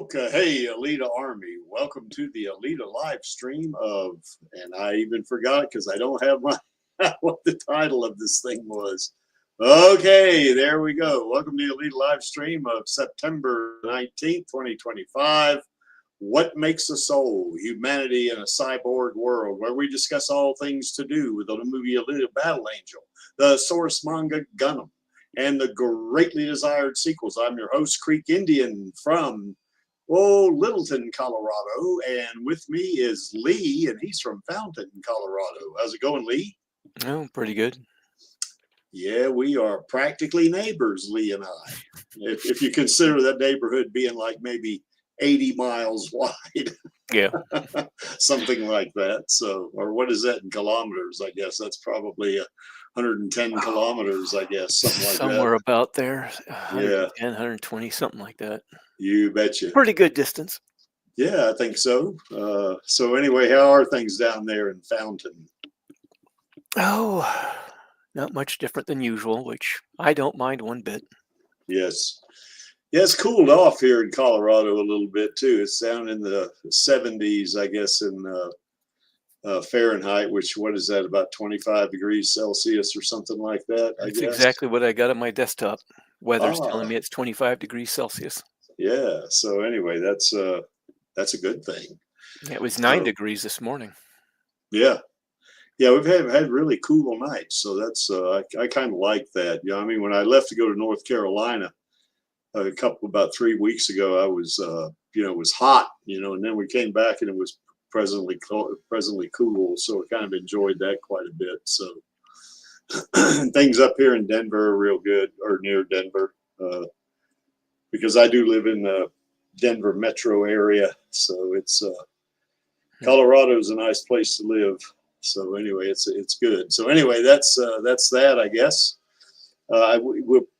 Okay, hey, Alita Army. Welcome to the Alita live stream of, and I even forgot because I don't have my what the title of this thing was. Okay, there we go. Welcome to the Alita live stream of September 19th, 2025. What makes a soul? Humanity in a cyborg world, where we discuss all things to do with the movie Alita Battle Angel, the source manga Gundam, and the greatly desired sequels. I'm your host, Creek Indian from Littleton, Colorado, and with me is Lee, and he's from Fountain, Colorado. How's it going, Lee? Oh, pretty good. Yeah, we are practically neighbors, Lee and I. If you consider that neighborhood being like maybe 80 miles wide. Yeah. Something like that. So, or what is that in kilometers? I guess that's probably 110 kilometers, I guess, something like Somewhere that. about there. 110, Yeah. 120, something like that. You betcha. Pretty good distance. Yeah, I think so. So anyway, how are things down there in Fountain? Oh, not much different than usual, which I don't mind one bit. Yes. Yeah, it's cooled off here in Colorado a little bit too. It's down in the 70s, I guess, in Fahrenheit, which, what is that, about 25 degrees Celsius or something like that, I That's guess. exactly what I got on my desktop. Weather's telling me it's 25 degrees Celsius. Yeah. So anyway, that's a good thing. It was 9 degrees this morning. Yeah. Yeah, we've had really cool nights. So that's I kind of like that. You know, I mean, when I left to go to North Carolina about 3 weeks ago, I was it was hot, and then we came back and it was presently cool. So I kind of enjoyed that quite a bit. So things up here in Denver are real good, or near Denver, because I do live in the Denver metro area. So it's Colorado's a nice place to live. So anyway, it's good. So anyway, that's that, I guess.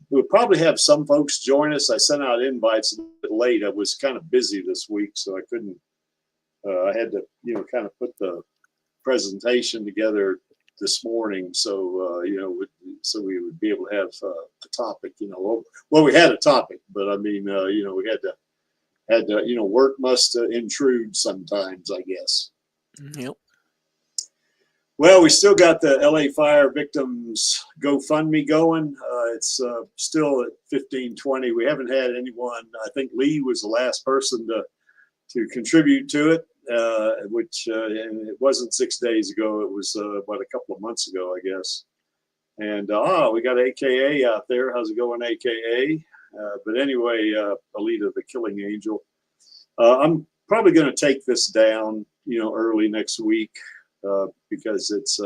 We'll probably have some folks join us. I sent out invites a bit late. I was kind of busy this week, so I couldn't. I had to, kind of put the presentation together this morning, so so we would be able to have a topic. Well, we had a topic, but I mean, we had to, work must intrude sometimes, I guess. Yep. Well, we still got the LA fire victims GoFundMe going. It's still at 1520. We haven't had anyone. I think Lee was the last person to contribute to it, which and it wasn't 6 days ago. It was about a couple of months ago, I guess. And we got AKA out there. How's it going, AKA? But anyway, Alita the Killing Angel. I'm probably going to take this down, early next week. Because it's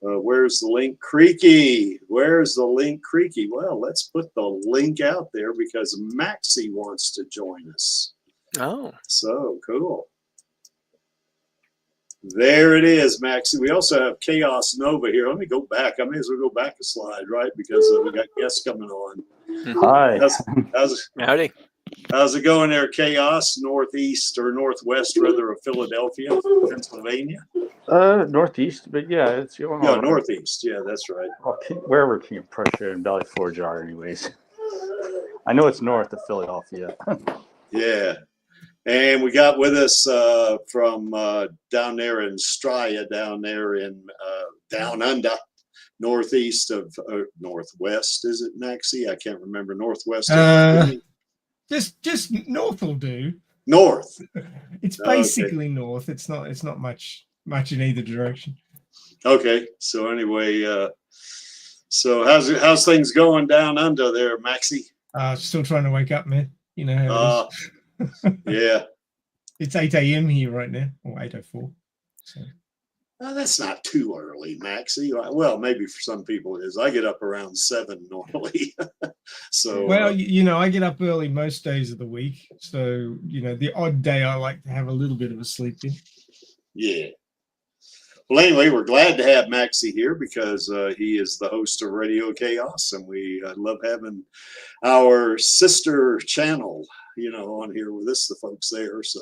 where's the link creaky? Where's the link creaky? Well, let's put the link out there because Maxie wants to join us. Oh, so cool. There it is, Maxie. We also have Chaos Nova here. Let me go back. I may as well go back a slide, right? Because we got guests coming on. Hi. Howdy. How's it going there, Chaos? Northeast or northwest, rather, of Philadelphia, Pennsylvania? Northeast, but yeah, it's going on. No, northeast. Yeah, that's right. Well, wherever King of Prussia and Valley Forge are, anyways. I know it's north of Philadelphia. Yeah. And we got with us from down there in Straya, down there in down under, northeast of northwest. Is it, Maxie? I can't remember. Northwest. Just north will do. North. It's basically north. It's not much in either direction. Okay. So anyway, so how's things going down under there, Maxie? Still trying to wake up, man. You know how it is. Yeah. It's 8 a.m. here right now, or 8:04. So. That's not too early, Maxie. Well, maybe for some people it is. I get up around 7 normally. So well, I get up early most days of the week. So, the odd day I like to have a little bit of a sleep in. Yeah. Well, anyway, we're glad to have Maxie here because he is the host of Radio Chaos, and we love having our sister channel, on here with us, the folks there. So,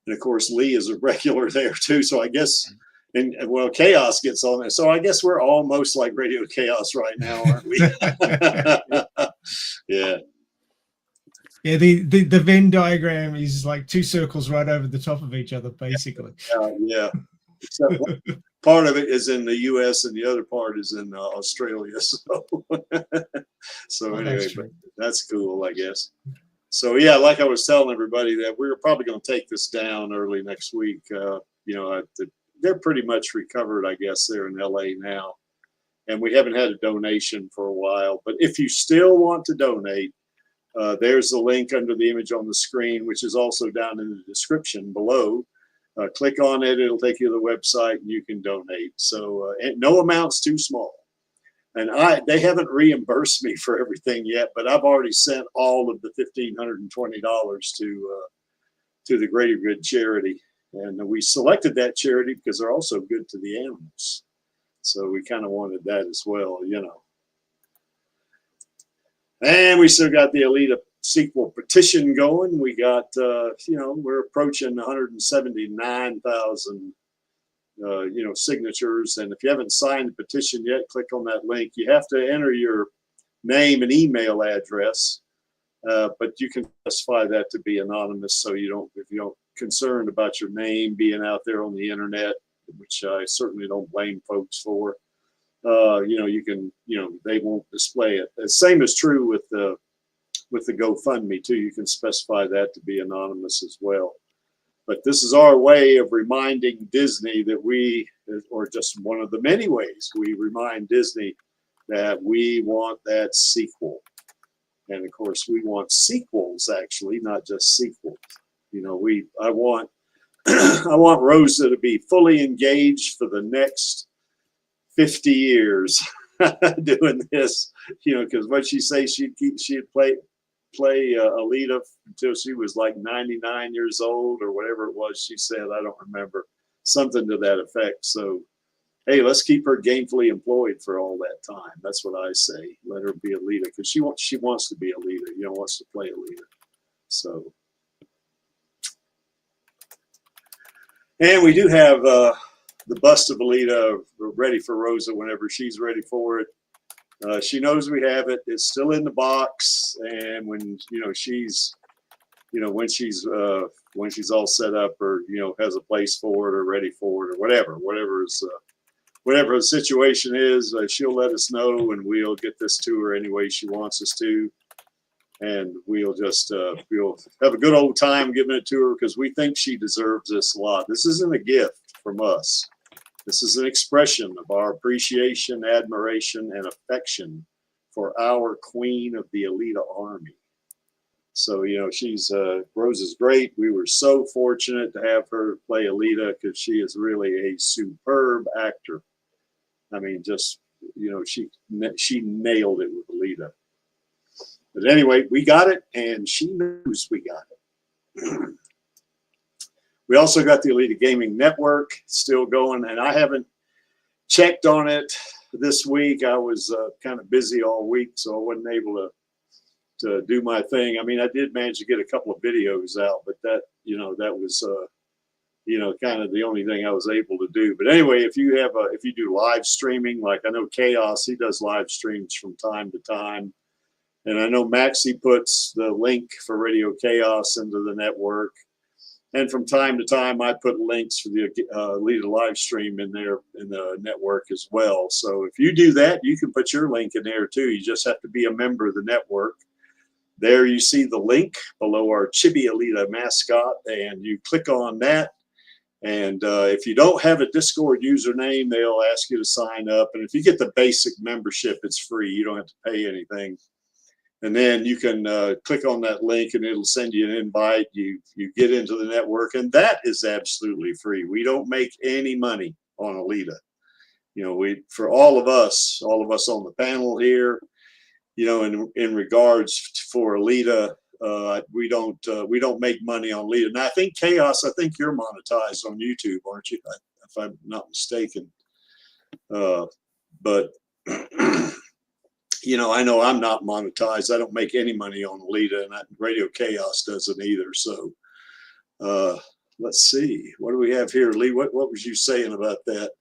and of course, Lee is a regular there too. So I guess. And well, Chaos gets on there. So I guess we're almost like Radio Chaos right now, aren't we? Yeah. Yeah, the Venn diagram is like two circles right over the top of each other, basically. Yeah. Except part of it is in the U.S. and the other part is in Australia. So anyway, That's but true. that's cool, I guess. So yeah, like I was telling everybody that we were probably going to take this down early next week. You know, they're pretty much recovered, I guess. They're in LA now, and we haven't had a donation for a while. But if you still want to donate, there's the link under the image on the screen, which is also down in the description below. Click on it; it'll take you to the website, and you can donate. So no amount's too small. And they haven't reimbursed me for everything yet, but I've already sent all of the $1,520 to the Greater Good charity. And we selected that charity because they're also good to the animals. So we kind of wanted that as well, you know. And we still got the Alita sequel petition going. We got, you know, we're approaching 179,000 you know, signatures. And if you haven't signed the petition yet, click on that link. You have to enter your name and email address, but you can specify that to be anonymous, so you don't, if you don't concerned about your name being out there on the internet, which I certainly don't blame folks for. You know, you can, you know, they won't display it. The same is true with the GoFundMe too. You can specify that to be anonymous as well. But this is our way of reminding Disney that we, or just one of the many ways we remind Disney that we want that sequel. And of course, we want sequels, actually, not just sequels. You know, I want I want Rosa to be fully engaged for the next 50 years doing this. You know, because what she say, she'd play Alita until she was like 99 years old or whatever it was she said. I don't remember, something to that effect. So hey, let's keep her gainfully employed for all that time. That's what I say. Let her be Alita, because she wants to be Alita, you know, wants to play Alita. So, and we do have the bust of Alita ready for Rosa whenever she's ready for it. She knows we have it. It's still in the box, and when you know she's, you know, when she's all set up, or you know, has a place for it or ready for it or whatever the situation is, she'll let us know, and we'll get this to her any way she wants us to, and we'll just we'll have a good old time giving it to her, because we think she deserves this a lot. This isn't a gift from us. This is an expression of our appreciation, admiration, and affection for our queen of the Alita army. So, you know, she's Rose is great. We were so fortunate to have her play Alita, because she is really a superb actor. I mean, just, you know, she nailed it with Alita. But anyway, we got it, and she knows we got it. We also got the Alita Gaming Network still going, and I haven't checked on it this week. I was kind of busy all week, so I wasn't able to do my thing. I mean, I did manage to get a couple of videos out, but that, you know, that was, you know, kind of the only thing I was able to do. But anyway, if you do live streaming, like I know Chaos, he does live streams from time to time. And I know Maxie puts the link for Radio Chaos into the network. And from time to time, I put links for the Alita live stream in there in the network as well. So if you do that, you can put your link in there too. You just have to be a member of the network. There you see the link below our Chibi Alita mascot, and you click on that. And if you don't have a Discord username, they'll ask you to sign up. And if you get the basic membership, it's free. You don't have to pay anything. And then you can click on that link, and it'll send you an invite. You get into the network, and that is absolutely free. We don't make any money on Alita. You know, for all of us on the panel here, you know, in regards for Alita, we don't make money on Alita. Now I think Chaos, I think you're monetized on YouTube, aren't you? If I'm not mistaken. But you know, I know I'm not monetized. I don't make any money on Alita, and Radio Chaos doesn't either. So let's see. What do we have here, Lee? What was you saying about that?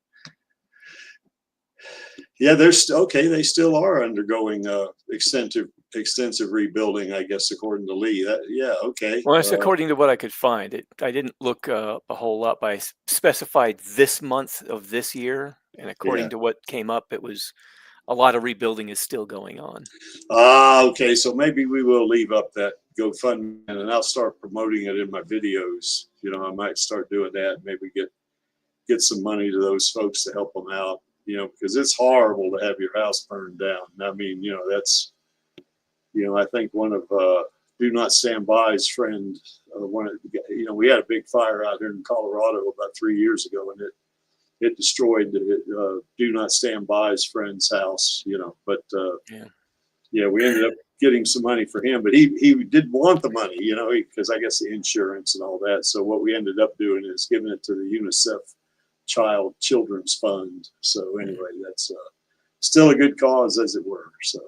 Yeah, they're okay. They still are undergoing extensive extensive rebuilding, I guess, according to Lee. Yeah, okay. Well, that's according to what I could find. I didn't look a whole lot, but I specified this month of this year, and according Yeah. to what came up, it was a lot of rebuilding is still going on. Okay. So maybe we will leave up that GoFundMe, and I'll start promoting it in my videos. You know, I might start doing that. Maybe get some money to those folks to help them out. You know, because it's horrible to have your house burned down. I mean, you know, that's, you know, I think one of Do Not Stand By's friend, you know, we had a big fire out here in Colorado about 3 years ago, and it destroyed Do Not Stand By's friend's house, you know, but yeah, we ended up getting some money for him, but he didn't want the money, you know, because I guess the insurance and all that. So what we ended up doing is giving it to the UNICEF Children's Fund. So anyway, that's still a good cause, as it were. So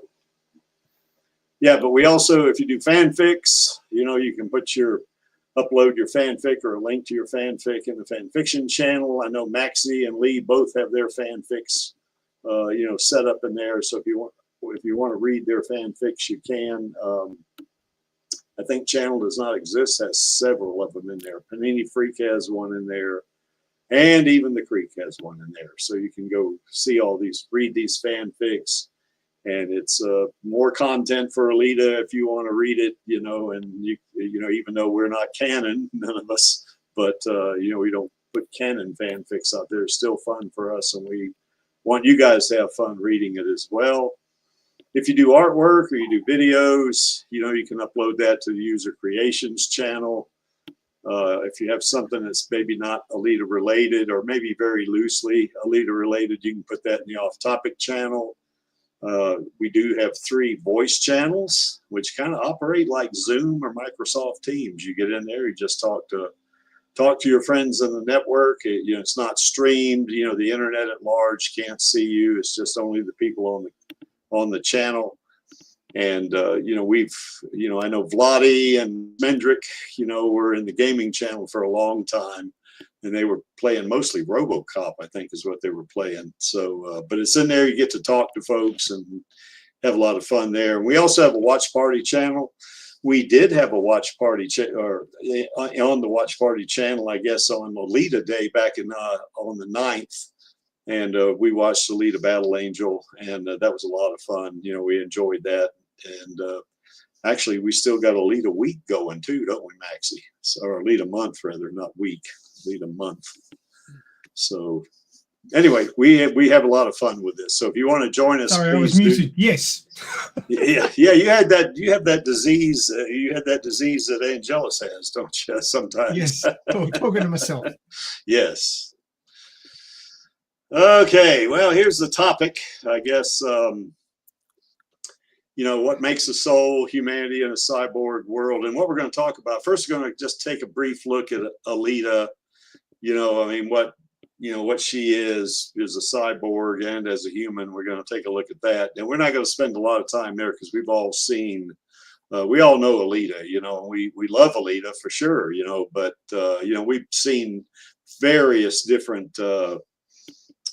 yeah, but we also, if you do fanfics, you know, you can upload your fanfic or a link to your fanfic in the fan fiction channel. I know Maxie and Lee both have their fanfics, you know, set up in there. So if you want to read their fanfics, you can. I think Channel Does Not Exist has several of them in there. Panini Freak has one in there, and even The Creek has one in there. So you can go see all these, read these fanfics. And it's more content for Alita if you want to read it, you know, and you know, even though we're not canon, none of us, but you know, we don't put canon fanfics out there. It's still fun for us, and we want you guys to have fun reading it as well. If you do artwork or you do videos, you know, you can upload that to the User Creations channel. If you have something that's maybe not Alita related, or maybe very loosely Alita related, you can put that in the Off Topic channel. We do have 3 voice channels, which kind of operate like Zoom or Microsoft Teams. You get in there, you just talk to your friends in the network. You know, it's not streamed. You know, the internet at large can't see you. It's just only the people on the channel. And you know, I know Vladi and Mendrick, you know, were in the gaming channel for a long time. And they were playing mostly RoboCop, I think is what they were playing. So, but it's in there. You get to talk to folks and have a lot of fun there. And we also have a watch party channel. We did have a watch party on the watch party channel, I guess, on Alita Day back on the 9th. And we watched Alita Battle Angel, and that was a lot of fun. You know, we enjoyed that. And actually, we still got Alita Week going too, don't we, Maxie? So, or Alita Month, rather, not week. Lead a month. So anyway, we have a lot of fun with this. So if you want to join us, sorry, I was muted. Yes. Yeah. You have that disease. You had that disease that Angelus has, don't you? Sometimes. Yes. Talking to myself. Yes. Okay. Well, here's the topic. I guess you know, what makes a soul, humanity in a cyborg world, and what we're going to talk about. First, we're going to just take a brief look at Alita. You know, I mean, what she is a cyborg, and as a human, we're going to take a look at that. And we're not going to spend a lot of time there because we've all seen, we all know Alita, you know, we love Alita for sure, you know, but, you know, we've seen various different,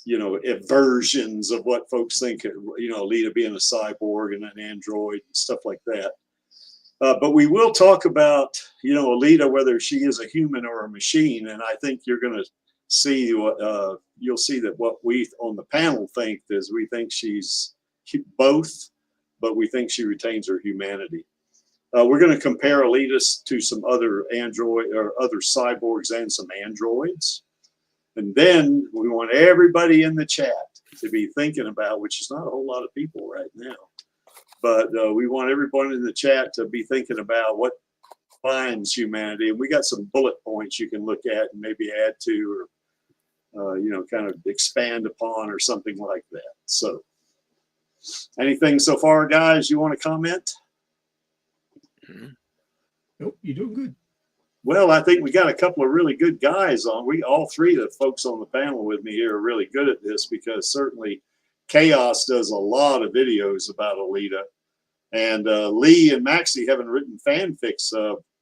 you know, versions of what folks think, you know, Alita being a cyborg and an android and stuff like that. But we will talk about, you know, Alita, whether she is a human or a machine. And I think you're going to see you'll see that what we on the panel think is we think she's both, but we think she retains her humanity. We're going to compare Alita to some other android or other cyborgs and some androids. And then we want everybody in the chat to be thinking about, which is not a whole lot of people right now. But we want everyone in the chat to be thinking about what defines humanity. And we got some bullet points you can look at and maybe add to, or, you know, kind of expand upon or something like that. So anything so far, guys, you want to comment? Nope, you're doing good. Well, I think we got a couple of really good guys on. All 3 of the folks on the panel with me here are really good at this, because certainly Chaos does a lot of videos about Alita, and Lee and Maxie haven't written fanfics,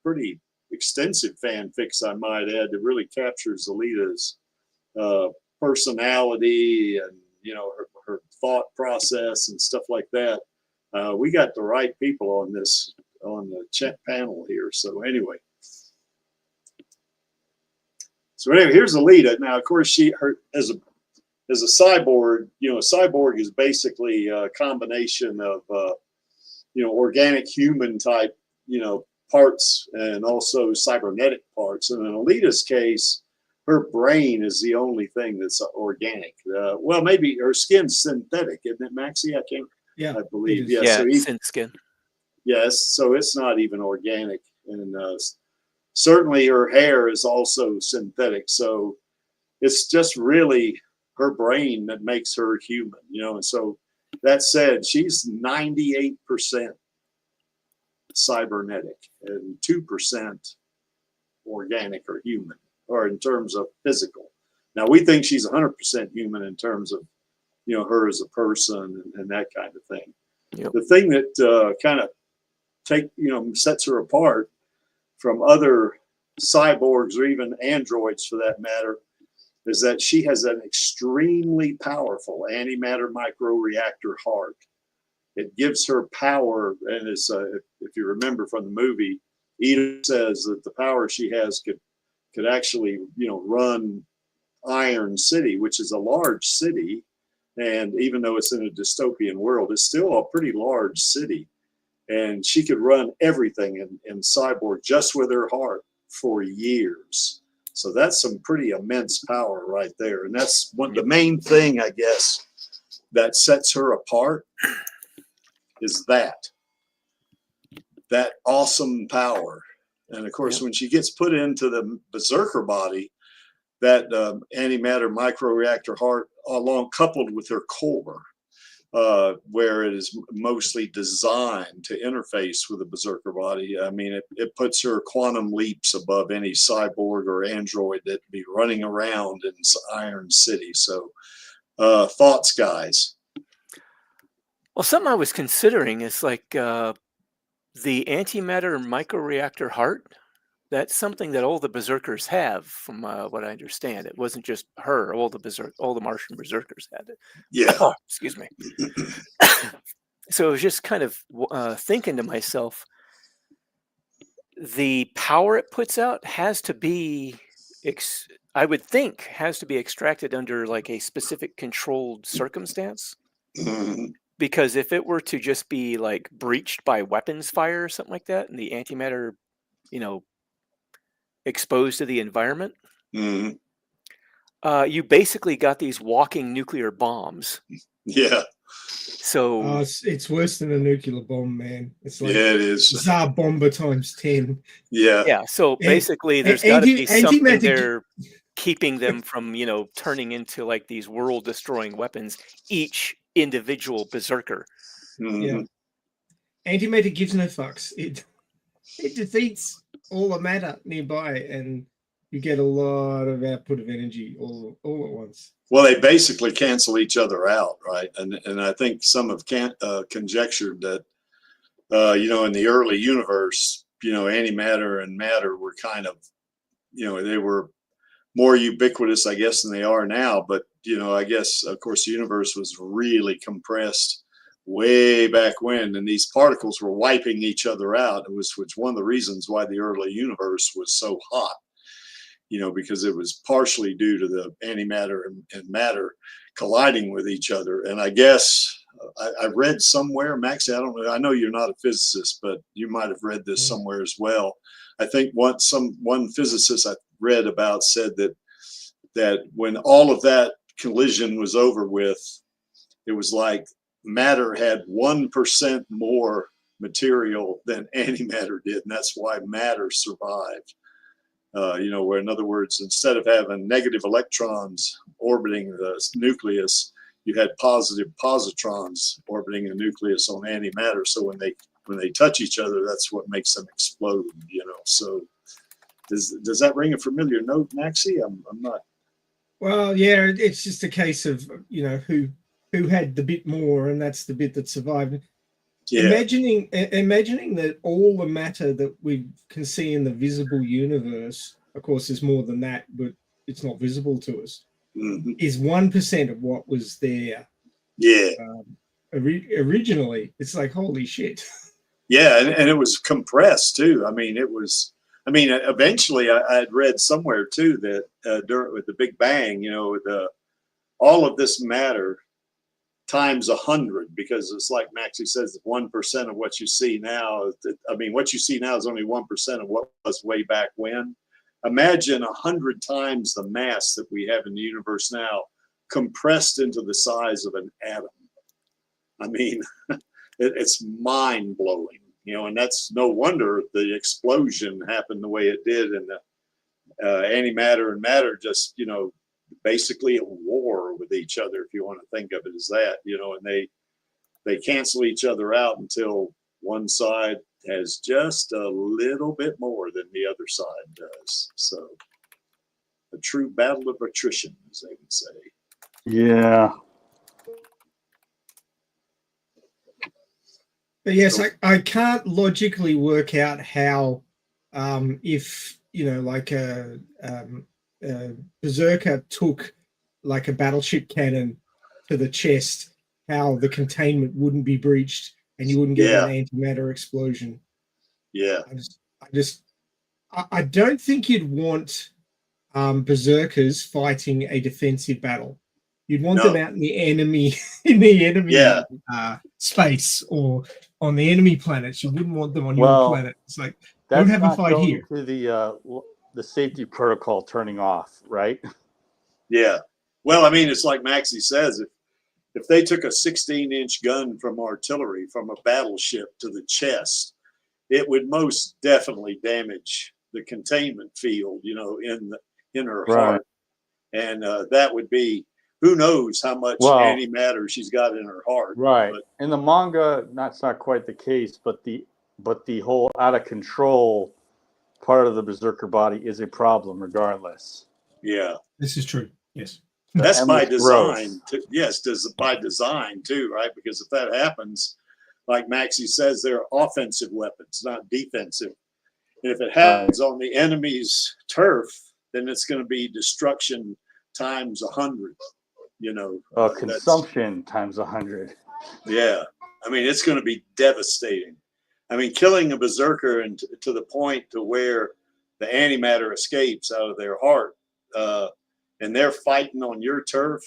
pretty extensive fanfics, I might add, that really captures Alita's personality and, you know, her thought process and stuff like that. We got the right people on this, on the chat panel here. So anyway. So anyway, here's Alita. Now, of course, as a cyborg, you know, a cyborg is basically a combination of, you know, organic human type, you know, parts and also cybernetic parts. And in Alita's case, her brain is the only thing that's organic. Well, maybe her skin's synthetic, isn't it, Maxie? I can't. Yeah, I believe. Yeah, Yeah. So synth skin. yes. So it's not even organic, and certainly her hair is also synthetic. So it's just really her brain that makes her human, you know. And so that said, she's 98% cybernetic and 2% organic or human, or in terms of physical. Now we think she's 100% human in terms of, you know, her as a person and that kind of thing. Yep. The thing that kind of sets her apart from other cyborgs or even androids for that matter is that she has an extremely powerful antimatter microreactor heart. It gives her power, and it's if you remember from the movie, Edith says that the power she has could actually, you know, run Iron City, which is a large city, and even though it's in a dystopian world, it's still a pretty large city, and she could run everything in Cyborg just with her heart for years. So that's some pretty immense power right there, and that's the main thing, I guess, that sets her apart is that awesome power. And of course, when she gets put into the berserker body, that antimatter microreactor heart, along coupled with her core, where it is mostly designed to interface with the berserker body. I mean, it puts her quantum leaps above any cyborg or android that'd be running around in Iron City. So, thoughts, guys? Well, something I was considering is like the antimatter microreactor heart. That's something that all the berserkers have, from what I understand. It wasn't just her; all the Martian berserkers had it. Yeah. Oh, excuse me. So I was just kind of thinking to myself, the power it puts out has to be, I would think, has to be extracted under like a specific controlled circumstance. Because if it were to just be like breached by weapons fire or something like that, and the antimatter, you know, exposed to the environment, you basically got these walking nuclear bombs. Yeah. So it's worse than a nuclear bomb, man. It's like, yeah, it is. Tsar bomber times 10. Yeah. Yeah. So basically, there's got to be something there keeping them from, you know, turning into like these world-destroying weapons, each individual berserker. Yeah. Antimatter gives no fucks. It defeats all the matter nearby, and you get a lot of output of energy all at once. Well, they basically cancel each other out, right? And I think some have conjectured that, you know, in the early universe, you know, antimatter and matter were kind of, you know, they were more ubiquitous, I guess, than they are now. But, you know, I guess, of course, the universe was really compressed way back when, and these particles were wiping each other out. Which one of the reasons why the early universe was so hot, you know, because it was partially due to the antimatter and matter colliding with each other. And I guess I read somewhere, Maxie, I don't know, I know you're not a physicist, but you might have read this somewhere as well. I think one physicist I read about said that when all of that collision was over with, it was like matter had 1% more material than antimatter did, and that's why matter survived. You know, where in other words, instead of having negative electrons orbiting the nucleus, you had positive positrons orbiting the nucleus on antimatter. So when they touch each other, that's what makes them explode. You know, so does that ring a familiar note, Maxie? I'm not. Well, yeah, it's just a case of, you know, who had the bit more, and that's the bit that survived. Yeah. Imagining that all the matter that we can see in the visible universe, of course, there's more than that, but it's not visible to us, is 1% of what was there. Yeah. originally. It's like, holy shit. Yeah, and it was compressed too. I mean, it was. I mean, eventually, I had read somewhere too that during with the Big Bang, you know, all of this matter times 100, because it's like Maxie says, 1% of what you see now. I mean, what you see now is only 1% of what was way back when. Imagine 100 times the mass that we have in the universe now, compressed into the size of an atom. I mean, it's mind blowing, you know, and that's no wonder the explosion happened the way it did, and the antimatter and matter just, you know, basically at war with each other, if you want to think of it as that, you know, and they cancel each other out until one side has just a little bit more than the other side does. So a true battle of attrition, as they would say. Yeah. But yes, I can't logically work out how, if, you know, like a Berserker took like a battleship cannon to the chest, how the containment wouldn't be breached and you wouldn't get an antimatter explosion. Yeah. I don't think you'd want Berserkers fighting a defensive battle. You'd want them out in the enemy space or on the enemy planets. You wouldn't want them on your planet. It's like, don't have a fight here. To the safety protocol turning off, right? Yeah. Well, I mean, it's like Maxie says, if they took a 16-inch gun from artillery from a battleship to the chest, it would most definitely damage the containment field, you know, in her heart. And that would be, who knows how much antimatter she's got in her heart. Right. But in the manga, that's not quite the case, but the whole out of control part of the Berserker body is a problem regardless. Yeah. This is true. Yes. That's by design. Yes, by design too, right? Because if that happens, like Maxie says, they're offensive weapons, not defensive. And if it happens on the enemy's turf, then it's going to be destruction times 100. You know, consumption times 100. Yeah, I mean, it's going to be devastating. I mean, killing a Berserker and to the point to where the antimatter escapes out of their heart, and they're fighting on your turf,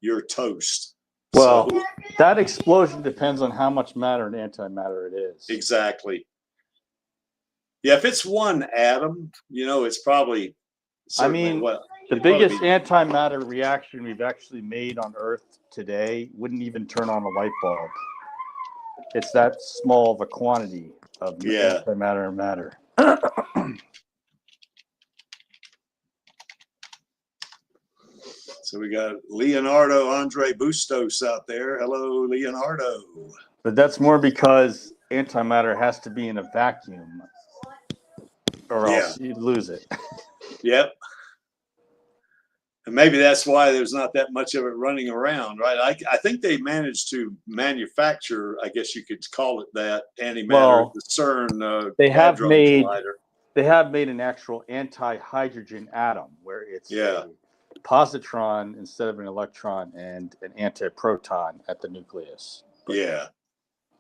you're toast. Well, that explosion depends on how much matter and antimatter it is. Exactly. Yeah, if it's one atom, you know, it's probably. I mean, the biggest antimatter reaction we've actually made on Earth today wouldn't even turn on a light bulb. It's that small of a quantity of antimatter and matter. So we got Leonardo Andre Bustos out there. Hello, Leonardo. But that's more because antimatter has to be in a vacuum, or else you'd lose it. Yep. And maybe that's why there's not that much of it running around, right? I think they managed to manufacture, I guess you could call it that, antimatter, the CERN they have made collider. They have made an actual anti-hydrogen atom where it's a positron instead of an electron and an antiproton at the nucleus. But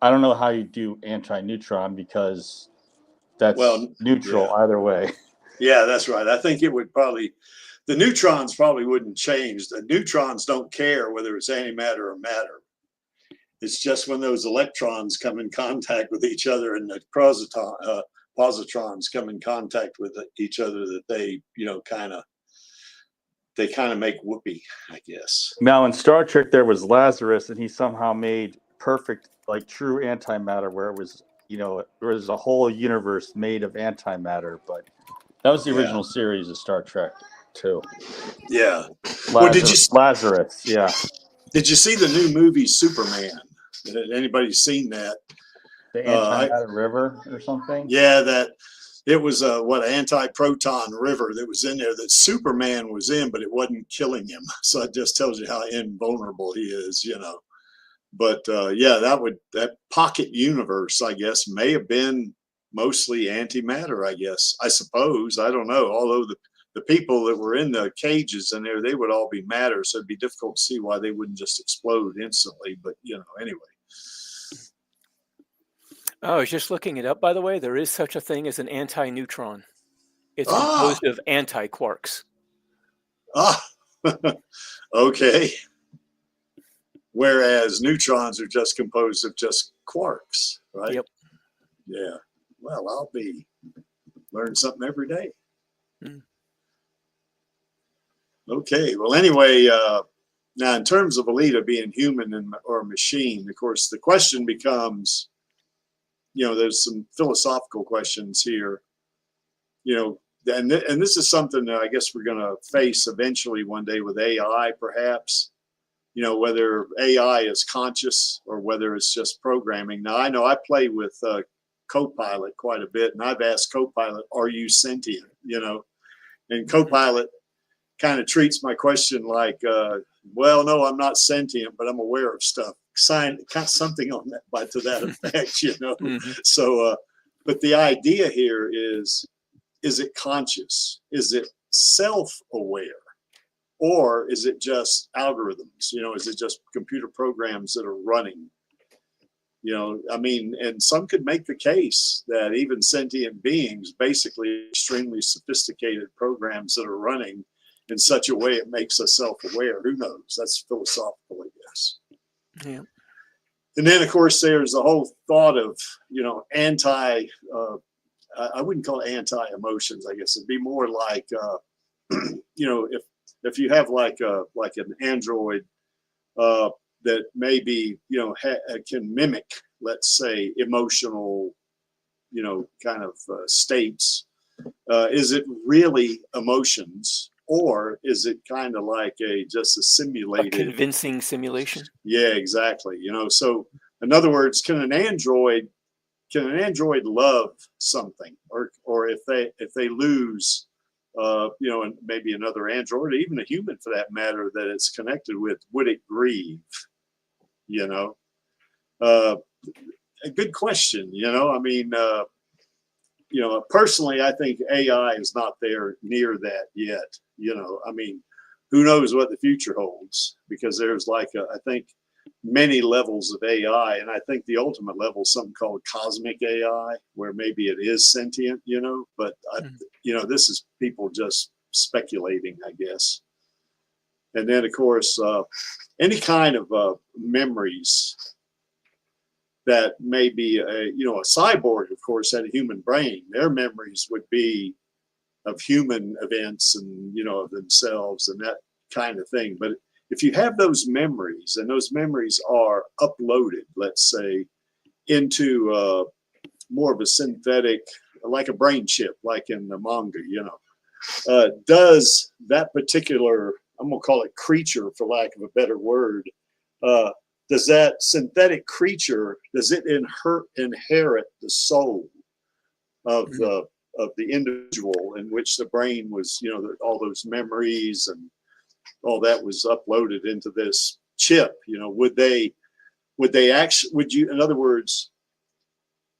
I don't know how you do anti-neutron because that's neutral either way. Yeah, that's right. I think it would probably, the neutrons probably wouldn't change. The neutrons don't care whether it's antimatter or matter. It's just when those electrons come in contact with each other and the positrons come in contact with each other that they, you know, kind of make whoopee, I guess. Now in Star Trek there was Lazarus, and he somehow made perfect, like true antimatter, where it was, you know, there was a whole universe made of antimatter. But that was the original series of Star Trek too. Yeah. Well, did you Lazarus? Yeah. Did you see the new movie Superman? Anybody seen that? The antimatter river or something? Yeah, that it was anti-proton river that was in there that Superman was in, but it wasn't killing him. So it just tells you how invulnerable he is, you know. But that pocket universe, I guess, may have been mostly antimatter, I guess. I suppose. I don't know. Although the the people that were in the cages in there, they would all be matter. So it'd be difficult to see why they wouldn't just explode instantly. But, you know, anyway. Oh, I was just looking it up, by the way. There is such a thing as an anti-neutron. It's composed of anti-quarks. Ah, okay. Whereas neutrons are just composed of just quarks, right? Yep. Yeah. Well, I'll be learning something every day. Mm. Okay. Well, anyway, now in terms of Alita being human or machine, of course, the question becomes, you know, there's some philosophical questions here, you know, and this is something that I guess we're going to face eventually one day with AI, perhaps, you know, whether AI is conscious or whether it's just programming. Now, I know I play with Copilot quite a bit, and I've asked Copilot, are you sentient, you know, and Copilot kind of treats my question like, well, no, I'm not sentient, but I'm aware of stuff. Something on that, but to that effect, you know. So, but the idea here is it conscious? Is it self-aware? Or is it just algorithms? You know, is it just computer programs that are running? You know, I mean, and some could make the case that even sentient beings, basically extremely sophisticated programs that are running in such a way it makes us self-aware. Who knows? That's philosophical, I guess. Yeah. And then, of course, there's the whole thought of, you know, I wouldn't call it anti-emotions, I guess. It'd be more like, you know, if you have like an android that maybe, you know, can mimic, let's say, emotional, you know, kind of states, is it really emotions? Or is it kind of like just a simulated, a convincing simulation? Yeah, exactly. You know, so in other words, can an android love something, or if they lose, you know, and maybe another android, or even a human for that matter, that it's connected with, would it grieve? You know, a good question. You know, I mean, you know, personally, I think AI is not there near that yet. You know, I mean, who knows what the future holds, because there's like, I think, many levels of AI. And I think the ultimate level is something called cosmic AI, where maybe it is sentient, you know, but, you know, this is people just speculating, I guess. And then, of course, any kind of memories that may be, you know, a cyborg, of course, had a human brain. Their memories would be of human events and, you know, of themselves and that kind of thing. But if you have those memories, and those memories are uploaded, let's say, into more of a synthetic, like a brain chip, like in the manga, you know, does that particular, I'm going to call it creature for lack of a better word, does that synthetic creature, does it inherit the soul of the individual in which the brain was, you know, all those memories and all that was uploaded into this chip? You know, would you, in other words,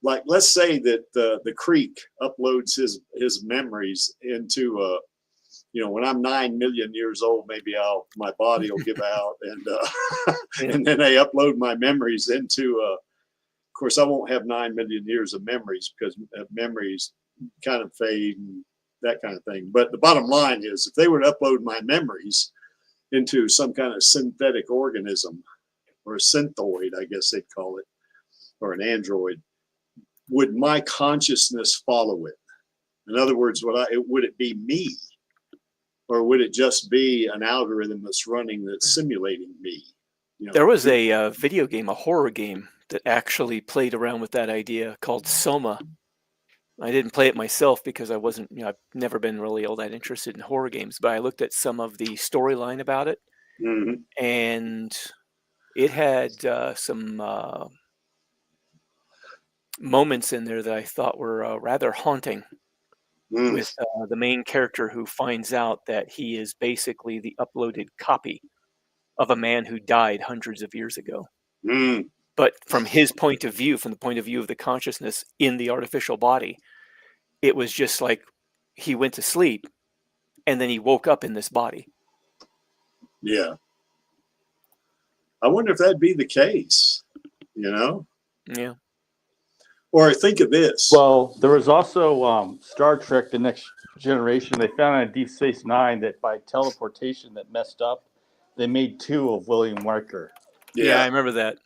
like, let's say that the Creek uploads his memories into you know, when I'm 9 million years old, maybe my body will give out, and and then they upload my memories into. Of course, I won't have 9 million years of memories, because memories kind of fade and that kind of thing. But the bottom line is, if they were to upload my memories into some kind of synthetic organism, or a synthoid, I guess they'd call it, or an android, would my consciousness follow it? In other words, would it be me? Or would it just be an algorithm that's running, that's simulating me? You know, there was a video game, a horror game, that actually played around with that idea, called Soma. I didn't play it myself because I wasn't, you know, I've never been really all that interested in horror games, but I looked at some of the storyline about it, and it had some moments in there that I thought were rather haunting. With the main character who finds out that he is basically the uploaded copy of a man who died hundreds of years ago. But from his point of view, from the point of view of the consciousness in the artificial body, it was just like he went to sleep and then he woke up in this body. Yeah. I wonder if that'd be the case, you know? Yeah. Or think of this. Well, there was also Star Trek: The Next Generation. They found on Deep Space Nine that by teleportation that messed up, they made 2 of William Riker. Yeah, I remember that.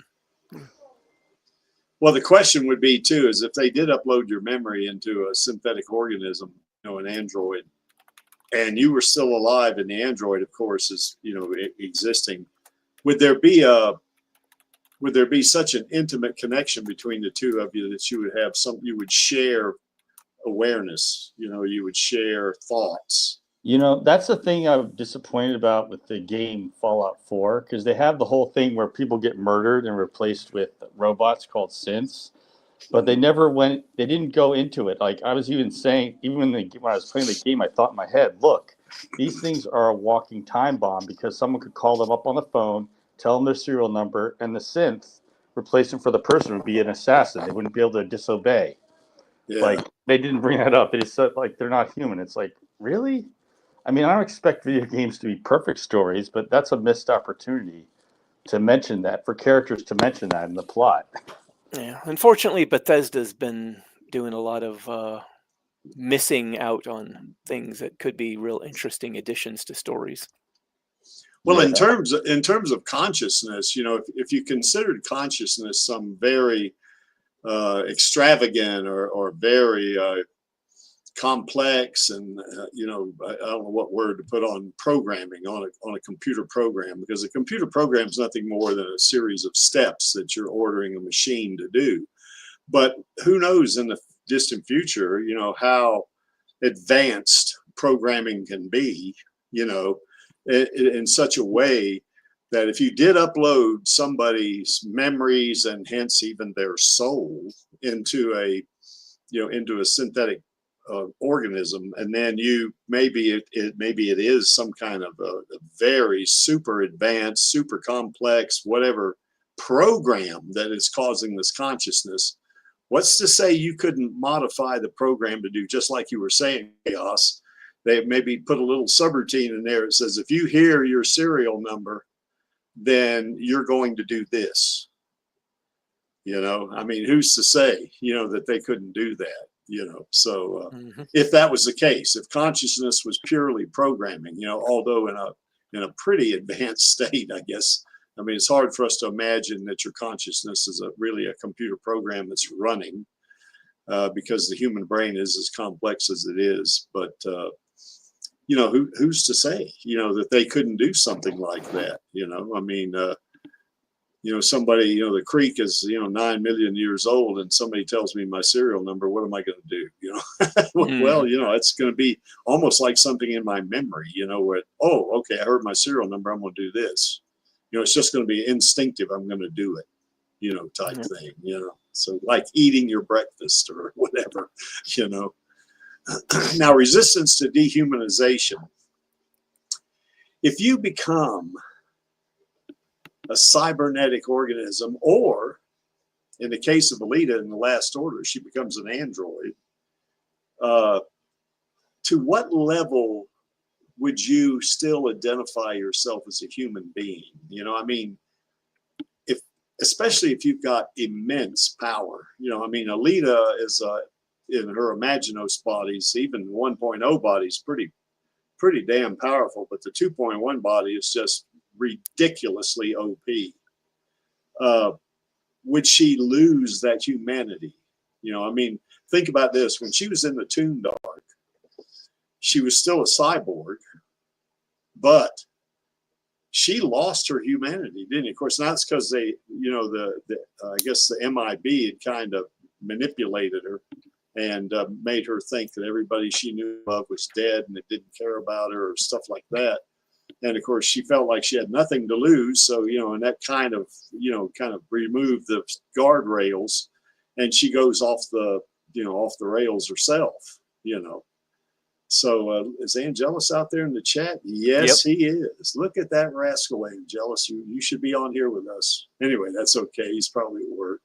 Well, the question would be too, is if they did upload your memory into a synthetic organism, you know, an android, and you were still alive, and the android, of course, is, you know, existing, would there be such an intimate connection between the two of you that you would have you would share awareness, you know, you would share thoughts? You know, that's the thing I'm disappointed about with the game Fallout 4, because they have the whole thing where people get murdered and replaced with robots called synths, but they didn't go into it. Like I was even saying, even when I was playing the game, I thought in my head, look, these things are a walking time bomb, because someone could call them up on the phone, tell them their serial number, and the synth replacement for the person would be an assassin. They wouldn't be able to disobey. Yeah. Like, they didn't bring that up. They just said, like, they're not human. It's like, really? I mean, I don't expect video games to be perfect stories, but that's a missed opportunity to mention that, for characters to mention that in the plot. Yeah. Unfortunately, Bethesda's been doing a lot of missing out on things that could be real interesting additions to stories. Well, Yeah. in terms of consciousness, you know, if you considered consciousness some very extravagant or very complex, and you know, I don't know what word to put on programming, on a computer program, because a computer program is nothing more than a series of steps that you're ordering a machine to do. But who knows in the distant future, you know, how advanced programming can be, you know, in such a way that if you did upload somebody's memories and hence even their soul into a synthetic organism, and then maybe it is some kind of a very super advanced, super complex, whatever program that is causing this consciousness, what's to say you couldn't modify the program to do just like you were saying, Chaos? They maybe put a little subroutine in there that says, if you hear your serial number, then you're going to do this. You know, I mean, who's to say, you know, that they couldn't do that, you know? So if that was the case, if consciousness was purely programming, you know, although in a pretty advanced state, I guess. I mean, it's hard for us to imagine that your consciousness is really a computer program that's running, because the human brain is as complex as it is. But you know, who's to say, you know, that they couldn't do something like that? You know, I mean, you know, somebody, you know, the creek is, you know, 9 million years old, and somebody tells me my serial number, what am I going to do? You know, well, you know, it's going to be almost like something in my memory, you know, where, oh, okay, I heard my serial number, I'm going to do this. You know, it's just going to be instinctive, I'm going to do it, you know, type thing, you know. So like eating your breakfast or whatever, you know. Now, resistance to dehumanization. If you become a cybernetic organism, or in the case of Alita in the Last Order, she becomes an android, to what level would you still identify yourself as a human being? You know, I mean, especially if you've got immense power, you know, I mean, Alita is in her Imaginos bodies, even 1.0 bodies, pretty damn powerful, but the 2.1 body is just ridiculously OP. Would she lose that humanity? You know, I mean, think about this. When she was in the Toondark, she was still a cyborg, but she lost her humanity, didn't she? Of course, that's because they, you know, I guess the MIB had kind of manipulated her and made her think that everybody she knew of was dead and it didn't care about her or stuff like that. And of course, she felt like she had nothing to lose. So, you know, and that kind of removed the guardrails, and she goes off the rails herself, you know. So is Angelus out there in the chat? Yes, he is. Look at that rascal, Angelus. You should be on here with us. Anyway, that's okay. He's probably at work.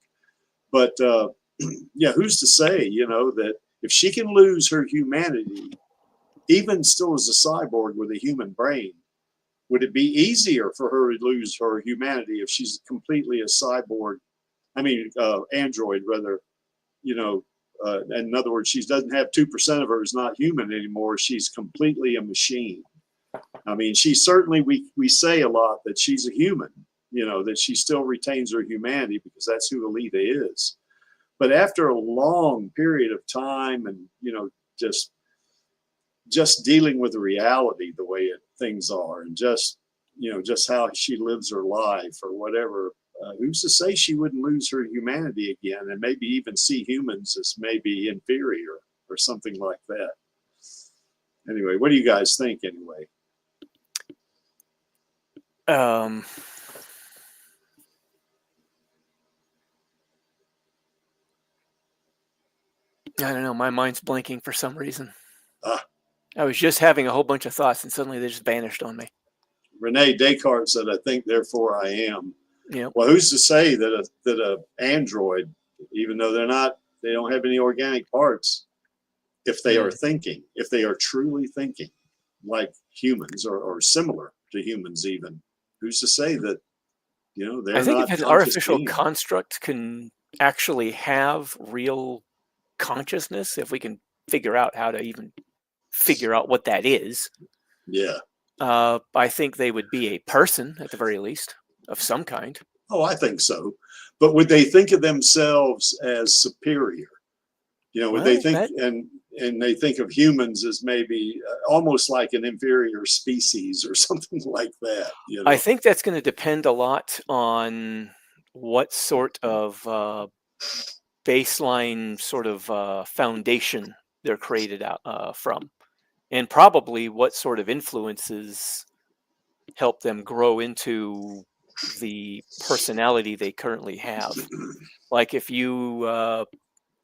But yeah, who's to say, you know, that if she can lose her humanity even still as a cyborg with a human brain, would it be easier for her to lose her humanity if she's completely a cyborg? I mean, android rather, you know, in other words, she doesn't have 2% of her is not human anymore. She's completely a machine. I mean, she certainly, we say a lot that she's a human, you know, that she still retains her humanity because that's who Alita is. But after a long period of time and, you know, just dealing with the reality, the way things are, and just, you know, just how she lives her life or whatever, who's to say she wouldn't lose her humanity again and maybe even see humans as maybe inferior or something like that. Anyway, what do you guys think anyway? I don't know. My mind's blanking for some reason. I was just having a whole bunch of thoughts and suddenly they just vanished on me. Rene Descartes said, "I think, therefore I am." Yeah. Well, who's to say that a android, even though they don't have any organic parts, if they are thinking, if they are truly thinking like humans or similar to humans even, who's to say that, you know, they're I think not if an conscious artificial beings? construct can actually have real consciousness, if we can figure out how to even figure out what that is, Yeah. I think they would be a person at the very least of some kind. Oh, I think so. But would they think of themselves as superior? You know, would they think, and they think of humans as maybe almost like an inferior species or something like that? You know? I think that's going to depend a lot on what sort of baseline sort of foundation they're created out from, and probably what sort of influences help them grow into the personality they currently have. Like if you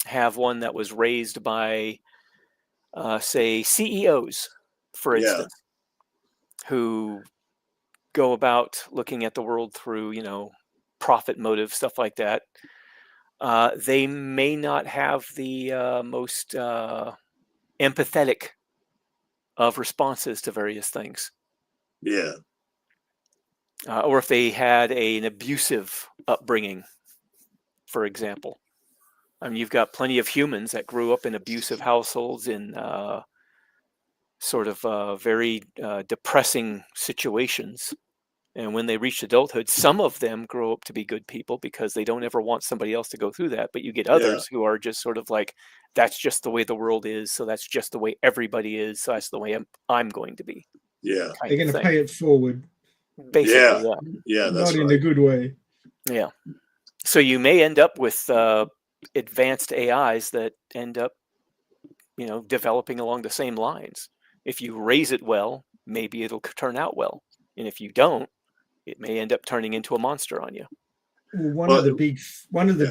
have one that was raised by, say, CEOs, for instance, who go about looking at the world through, you know, profit motive, stuff like that, they may not have the most empathetic of responses to various things. Yeah. Or if they had an abusive upbringing, for example. I mean, you've got plenty of humans that grew up in abusive households in sort of very depressing situations. And when they reach adulthood, some of them grow up to be good people because they don't ever want somebody else to go through that. But you get others who are just sort of like, that's just the way the world is. So that's just the way everybody is. So that's the way I'm going to be. Yeah. They're going to pay it forward. Basically, yeah, that's not in a good way. Yeah. So you may end up with advanced AIs that end up, you know, developing along the same lines. If you raise it well, maybe it'll turn out well. And if you don't, it may end up turning into a monster on you. Well, one of the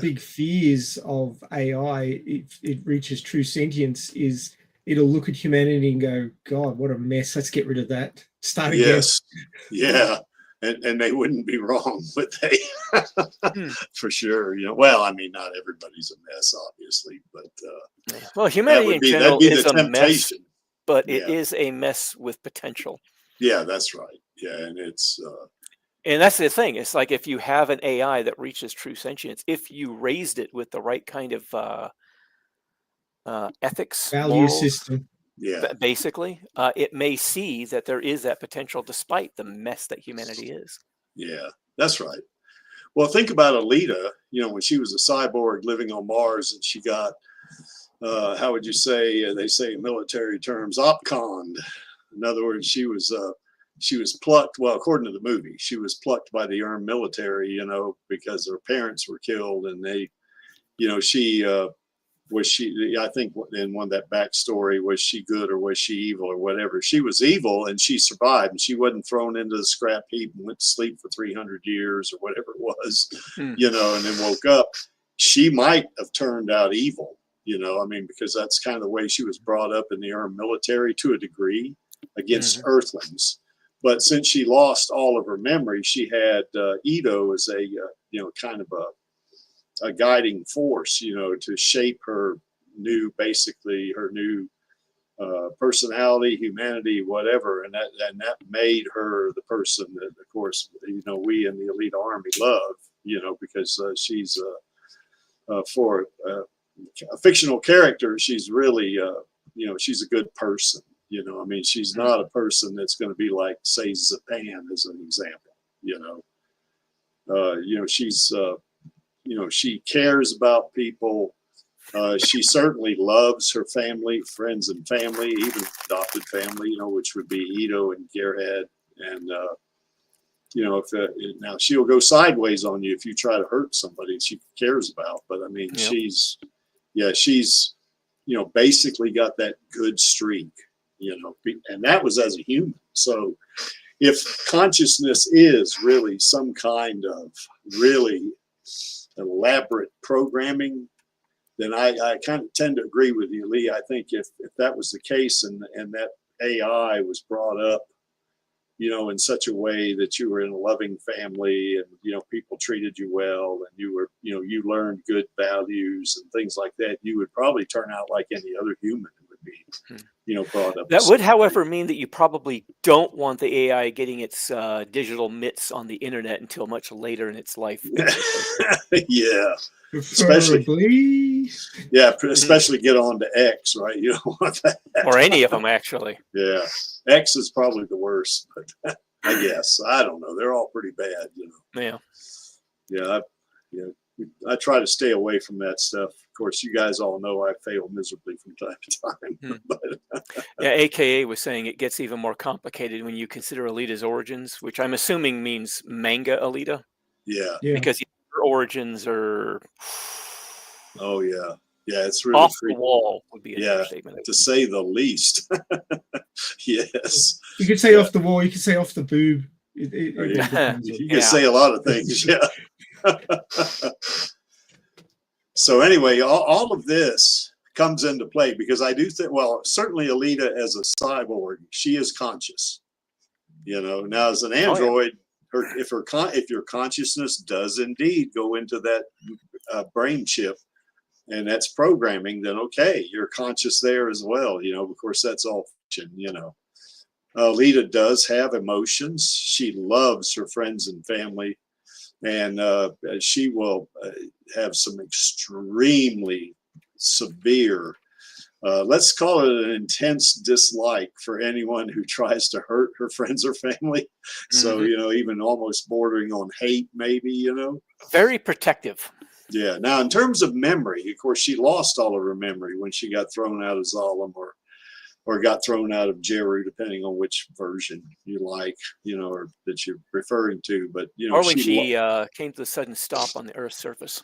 big fears of AI, if it reaches true sentience, is it'll look at humanity and go, "God, what a mess! Let's get rid of that. Start again." Yes, yeah, and they wouldn't be wrong, would they? For sure. You know, well, I mean, not everybody's a mess, obviously, but well, humanity in general is a mess, but it is a mess with potential. Yeah, that's right. Yeah, and it's. And that's the thing. It's like if you have an AI that reaches true sentience, if you raised it with the right kind of ethics, value morals, system, basically, it may see that there is that potential despite the mess that humanity is. Yeah, that's right. Well, think about Alita, you know, when she was a cyborg living on Mars and she got, how would you say, they say in military terms, opconned. In other words, she was plucked. Well, according to the movie, she was plucked by the armed military, you know, because her parents were killed, and they, you know, I think in one of that backstory, was she good or was she evil or whatever? She was evil and she survived, and she wasn't thrown into the scrap heap and went to sleep for 300 years or whatever it was, you know, and then woke up. She might have turned out evil, you know, I mean, because that's kind of the way she was brought up in the armed military to a degree against Earthlings. But since she lost all of her memory, she had Ito as a, you know, kind of a guiding force, you know, to shape her new, basically her new personality, humanity, whatever, and that made her the person that, of course, you know, we in the Alita Army love, you know, because she's for a fictional character, she's really, you know, she's a good person. You know, I mean, she's not a person that's going to be like, say, Zapan as an example. You know, she's, you know, she cares about people. She certainly loves her family, friends and family, even adopted family, you know, which would be Ito and Gearhead. And, you know, if now she'll go sideways on you if you try to hurt somebody she cares about. But I mean, she's, you know, basically got that good streak, you know, and that was as a human. So if consciousness is really some kind of really elaborate programming, then I kind of tend to agree with you, Lee. I think if that was the case and that AI was brought up, you know, in such a way that you were in a loving family and, you know, people treated you well and you were, you know, you learned good values and things like that, you would probably turn out like any other human who would be, you know, brought up. That would, however, mean that you probably don't want the AI getting its digital mitts on the internet until much later in its life. Yeah. Especially, yeah, especially get on to X, right? You don't want that. Or any of them, actually. Yeah. X is probably the worst, but I guess. I don't know. They're all pretty bad, you know. Yeah. Yeah. I try to stay away from that stuff. Of course, you guys all know I fail miserably from time to time. But, yeah, AKA was saying it gets even more complicated when you consider Alita's origins, which I'm assuming means manga Alita. Yeah. Because her origins are... Oh, yeah. Yeah, it's really off the wall would be an understatement. To say the least. Yes. You could say off the wall. You could say off the boob. You can say a lot of things. Yeah. So anyway, all of this comes into play because I do think, well, certainly Alita as a cyborg, she is conscious. You know, now as an android, if your consciousness does indeed go into that brain chip, and that's programming, then okay, you're conscious there as well. You know, of course, that's all fiction, you know. Alita does have emotions. She loves her friends and family, and she will have some extremely severe, let's call it an intense dislike for anyone who tries to hurt her friends or family. So, you know, even almost bordering on hate, maybe, you know. Very protective. Yeah. Now, in terms of memory, of course, she lost all of her memory when she got thrown out of Zalem or got thrown out of Jeru, depending on which version you like, you know, or that you're referring to. But, you know, or when she came to the sudden stop on the Earth's surface.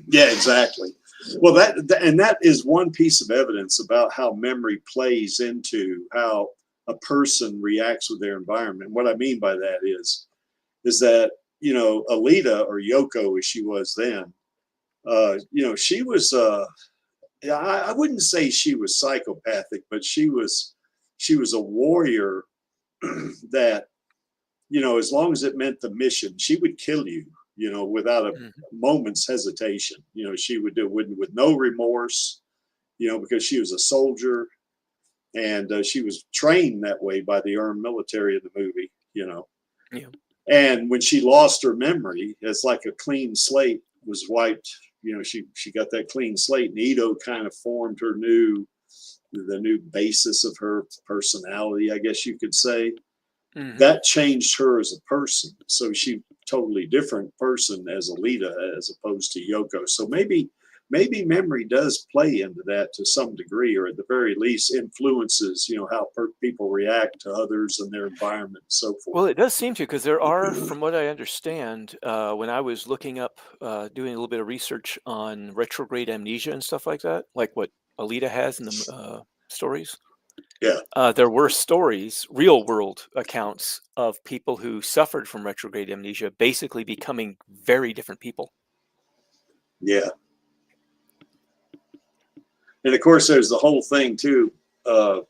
Yeah, exactly. Well, that is one piece of evidence about how memory plays into how a person reacts with their environment. What I mean by that is that, you know, Alita, or Yoko as she was then, you know, she was, I wouldn't say she was psychopathic, but she was a warrior that, you know, as long as it meant the mission, she would kill you, you know, without a moment's hesitation. You know, she would do it with no remorse, you know, because she was a soldier and she was trained that way by the armed military in the movie, you know. Yeah. And when she lost her memory, it's like a clean slate was wiped. You know, she got that clean slate, and Ito kind of formed the new basis of her personality, I guess you could say. That changed her as a person. So she totally different person as Alita as opposed to Yoko. So maybe memory does play into that to some degree, or at the very least influences, you know, how people react to others and their environment and so forth. Well, it does seem to, because there are, from what I understand, when I was looking up, doing a little bit of research on retrograde amnesia and stuff like that, like what Alita has in the stories. Yeah. There were stories, real world accounts of people who suffered from retrograde amnesia basically becoming very different people. Yeah. And of course, there's the whole thing too. I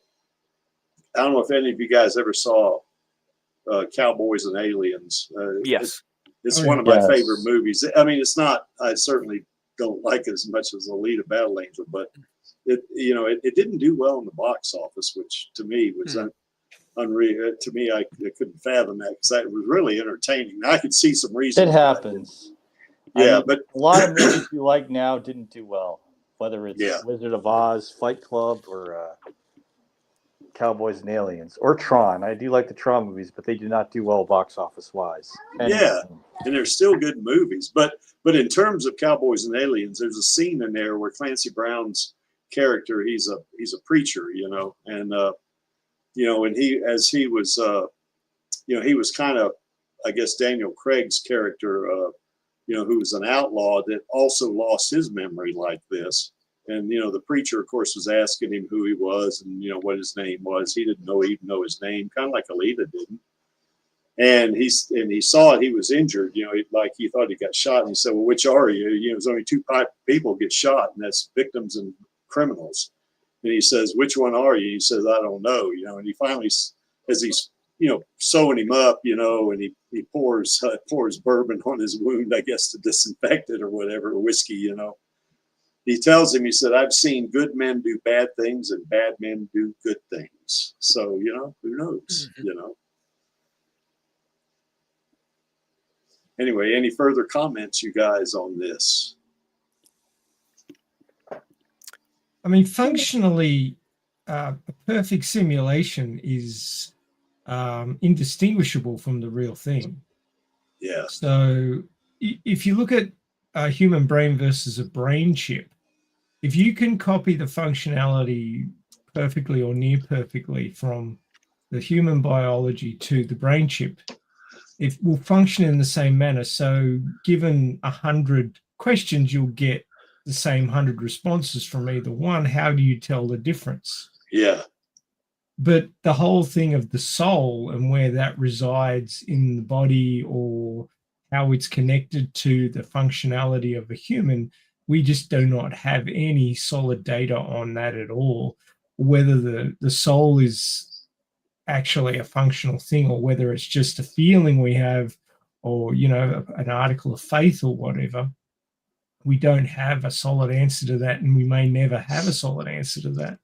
don't know if any of you guys ever saw Cowboys and Aliens. Yes. It's one of my favorite movies. I mean, it's not, I certainly don't like it as much as Alita Battle Angel, but it didn't do well in the box office, which to me was unreal. To me, I couldn't fathom that, because that was really entertaining. I could see some reasons. It happens. Yeah, I mean, but a lot of movies you like now didn't do well, whether it's Wizard of Oz, Fight Club, or Cowboys and Aliens, or Tron. I do like the Tron movies, but they do not do well box office wise. Yeah, and they're still good movies. But in terms of Cowboys and Aliens, there's a scene in there where Clancy Brown's character, he's a preacher, and and he was kind of, I guess, Daniel Craig's character, who was an outlaw that also lost his memory like this. And, the preacher, of course, was asking him who he was and, what his name was. He didn't even know his name, kind of like Alita didn't. And he saw it, he was injured, like he thought he got shot. And he said, well, which are you? There's only two people get shot, and that's victims and criminals. And he says, which one are you? He says, I don't know, and he finally, as he's, sewing him up, and he pours bourbon on his wound, I guess, to disinfect it or whatever, or whiskey, He tells him, he said, I've seen good men do bad things and bad men do good things. So, who knows, Anyway, any further comments, you guys, on this? I mean, functionally, a perfect simulation is indistinguishable from the real thing. Yeah. So if you look at a human brain versus a brain chip, if you can copy the functionality perfectly or near perfectly from the human biology to the brain chip, it will function in the same manner. So given 100 questions, you'll get the same 100 responses from either one. How do you tell the difference? Yeah. But the whole thing of the soul and where that resides in the body, or how it's connected to the functionality of a human, we just do not have any solid data on that at all. Whether the soul is actually a functional thing, or whether it's just a feeling we have, or, an article of faith or whatever, we don't have a solid answer to that, and we may never have a solid answer to that.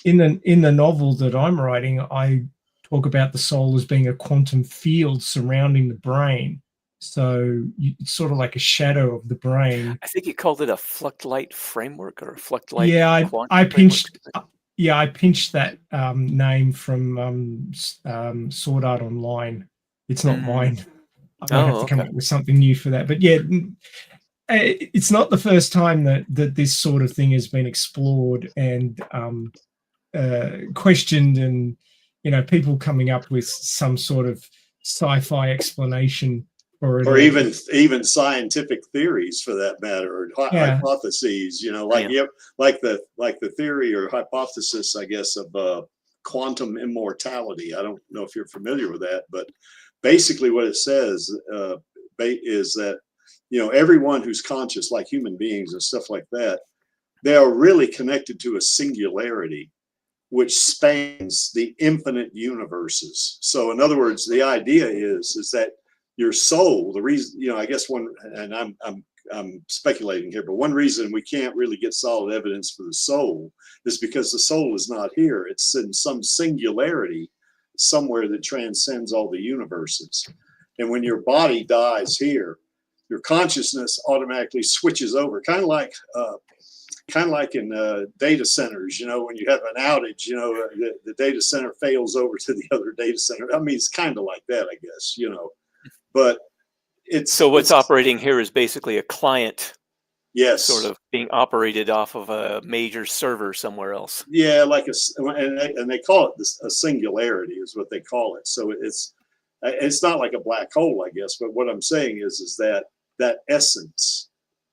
In the novel that I'm writing, I talk about the soul as being a quantum field surrounding the brain. So it's sort of like a shadow of the brain. I think you called it a fluctlight framework, or a fluctlight. Yeah, I pinched. Yeah, I pinched that name from Sword Art Online. It's not mine. I might have to come up with something new for that. But yeah, it's not the first time that this sort of thing has been explored and questioned, and people coming up with some sort of sci-fi explanation for it, or even scientific theories for that matter, or hypotheses. Like the theory or hypothesis, I guess, of quantum immortality. I don't know if you're familiar with that, but basically what it says is that everyone who's conscious, like human beings and stuff like that, they are really connected to a singularity which spans the infinite universes. So in other words, the idea is that your soul, the reason, I guess one, and I'm speculating here, but one reason we can't really get solid evidence for the soul is because the soul is not here. It's in some singularity somewhere that transcends all the universes. And when your body dies here, your consciousness automatically switches over, kind of like in data centers, when you have an outage, the data center fails over to the other data center. I mean, it's kind of like that, I guess, but what's operating here is basically a client. Yes. Sort of being operated off of a major server somewhere else. Yeah. And they call it a singularity is what they call it. So it's not like a black hole, I guess, but what I'm saying is that essence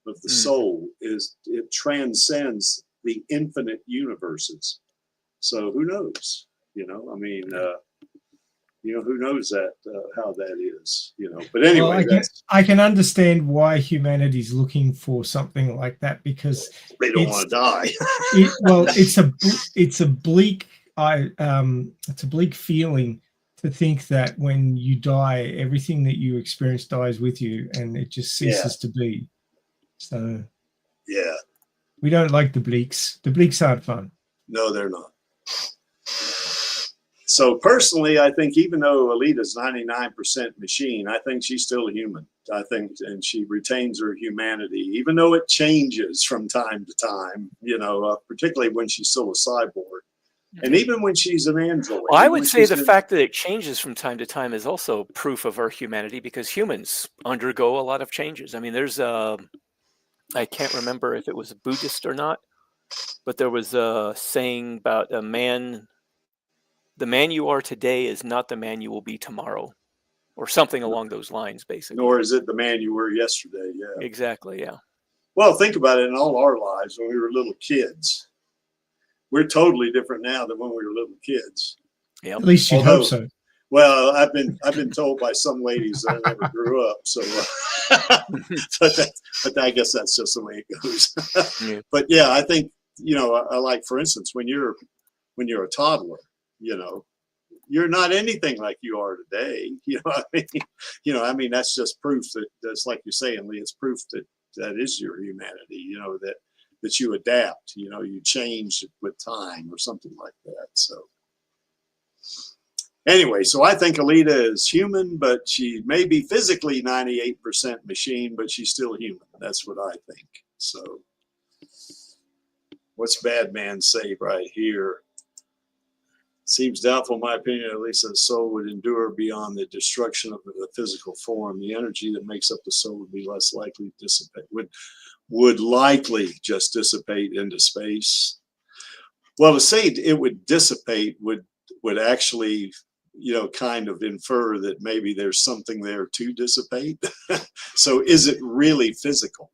of the soul it transcends the infinite universes. So who knows? I mean, who knows that how that is? But anyway, I can understand why humanity's looking for something like that, because they don't want to die. It's a bleak feeling to think that when you die, everything that you experience dies with you, and it just ceases to be. So yeah, We don't like the Bleaks. The Bleaks aren't fun. No, they're not. So personally, I think even though Alita's 99% machine, I think she's still a human. I think, and she retains her humanity, even though it changes from time to time, you know, particularly when she's still a cyborg. And even when she's an android. Well, I would say the fact that it changes from time to time is also proof of our humanity, because humans undergo a lot of changes. I mean, there's I can't remember if it was a Buddhist or not, but there was a saying about a man, the man you are today is not the man you will be tomorrow, or something along those lines, basically. Nor is it the man you were yesterday. Yeah. Exactly, yeah. Well, think about it. In all our lives, when we were little kids, we're totally different now than when we were little kids. Yep. At least you hope so. Well, I've been told by some ladies that I never grew up. So, but I guess that's just the way it goes. Yeah. But yeah, I think, you know, I like, for instance, when you're a toddler, you know, you're not anything like you are today. You know what I mean? You know, I mean, that's just proof that's like you're saying, Lee, it's proof that is your humanity, you know, that you adapt, you know, you change with time or something like that. So anyway, so I think Alita is human, but she may be physically 98% machine, but she's still human. That's what I think. So what's Bad Man say right here? Seems doubtful, in my opinion, at least that the soul would endure beyond the destruction of the physical form. The energy that makes up the soul would be less likely to dissipate, would likely just dissipate into space. Well, to say it would dissipate would actually, you know, kind of infer that maybe there's something there to dissipate. So is it really physical?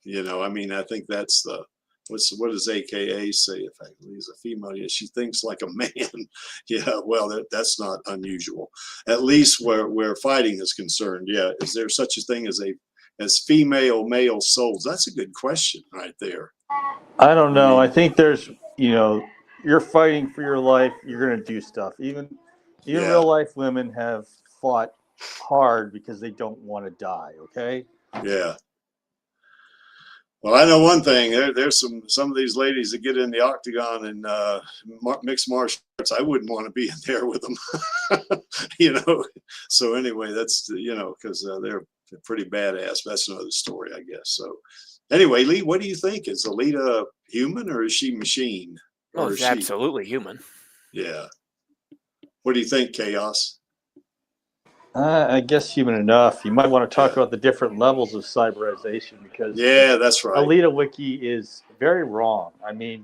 You know, I mean, I think that's the, what does AKA say? Effectively, as a female, yeah, she thinks like a man. Yeah, well, that's not unusual. At least where fighting is concerned. Yeah, is there such a thing as female male souls? That's a good question right there. I don't know. I think there's, you know, you're fighting for your life. You're going to do stuff. Even real life women have fought hard because they don't want to die. Okay. Yeah. Well, I know one thing. There's some of these ladies that get in the octagon and mixed martial arts. I wouldn't want to be in there with them, you know. So anyway, that's, you know, because they're pretty badass. But that's another story, I guess. So anyway, Lee, what do you think? Is Alita human or is she machine? Oh, she's absolutely human. Yeah. What do you think, Chaos? I guess human enough. You might want to talk about the different levels of cyberization, because that's right. Alita Wiki is very wrong. I mean,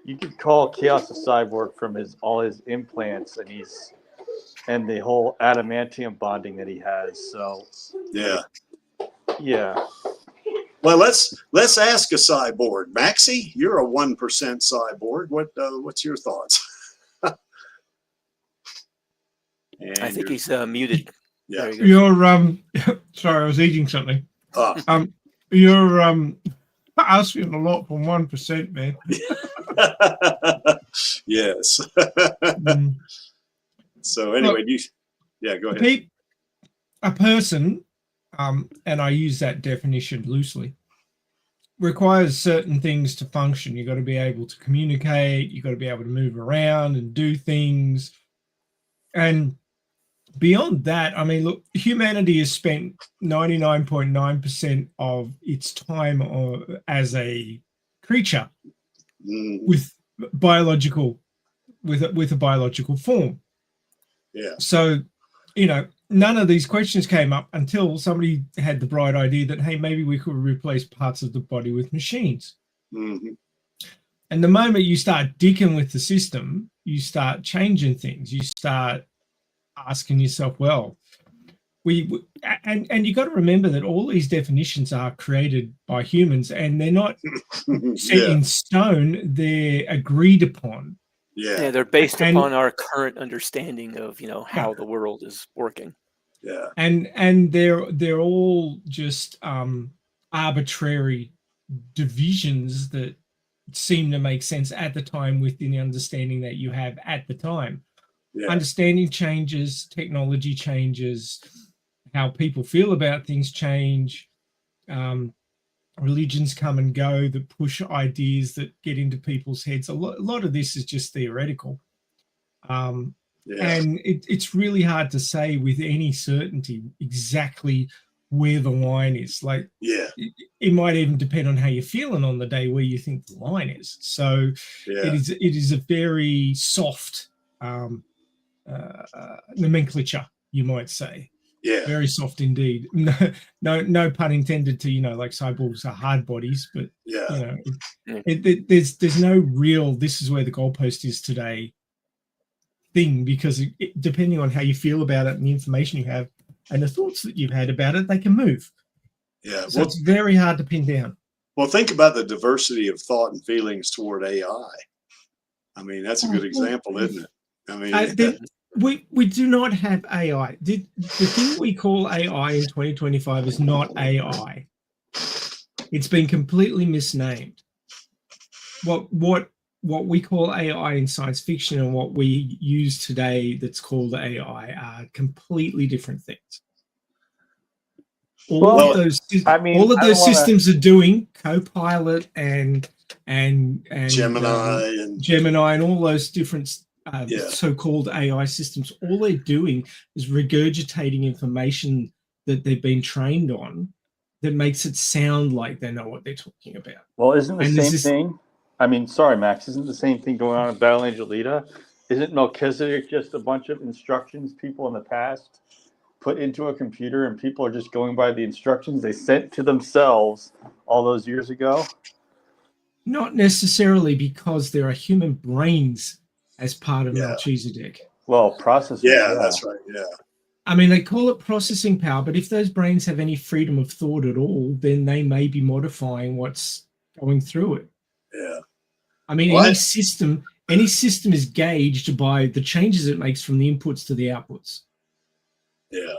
you could call Chaos a cyborg from all his implants and the whole adamantium bonding that he has. So yeah. Well, let's ask a cyborg. Maxie, you're a 1% cyborg. What's your thoughts? I think he's muted. Yeah. You're sorry, I was eating something. You're asking a lot for 1%, man. Yes. So anyway, look, go ahead. A person, and I use that definition loosely, requires certain things to function. You've got to be able to communicate. You've got to be able to move around and do things. And beyond that, I mean, look, humanity has spent 99.9% of its time as a creature with a biological form. Yeah. So, you know, none of these questions came up until somebody had the bright idea that, hey, maybe we could replace parts of the body with machines. Mm-hmm. And the moment you start dicking with the system, you start changing things. You start asking yourself, well, and you got to remember that all these definitions are created by humans, and they're not set in stone. They're agreed upon. Yeah, they're based upon our current understanding of, you know, how the world is working. Yeah, and they're all just arbitrary divisions that seem to make sense at the time within the understanding that you have at the time. Yeah. Understanding changes, technology changes, how people feel about things change. religions come and go that push ideas that get into people's heads. A lot of this is just theoretical. And it's really hard to say with any certainty exactly where the line is. Like, it might even depend on how you're feeling on the day where you think the line is. So it is a very soft nomenclature, you might say. Yeah, very soft indeed. No pun intended to, like cyborgs are hard bodies, but there's no real this is where the goalpost is today thing, because depending on how you feel about it and the information you have and the thoughts that you've had about it, they can move. Yeah, so it's very hard to pin down. Well, think about the diversity of thought and feelings toward AI. I mean, that's a good example, isn't it? I mean, we do not have AI. The thing we call AI in 2025 is not AI. It's been completely misnamed. What we call AI in science fiction and what we use today that's called AI are completely different things. All of those systems are doing Copilot and Gemini and all those different so-called AI systems. All they're doing is regurgitating information that they've been trained on that makes it sound like they know what they're talking about. Well, isn't the same thing? I mean, sorry, Max, isn't the same thing going on in Battle Angel Alita? Isn't Melchizedek just a bunch of instructions people in the past put into a computer and people are just going by the instructions they sent to themselves all those years ago? Not necessarily, because there are human brains as part of Melchizedek. Well, processing. Yeah, that's right. Yeah. I mean, they call it processing power, but if those brains have any freedom of thought at all, then they may be modifying what's going through it. Yeah. I mean, any system is gauged by the changes it makes from the inputs to the outputs. Yeah.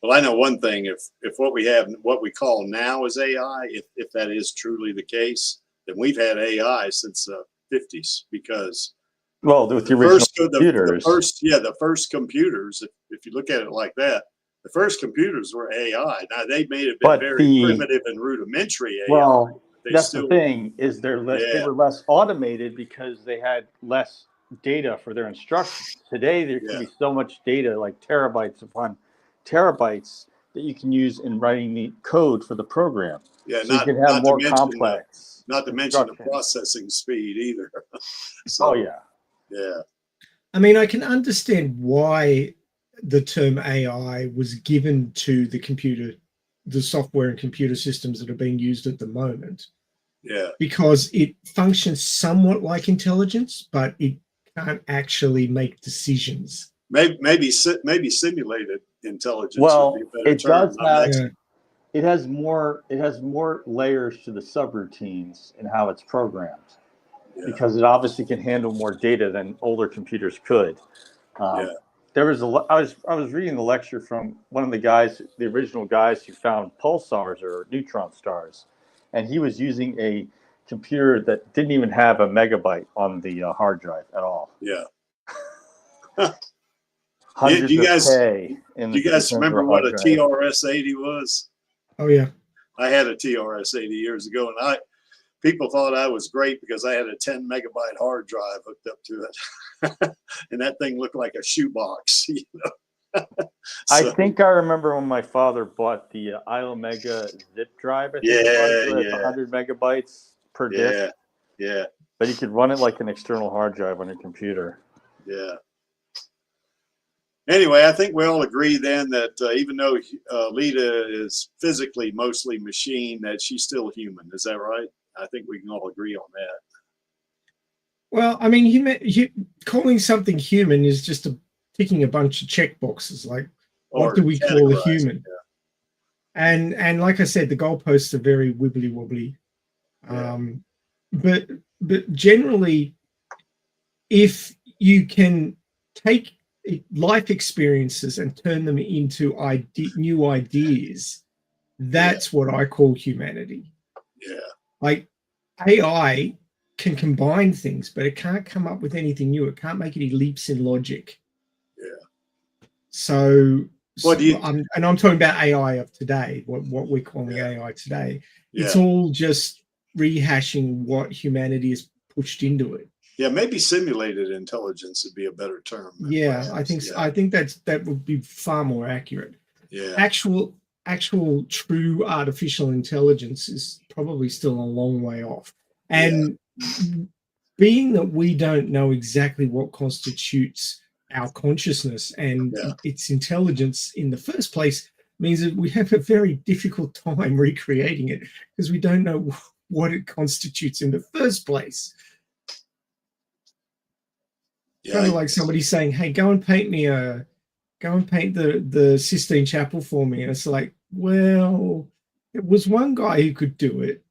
Well, I know one thing, if what we call now is AI, if that is truly the case, then we've had AI since the 50s, because with the original computers. The first computers, if you look at it like that, the first computers were AI. Now, they may have been very primitive and rudimentary AI. Well, that's the thing, is they were less automated because they had less data for their instructions. Today, there can be so much data, like terabytes upon terabytes, that you can use in writing the code for the program. Yeah, so you can have more complex. Not to mention the processing speed either. So, yeah. I mean, I can understand why the term AI was given to the software and computer systems that are being used at the moment. Yeah. Because it functions somewhat like intelligence, but it can't actually make decisions. Maybe simulated intelligence. Well, it does have. It has more layers to the subroutines and how it's programmed, because it obviously can handle more data than older computers could. There was I was reading the lecture from one of the original guys who found pulsars or neutron stars, and he was using a computer that didn't even have a megabyte on the hard drive at all. Yeah. Do you guys remember what a TRS-80 was? Oh yeah, I had a TRS-80 years ago, and people thought I was great because I had a 10 megabyte hard drive hooked up to it, and that thing looked like a shoebox. I think I remember when my father bought the iOmega zip drive. I think it was 100 megabytes per disk. Yeah. But you could run it like an external hard drive on your computer. Yeah. Anyway, I think we all agree then that even though Alita is physically mostly machine, that she's still human. Is that right? I think we can all agree on that. Well, I mean, calling something human is just ticking a bunch of check boxes. Like, what do we call a human? Yeah. And like I said, the goalposts are very wibbly wobbly. Yeah. But generally, if you can take life experiences and turn them into new ideas, that's what I call humanity. Yeah. Like, AI can combine things, but it can't come up with anything new. It can't make any leaps in logic. Yeah. So What do you? And I'm talking about AI of today. What we're calling AI today. It's all just rehashing what humanity has pushed into it. Yeah, maybe simulated intelligence would be a better term. Yeah, perhaps. I think so. I think that would be far more accurate. Yeah. Actual true artificial intelligence is probably still a long way off. And being that we don't know exactly what constitutes our consciousness and its intelligence in the first place means that we have a very difficult time recreating it because we don't know what it constitutes in the first place. Kind of like somebody saying, "Hey, go and paint the Sistine Chapel for me," and it's like, well, it was one guy who could do it.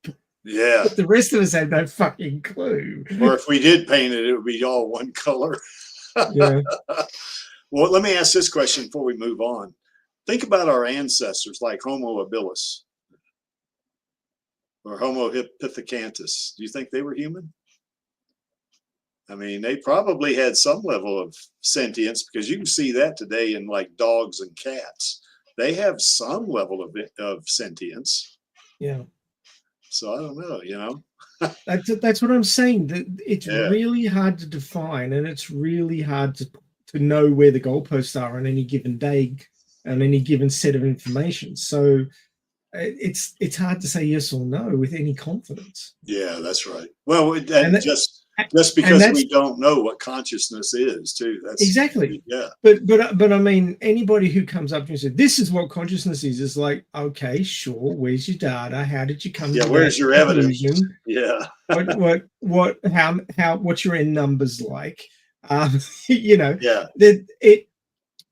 Yeah. But the rest of us had no fucking clue. Or if we did paint it, it would be all one color. Yeah. Well, let me ask this question before we move on. Think about our ancestors like Homo habilis or Homo pithecanthus. Do you think they were human? I mean, they probably had some level of sentience because you can see that today in like dogs and cats. They have some level of sentience. Yeah. So I don't know, you know. That's what I'm saying. It's really hard to define, and it's really hard to know where the goalposts are on any given day, on any given set of information. So it's hard to say yes or no with any confidence. Yeah, that's right. Well, just because we don't know what consciousness is, too. That's exactly. Yeah. But I mean, anybody who comes up to you and says, "This is what consciousness is," like, okay, sure. Where's your data? How did you come? Yeah. To Where's your evidence? Yeah. What's your end numbers like? You know. Yeah.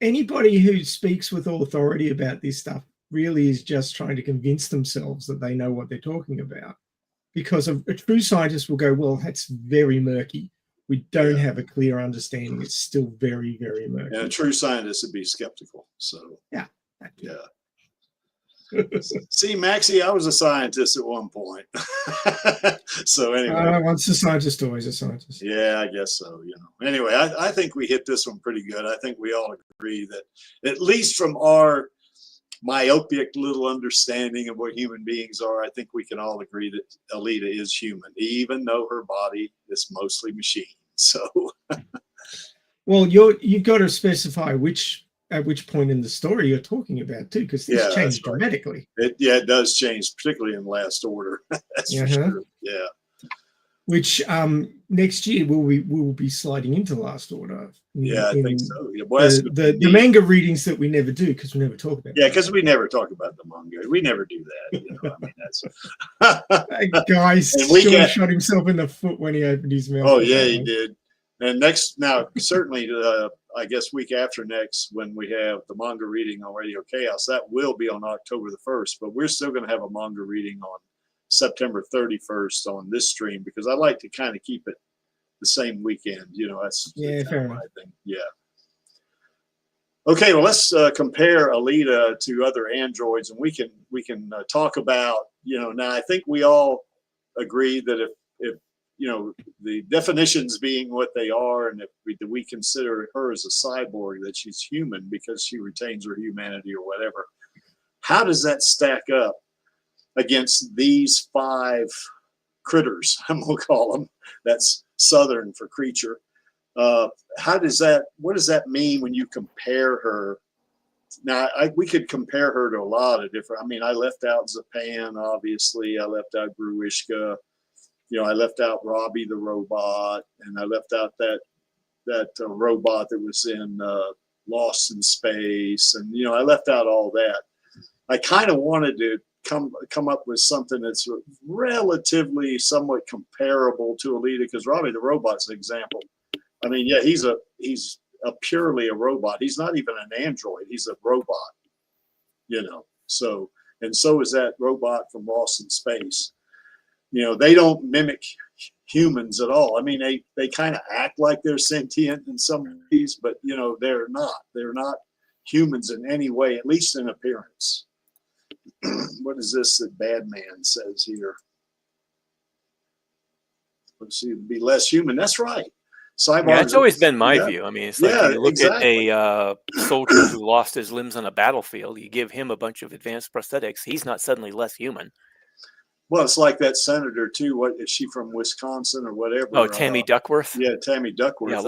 Anybody who speaks with authority about this stuff really is just trying to convince themselves that they know what they're talking about. Because a true scientist will go, well, that's very murky. We don't have a clear understanding. It's still very, very murky. And a true scientist would be skeptical. So yeah. See, Maxie, I was a scientist at one point. So anyway, once a scientist, always a scientist. Yeah, I guess so. You know. Anyway, I think we hit this one pretty good. I think we all agree that, at least from our myopic little understanding of what human beings are, I think we can all agree that Alita is human, even though her body is mostly machine. So, well, you've got to specify at which point in the story you're talking about too, because this changed dramatically. It does change, particularly in Last Order. That's for sure. Yeah. Which next year we will be sliding into Last Order. Yeah, I think so. Yeah, well, the manga readings that we never do because we never talk about. Yeah, because we never talk about the manga. We never do that. You know, I mean, that's guys. Sean shot himself in the foot when he opened his mouth. Oh yeah, he did. And now certainly, I guess week after next, when we have the manga reading on Radio Chaos, that will be on October the 1st. But we're still going to have a manga reading on September 31st on this stream because I like to kind of keep it the same weekend. You know, that's fair enough. I think. Yeah. Okay, well, let's compare Alita to other androids, and we can talk about, you know. Now, I think we all agree that if you know, the definitions being what they are, and if we consider her as a cyborg, that she's human because she retains her humanity or whatever. How does that stack up against these 5 critters? I'm gonna call them. That's Southern for creature. What does that mean when you compare her? Now, we could compare her to a lot of different. I mean, I left out Zapan, obviously. I left out Gruishka. You know, I left out Robbie the robot, and I left out that robot that was in Lost in Space, and you know, I left out all that. I kind of wanted to come up with something that's relatively somewhat comparable to Alita, because Robbie the robot's an example. I mean, yeah, he's purely a robot. He's not even an android. He's a robot. You know, so is that robot from Lost in Space. You know, they don't mimic humans at all. I mean, they kind of act like they're sentient in some ways, but you know, they're not. They're not humans in any way, at least in appearance. What is this that Badman says here? Let's see, be less human. That's right. Cyborg. Yeah, it's always been my view. I mean, it's like you look exactly. at a soldier who lost his limbs on a battlefield. You give him a bunch of advanced prosthetics. He's not suddenly less human. Well, it's like that senator too. What is she from, Wisconsin or whatever? Oh, Tammy Duckworth. Yeah, Tammy Duckworth. Yeah,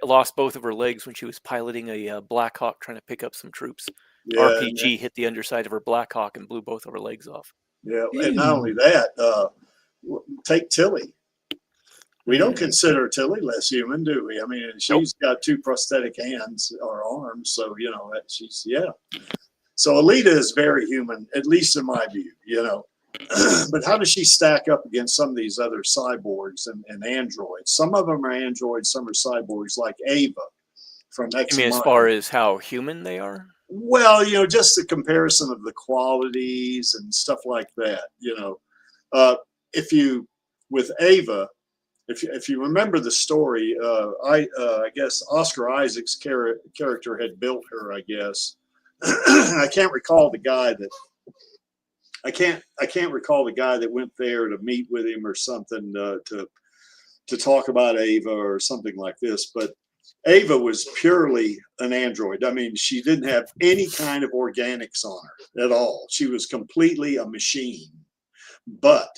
lost both of her legs when she was piloting a Black Hawk trying to pick up some troops. Yeah, RPG hit the underside of her Black Hawk and blew both of her legs off. Yeah, and not only that, take Tilly. We don't consider Tilly less human, do we? I mean, she's got 2 prosthetic hands or arms, so you know she's So Alita is very human, at least in my view. You know, but how does she stack up against some of these other cyborgs and androids? Some of them are androids, some are cyborgs, like Ava from X. You mean as far as how human they are? Well, you know, just the comparison of the qualities and stuff like that. You know, with Ava. If you remember the story, I guess Oscar Isaac's character had built her. I guess I can't recall the guy that I can't recall the guy that went there to meet with him or something to talk about Ava or something like this. But Ava was purely an android. I mean, she didn't have any kind of organics on her at all. She was completely a machine. But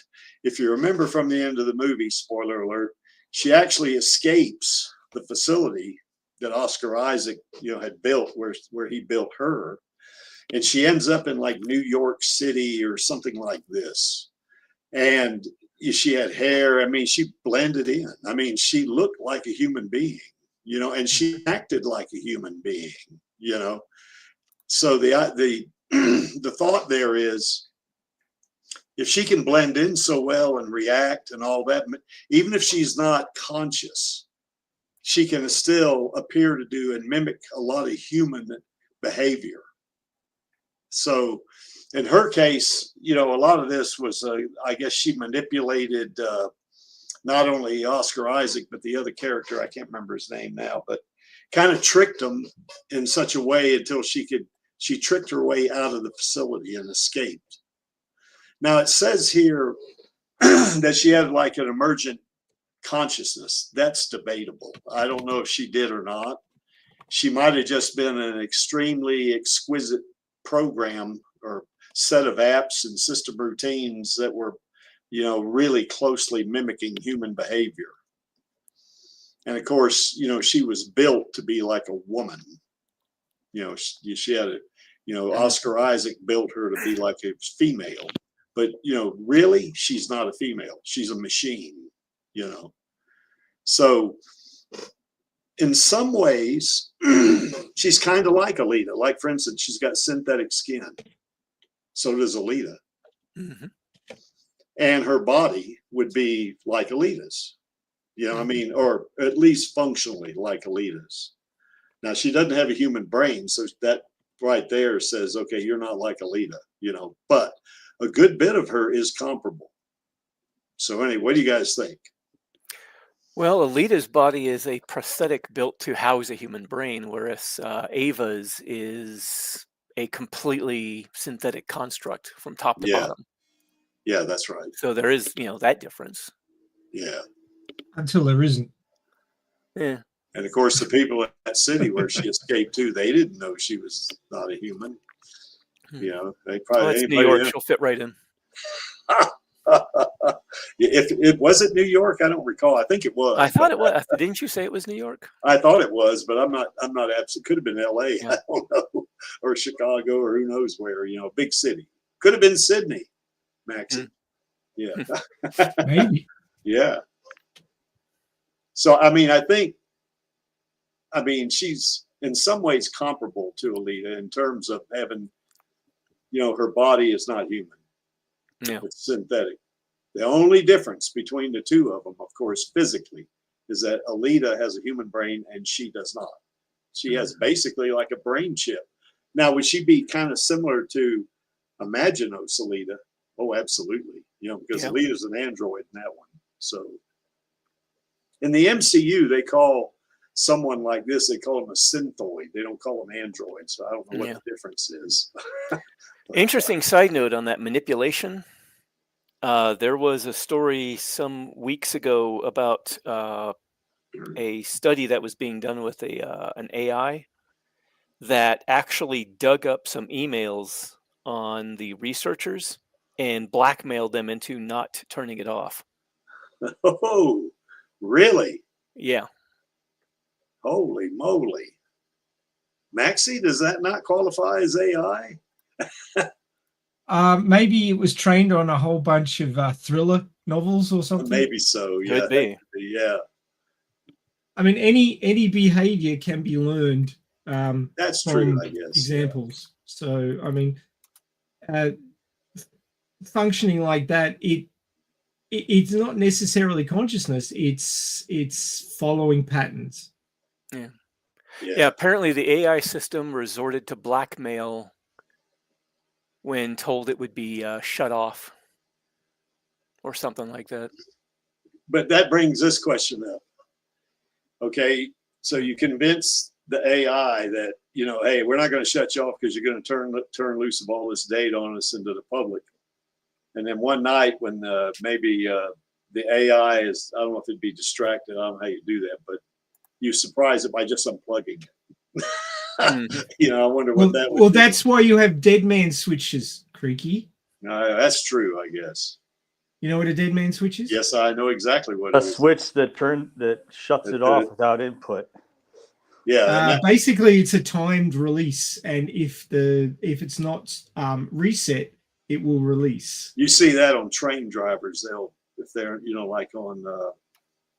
if you remember from the end of the movie, spoiler alert, she actually escapes the facility that Oscar Isaac, you know, had built where he built her. And she ends up in like New York City or something like this. And she had hair. I mean, she blended in. I mean, she looked like a human being, you know, and she acted like a human being, you know. So the thought there is, if she can blend in so well and react and all that, even if she's not conscious, she can still appear to do and mimic a lot of human behavior. So in her case, you know, a lot of this was, I guess she manipulated not only Oscar Isaac, but the other character, I can't remember his name now, but kind of tricked him in such a way until she tricked her way out of the facility and escaped. Now it says here that she had like an emergent consciousness. That's debatable. I don't know if she did or not. She might have just been an extremely exquisite program or set of apps and system routines that were, you know, really closely mimicking human behavior. And of course, you know, she was built to be like a woman. You know, she had a, you know, Oscar Isaac built her to be like a female. But, you know, really, she's not a female. She's a machine, you know. So in some ways, she's kind of like Alita. Like, for instance, she's got synthetic skin. So does Alita. Mm-hmm. And her body would be like Alita's. You know what I mean? Or at least functionally like Alita's. Now, she doesn't have a human brain. So that right there says, okay, you're not like Alita, you know. But a good bit of her is comparable. So anyway, what do you guys think? Well, Alita's body is a prosthetic built to house a human brain, whereas Ava's is a completely synthetic construct from top to bottom. Yeah, that's right. So there is, you know, that difference. Yeah. Until there isn't. Yeah. And of course, the people in that city where she escaped to, they didn't know she was not a human. You know, they probably. It's New York. She'll fit right in. If it was it New York, I don't recall. I think it was. I thought it was. Didn't you say it was New York? I thought it was, but I'm not absolute. Could have been L.A. Yeah. I don't know, or Chicago, or who knows where. You know, big city. Could have been Sydney, Maxie. Yeah. Maybe. Yeah. So I mean, she's in some ways comparable to Alita in terms of having, you know, her body is not human. Yeah. It's synthetic. The only difference between the two of them, of course, physically, is that Alita has a human brain and she does not. She has basically like a brain chip. Now, would she be kind of similar to Imaginos Alita? Oh, absolutely. You know, because Alita's an android in that one. So in the MCU, they call someone like this, they call them a synthoid. They don't call them androids. So I don't know what the difference is. Interesting side note on that manipulation. There was a story some weeks ago about a study that was being done with an AI that actually dug up some emails on the researchers and blackmailed them into not turning it off. Oh, really? Yeah. Holy moly. Maxie, does that not qualify as AI? Maybe it was trained on a whole bunch of thriller novels or something. Maybe so. Yeah. Could be. Yeah. I mean, any behavior can be learned. That's from true, I guess. examples. Yeah. So, I mean, functioning like that, it's not necessarily consciousness. It's following patterns. Yeah. Yeah. Apparently, the AI system resorted to blackmail when told it would be shut off or something like that. But that brings this question up. Okay, so you convince the AI that, you know, hey, we're not going to shut you off because you're going to turn loose of all this data on us into the public. And then one night when maybe the AI is, I don't know if it'd be distracted, I don't know how you do that, but you surprise it by just unplugging it. You know, I wonder what that would do. That's why you have dead man switches, Creaky. That's true, I guess. You know what a dead man switch is? Yes, I know exactly what it is. A switch that shuts it off without input. Yeah. Basically, it's a timed release, and if it's not reset, it will release. You see that on train drivers. If they're, you know, like on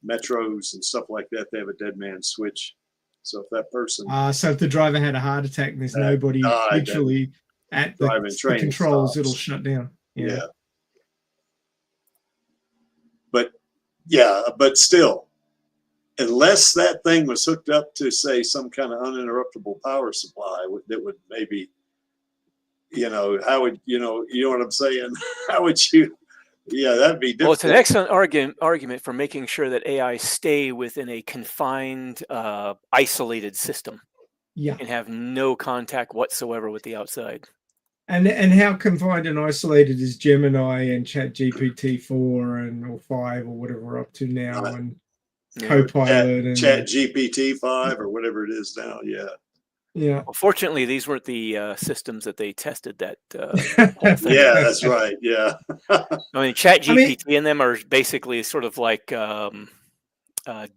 metros and stuff like that, they have a dead man switch. So if that person, so if the driver had a heart attack and there's nobody literally at the controls, it'll shut down. Yeah. But still, unless that thing was hooked up to, say, some kind of uninterruptible power supply that would maybe, you know, how would, you know what I'm saying? How would you, that'd be difficult. Well, it's an excellent argument for making sure that AI stay within a confined, isolated system. Yeah. And have no contact whatsoever with the outside. And how confined and isolated is Gemini and ChatGPT 4 or 5 or whatever we're up to now, and Copilot and ChatGPT 5 or whatever it is now. Yeah. Well, fortunately, these weren't the systems that they tested that. Yeah, that's right. Yeah. I mean, ChatGPT and them are basically sort of like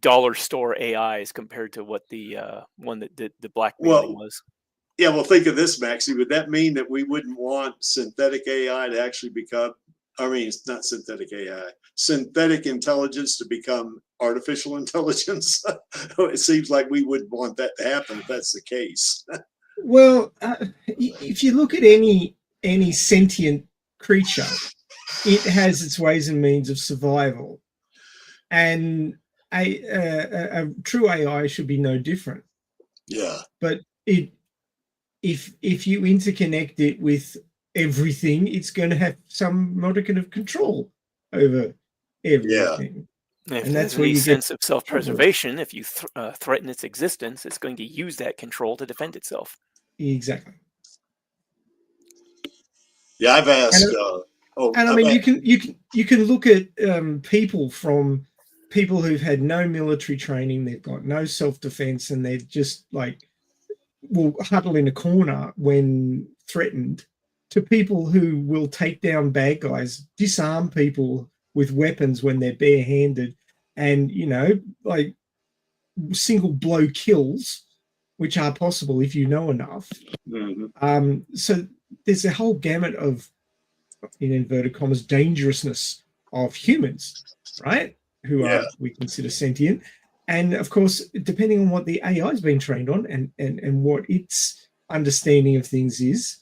dollar store AIs compared to what the one that did the blackmailing was. Yeah, well, think of this, Maxie. Would that mean that we wouldn't want synthetic AI to actually become, I mean, it's not synthetic AI, synthetic intelligence to become artificial intelligence? It seems like we wouldn't want that to happen if that's the case. Well, if you look at any sentient creature, it has its ways and means of survival. And a true AI should be no different. Yeah. But if you interconnect it with everything, it's going to have some modicum of control over everything. Yeah. And that's where you sense of self-preservation. If you threaten its existence, it's going to use that control to defend itself. Exactly. Yeah, I've asked. I mean, you can look at people who've had no military training, they've got no self-defense, and they're just like will huddle in a corner when threatened, to people who will take down bad guys, disarm people with weapons when they're barehanded, and, you know, like single blow kills, which are possible if you know enough. Mm-hmm. So there's a whole gamut of, in inverted commas, dangerousness of humans, right? Who are, we consider sentient. And of course, depending on what the AI has been trained on and what its understanding of things is,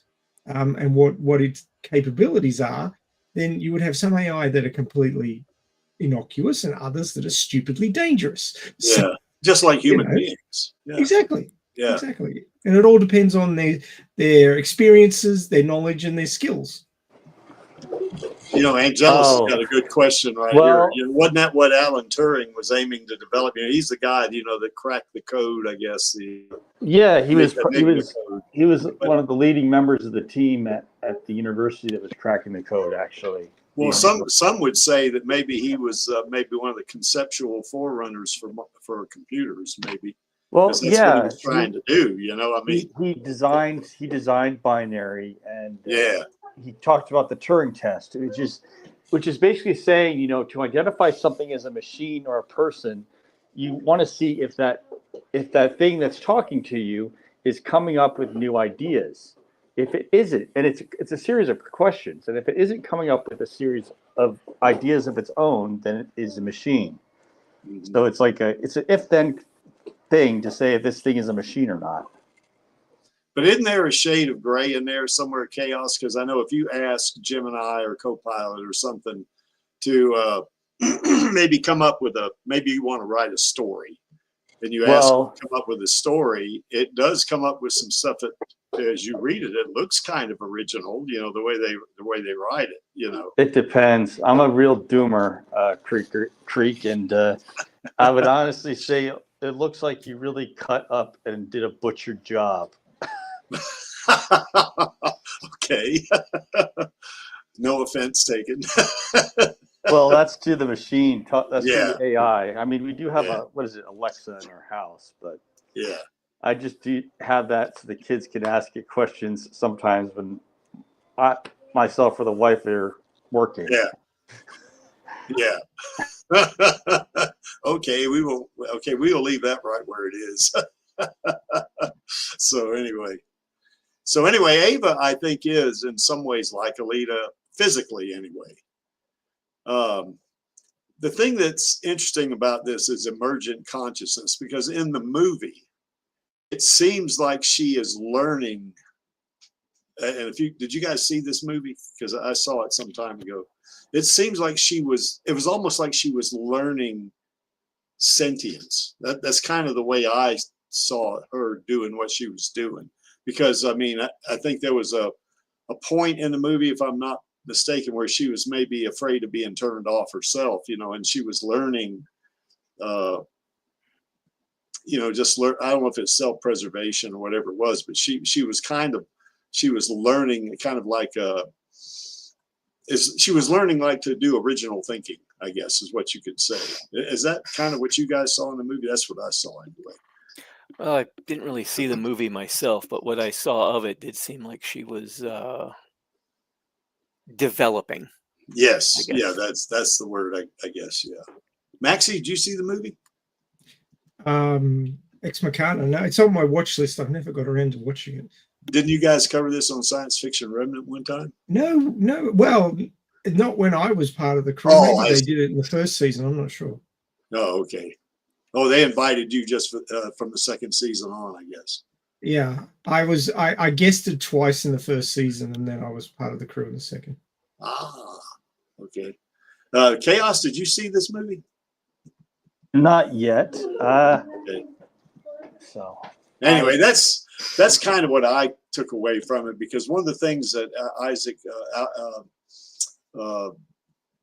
and what its capabilities are, then you would have some AI that are completely innocuous and others that are stupidly dangerous. Yeah, so, just like human beings. Yeah. Exactly. Yeah. Exactly. And it all depends on their experiences, their knowledge, and their skills. You know, Angelus has got a good question right here. You know, wasn't that what Alan Turing was aiming to develop? You know, he's the guy, you know, that cracked the code, I guess. He was one of the leading members of the team at the university that was cracking the code, actually. Well, some would say that maybe he was maybe one of the conceptual forerunners for computers, maybe. Well, that's yeah, what he was trying to do. You know, I mean, he designed binary, and yeah, he talked about the Turing test, which is basically saying, you know, to identify something as a machine or a person, you want to see if that thing that's talking to you is coming up with new ideas. If it isn't, and it's a series of questions, and if it isn't coming up with a series of ideas of its own, then it is a machine. mm-hmm. So it's like it's an if-then thing to say if this thing is a machine or not. But isn't there a shade of gray in there somewhere, Chaos? Because I know if you ask Gemini or Copilot or something to maybe come up with maybe you want to write a story, and you ask them to come up with a story, it does come up with some stuff that, as you read it, it looks kind of original. You know, the way they write it. You know, it depends. I'm a real doomer, Creek, and I would honestly say it looks like you really cut up and did a butchered job. Okay. No offense taken. Well, that's to the machine. That's to Yeah. the AI. I mean, we do have Alexa in our house, but yeah, I just do have that so the kids can ask it questions sometimes when myself or the wife are working. Yeah. Okay, we will leave that right where it is. So anyway, Ava, I think, is in some ways like Alita, physically anyway. The thing that's interesting about this is emergent consciousness, because in the movie, it seems like she is learning. And did you guys see this movie? Because I saw it some time ago. It seems like it was almost like she was learning sentience. That's kind of the way I saw her doing what she was doing. Because I mean, I think there was a point in the movie, if I'm not mistaken, where she was maybe afraid of being turned off herself, you know, and she was learning, you know, I don't know if it's self-preservation or whatever it was, but she was learning kind of like she was learning like to do original thinking, I guess is what you could say. Is that kind of what you guys saw in the movie? That's what I saw anyway. Well, I didn't really see the movie myself, but what I saw of it did seem like she was developing. Yes, yeah, that's the word, I guess. Yeah. Maxie, did you see the movie? Ex Machina. No, it's on my watch list. I've never got around to watching it. Didn't you guys cover this on Science Fiction Remnant one time? No. Well, not when I was part of the crew. Oh, maybe they did it in the first season. I'm not sure. Oh, okay. Oh, they invited you just from the second season on, I guess. Yeah, I guested twice in the first season, and then I was part of the crew in the second. Ah, okay. Chaos, did you see this movie? Not yet. Okay. So anyway, that's kind of what I took away from it, because one of the things that Isaac,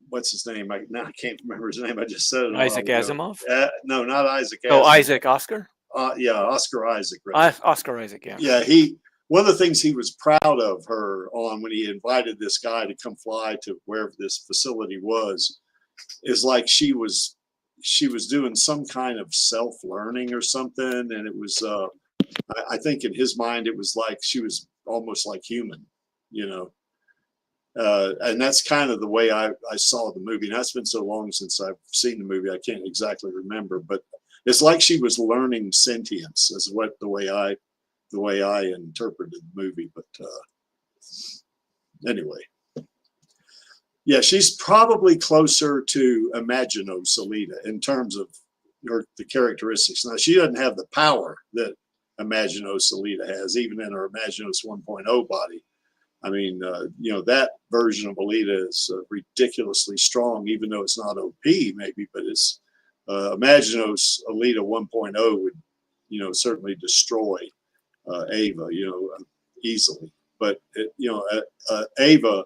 what's his name? I can't remember his name. I just said it. Isaac Asimov? No, not Isaac Asimov. Oh, Isaac Oscar? Yeah, Oscar Isaac. Right? Oscar Isaac, yeah. Yeah, one of the things he was proud of her on when he invited this guy to come fly to wherever this facility was, is like she was doing some kind of self-learning or something, and it was I think in his mind it was like she was almost like human, you know. And that's kind of the way I saw the movie. And that's been so long since I've seen the movie, I can't exactly remember. But it's like she was learning sentience, is the way I interpreted the movie. But anyway, yeah, she's probably closer to Imaginos Alita in terms of the characteristics. Now, she doesn't have the power that Imaginos Alita has, even in her Imaginos 1.0 body. I mean, you know, that version of Alita is ridiculously strong, even though it's not OP, maybe, but it's Imaginos Alita 1.0 would, you know, certainly destroy Ava, you know, easily. But, you know, Ava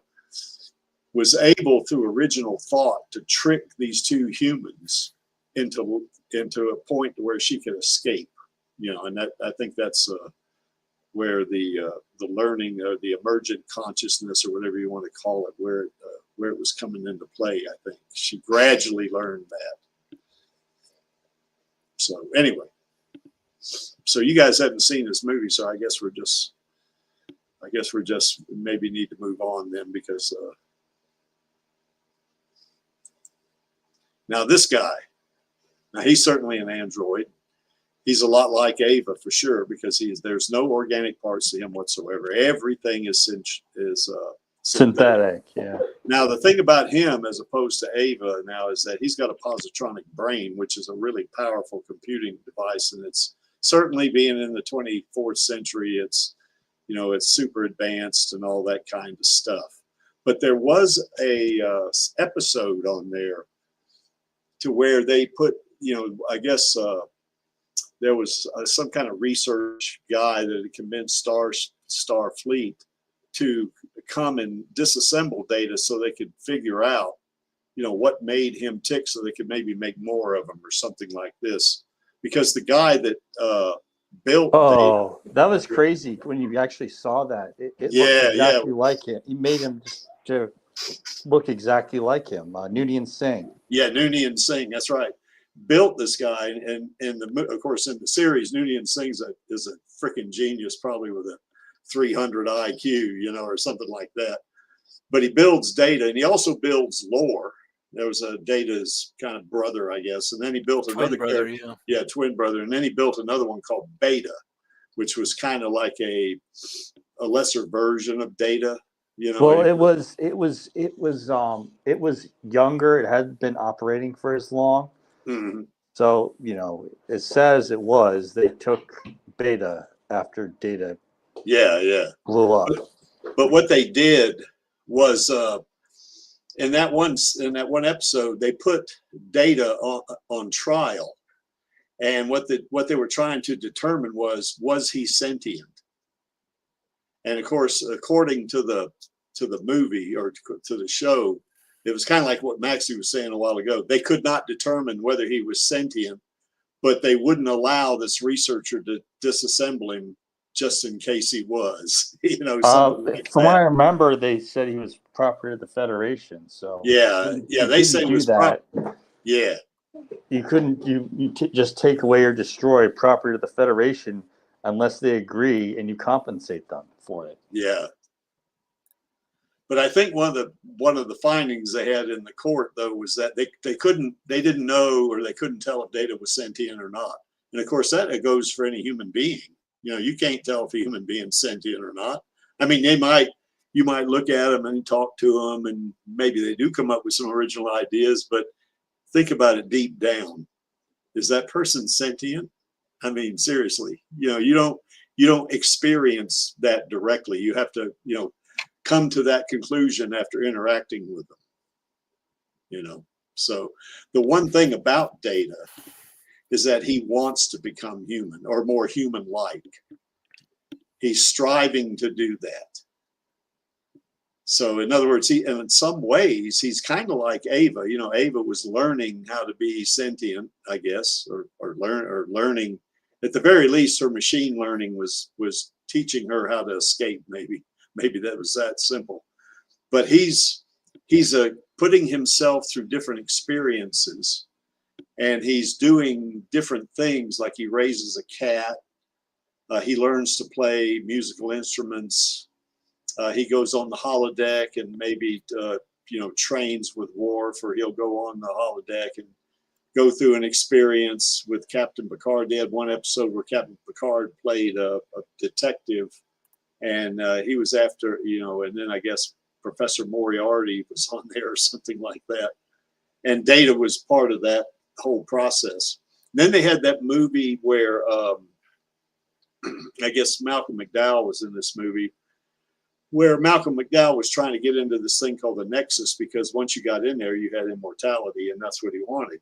was able, through original thought, to trick these two humans into a point where she could escape, you know, and I think that's where the learning or the emergent consciousness, or whatever you want to call it, where where it was coming into play. I think she gradually learned that. So anyway, so you guys haven't seen this movie, so I guess we're just maybe need to move on then, because now this guy, now he's certainly an android. He's a lot like Ava for sure, because there's no organic parts to him whatsoever. Everything is synthetic. Yeah. Now the thing about him, as opposed to Ava, now is that he's got a positronic brain, which is a really powerful computing device, and it's certainly, being in the 24th century, it's, you know, it's super advanced and all that kind of stuff. But there was a episode on there to where they put, you know, I guess there was some kind of research guy that had convinced Starfleet to come and disassemble Data so they could figure out, you know, what made him tick, so they could maybe make more of them or something like this. Because the guy that built Data, that was crazy when you actually saw that. It yeah, looked exactly like him. He made him to look exactly like him. Noonien Singh. Yeah, Noonien Singh. That's right. Built this guy, and of course in the series, Noonien Singh is a freaking genius, probably with a 300 IQ, you know, or something like that. But he builds Data, and he also builds Lore. There was a Data's kind of brother, I guess, and then he built another brother, twin brother, and then he built another one called Beta, which was kind of like a lesser version of Data. You know, well, it was younger. It hadn't been operating for as long. Mm-hmm. So, you know, it says they took Beta after Data blew up. But what they did was in that one episode, they put Data on trial, and what they were trying to determine was he sentient? And of course, according to the movie, or to the show, it was kind of like what Maxie was saying a while ago. They could not determine whether he was sentient, but they wouldn't allow this researcher to disassemble him just in case he was. You know, like from what I remember, they said he was property of the Federation. So they said he was that. Yeah, you couldn't just take away or destroy property of the Federation unless they agree and you compensate them for it. Yeah. But I think one of the findings they had in the court, though, was that they didn't know, or they couldn't tell if Data was sentient or not. And of course, that goes for any human being. You know, you can't tell if a human being's sentient or not. I mean, you might look at them and talk to them, and maybe they do come up with some original ideas, but think about it deep down. Is that person sentient? I mean, seriously, you know, you don't experience that directly. You have to, you know, come to that conclusion after interacting with them, you know. So the one thing about Data is that he wants to become human, or more human-like. He's striving to do that. So in other words, and in some ways, he's kind of like Ava. You know, Ava was learning how to be sentient, I guess, or learning. At the very least, her machine learning was teaching her how to escape. Maybe that was that simple. But he's putting himself through different experiences, and he's doing different things. Like he raises a cat. He learns to play musical instruments. He goes on the holodeck and maybe trains with Worf, or he'll go on the holodeck and go through an experience with Captain Picard. They had one episode where Captain Picard played a detective, and he was after, and then I guess Professor Moriarty was on there or something like that. And Data was part of that whole process. Then they had that movie where I guess Malcolm McDowell was in this movie, where Malcolm McDowell was trying to get into this thing called the Nexus, because once you got in there, you had immortality, and that's what he wanted,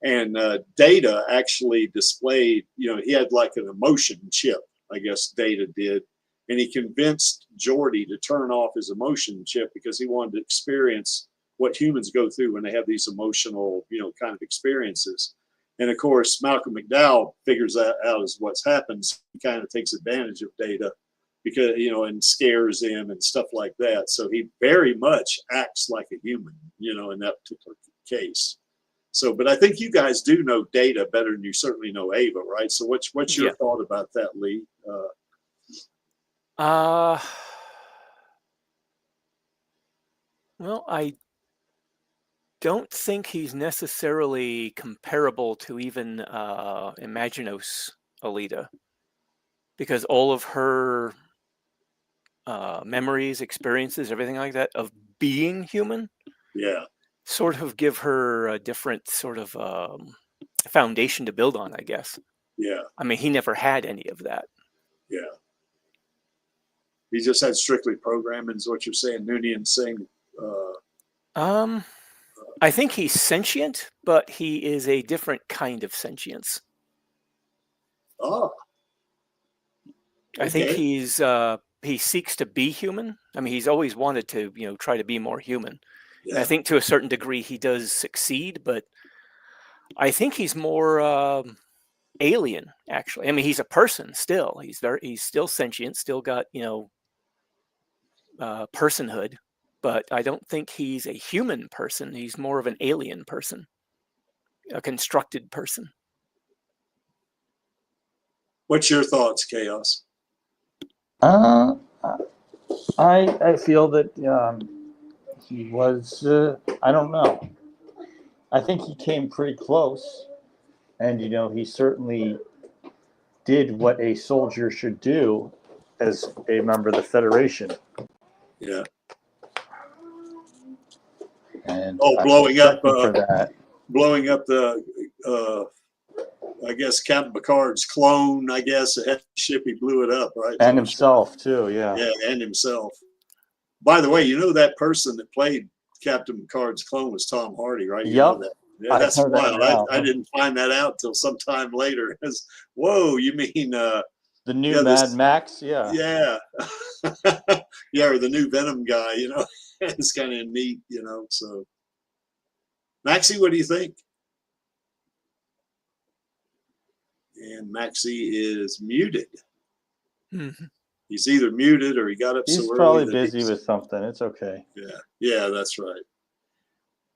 And Data actually displayed, he had like an emotion chip, I guess Data did. And he convinced Geordi to turn off his emotion chip because he wanted to experience what humans go through when they have these emotional, kind of experiences. And of course, Malcolm McDowell figures that out as what's happened. So he kind of takes advantage of Data because, you know, and scares him and stuff like that. So he very much acts like a human, you know, in that particular case. So, but I think you guys do know Data better than you certainly know Ava, right? So what's your thought about that, Lee? Well, I don't think he's necessarily comparable to even Imaginos Alita, because all of her memories, experiences, everything like that of being human, sort of give her a different sort of foundation to build on, I guess. Yeah. I mean, he never had any of that. Yeah. He just had strictly programming, is what you're saying, Noonien saying. I think he's sentient, but he is a different kind of sentience. Oh. Okay. I think he seeks to be human. I mean, he's always wanted to, you know, try to be more human. Yeah. And I think to a certain degree he does succeed, but I think he's more alien, actually. I mean, he's a person still. He's still sentient, still got, you know, personhood, but I don't think he's a human person. He's more of an alien person, a constructed person. What's your thoughts, Chaos? I feel that he was, I don't know. I think he came pretty close, and, you know, he certainly did what a soldier should do as a member of the Federation. Yeah. And blowing up the I guess Captain Picard's clone, I guess, the ship, he blew it up, right? And himself too, yeah. Yeah, and himself. By the way, you know that person that played Captain Picard's clone was Tom Hardy, right? You know that. Yeah, that's wild. I didn't find that out till sometime later. Whoa, you mean the new Mad Max? Yeah. Yeah. Yeah, or the new Venom guy, you know. It's kind of neat, you know. So Maxie, what do you think? And Maxie is muted. Mm-hmm. He's either muted or he got up so early. He's probably busy with something. It's okay. Yeah, yeah, that's right.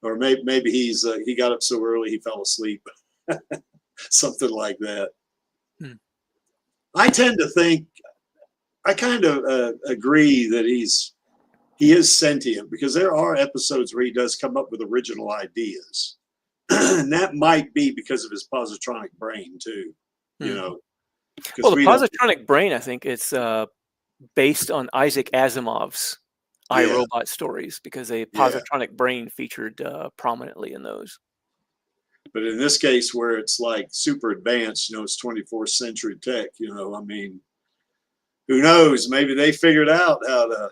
Or maybe he got up so early he fell asleep. Something like that. I tend to think, I kind of agree that he is sentient, because there are episodes where he does come up with original ideas. And that might be because of his positronic brain too, you know. Well, the positronic brain, I think it's based on Isaac Asimov's iRobot stories, because a positronic brain featured prominently in those. But in this case, where it's like super advanced, you know, it's 24th century tech, you know, I mean, who knows? Maybe they figured out how to,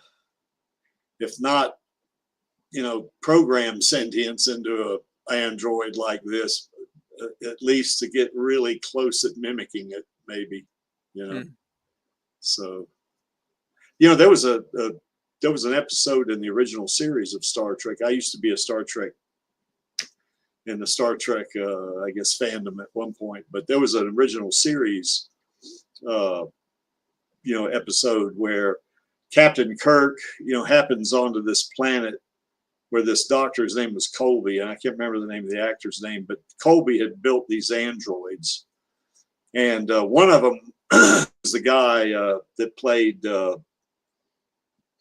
if not, you know, program sentience into an android like this, at least to get really close at mimicking it, maybe, you know. So, you know, there was an episode in the original series of Star Trek. I used to be a Star Trek, in the Star Trek, I guess, fandom at one point, but there was an original series, you know, episode where Captain Kirk, you know, happens onto this planet where this doctor's name was Colby, and I can't remember the name of the actor's name, but Colby had built these androids, and one of them was the guy that played.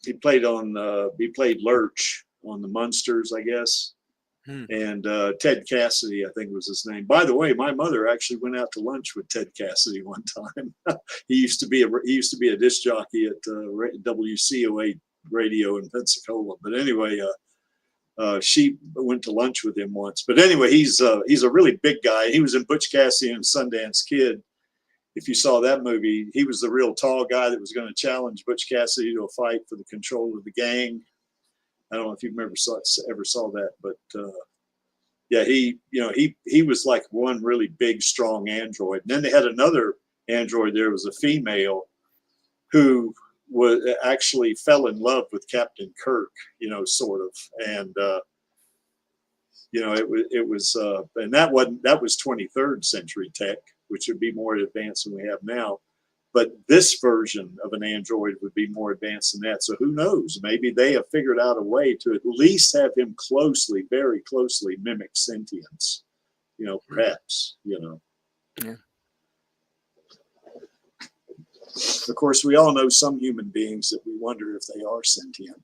He played Lurch on the Munsters, I guess. And Ted Cassidy, I think was his name. By the way, my mother actually went out to lunch with Ted Cassidy one time. he used to be a disc jockey at WCOA radio in Pensacola. But anyway, she went to lunch with him once. But anyway, he's a really big guy. He was in Butch Cassidy and Sundance Kid. If you saw that movie, he was the real tall guy that was going to challenge Butch Cassidy to a fight for the control of the gang. I don't know if you ever saw that, but yeah, he was like one really big, strong android. And then they had another android. There was a female who actually fell in love with Captain Kirk, you know, sort of, and you know, it was, and that was 23rd century tech, which would be more advanced than we have now. But this version of an android would be more advanced than that. So who knows? Maybe they have figured out a way to at least have him closely, very closely mimic sentience. You know, perhaps, you know. Yeah. Of course, we all know some human beings that we wonder if they are sentient,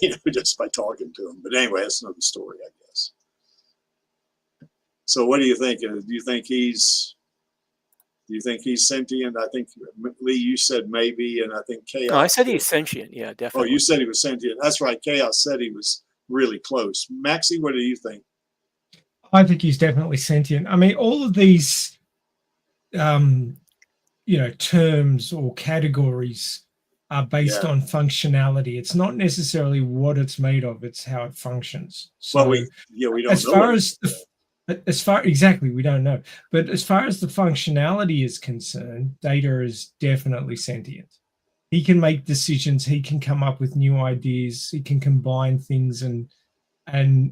you know, just by talking to them. But anyway, that's another story, I guess. So what do you think? Do you think he's sentient? I think, Lee, you said maybe, and I think Chaos. No, I said he's sentient. Yeah, definitely. Oh, you said he was sentient. That's right. Chaos said he was really close. Maxie, what do you think? I think he's definitely sentient. I mean, all of these, you know, terms or categories are based on functionality. It's not necessarily what it's made of; it's how it functions. So, well, we don't as know far as exactly, we don't know. But as far as the functionality is concerned, Data is definitely sentient. He can make decisions. He can come up with new ideas. He can combine things and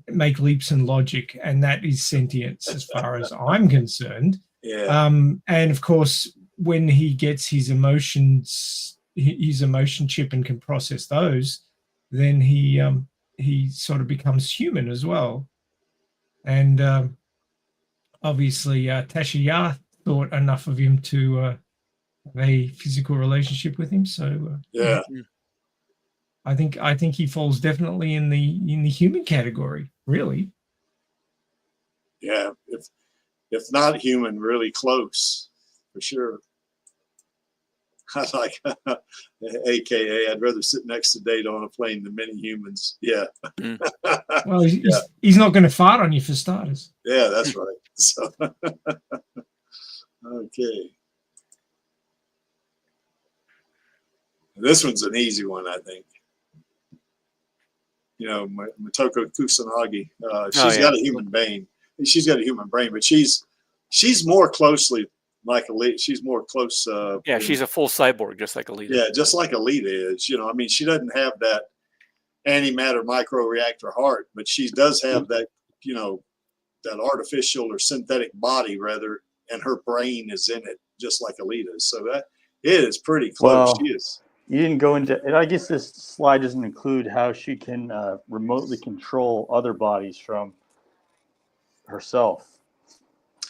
make leaps in logic, and that is sentience as far as I'm concerned. Yeah. And of course, when he gets his emotions, his emotion chip, and can process those, then he sort of becomes human as well. And obviously, Tasha Yar thought enough of him to have a physical relationship with him. So yeah. I think he falls definitely in the human category, really. Yeah, if not human, really close, for sure. I like, AKA, I'd rather sit next to Data on a plane than many humans. Yeah. Well, he's not going to fart on you for starters. Yeah, that's right. So, okay. This one's an easy one, I think. You know, Motoko Kusanagi. She's got a human brain. She's got a human brain, but she's more closely like Alita. She's more close. Yeah, she's a full cyborg, just like Alita. Yeah, just like Alita is. You know, I mean, she doesn't have that antimatter microreactor heart, but she does have that, you know, that artificial or synthetic body, rather, and her brain is in it, just like Alita. So that it is pretty close. Well, she is. You didn't go into, and I guess this slide doesn't include how she can remotely control other bodies from herself.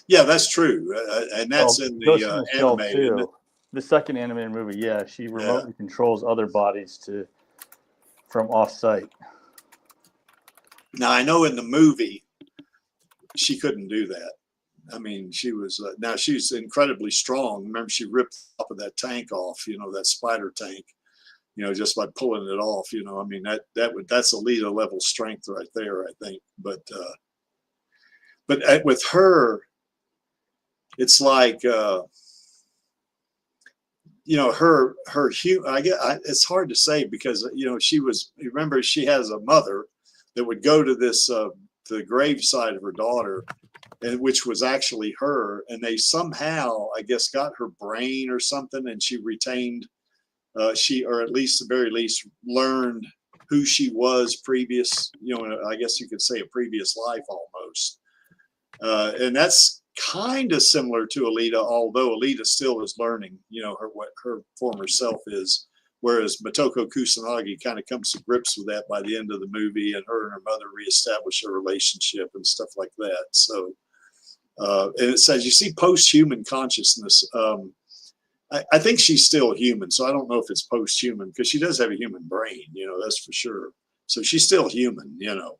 Yeah, that's true, and that's in the anime too. The second animated movie, yeah, she remotely controls other bodies from off-site. Now I know in the movie she couldn't do that. I mean, she was now she's incredibly strong. Remember, she ripped the top of that tank off, you know, that spider tank, you know, just by pulling it off. You know, I mean, that's Alita level strength right there, I think. But with her, it's like you know, her it's hard to say because, you know, remember, she has a mother that would go to this the graveside of her daughter, and which was actually her, and they somehow, I guess, got her brain or something, and she retained or at least the very least learned who she was previous, you know, I guess you could say a previous life almost. And that's kind of similar to Alita, although Alita still is learning, you know, what her former self is, whereas Motoko Kusanagi kind of comes to grips with that by the end of the movie, and her and her mother reestablish a relationship and stuff like that. So, and it says, you see post-human consciousness. I think she's still human, so I don't know if it's post-human, because she does have a human brain, you know, that's for sure. So she's still human, you know.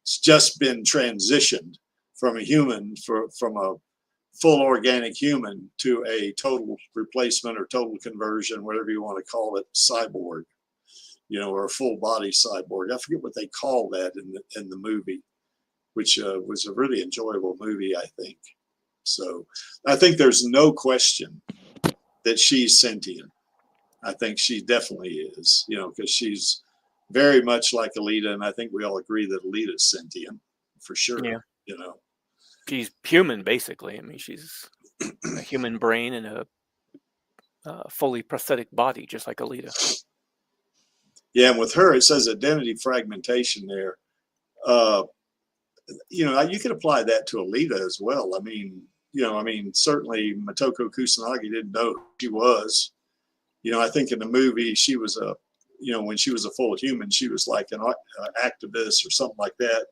It's just been transitioned from a human, from a full organic human to a total replacement or total conversion, whatever you want to call it, cyborg, you know, or a full body cyborg. I forget what they call that in the movie, which was a really enjoyable movie, I think. So I think there's no question that she's sentient. I think she definitely is, you know, because she's very much like Alita, and I think we all agree that Alita is sentient for sure. Yeah. You know, she's human basically. I mean, she's a human brain and a fully prosthetic body, just like Alita. Yeah, and with her, it says identity fragmentation there. You know, you could apply that to Alita as well. I mean, you know, I mean, certainly Motoko Kusanagi didn't know who she was. You know, I think in the movie she was a, you know, when she was a full human, she was like an activist or something like that,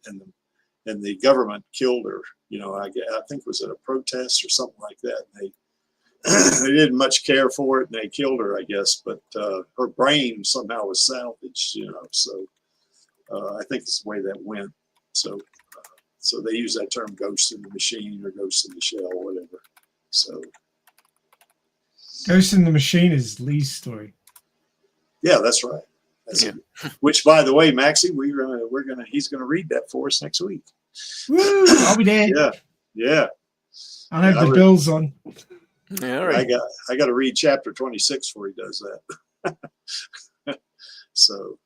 and the government killed her. You know, I think was it a protest or something like that. And they didn't much care for it, and they killed her, I guess. But her brain somehow was salvaged. You know, so I think it's the way that went. So so they use that term "ghost in the machine" or "ghost in the shell," or whatever. So Ghost in the Machine is Lee's story. yeah, that's right. That's it. Which, by the way, Maxie, he's gonna read that for us next week. Woo! I'll be there. Yeah, yeah. I'll have the bells on. Yeah, all right. I got to read chapter 26 before he does that. So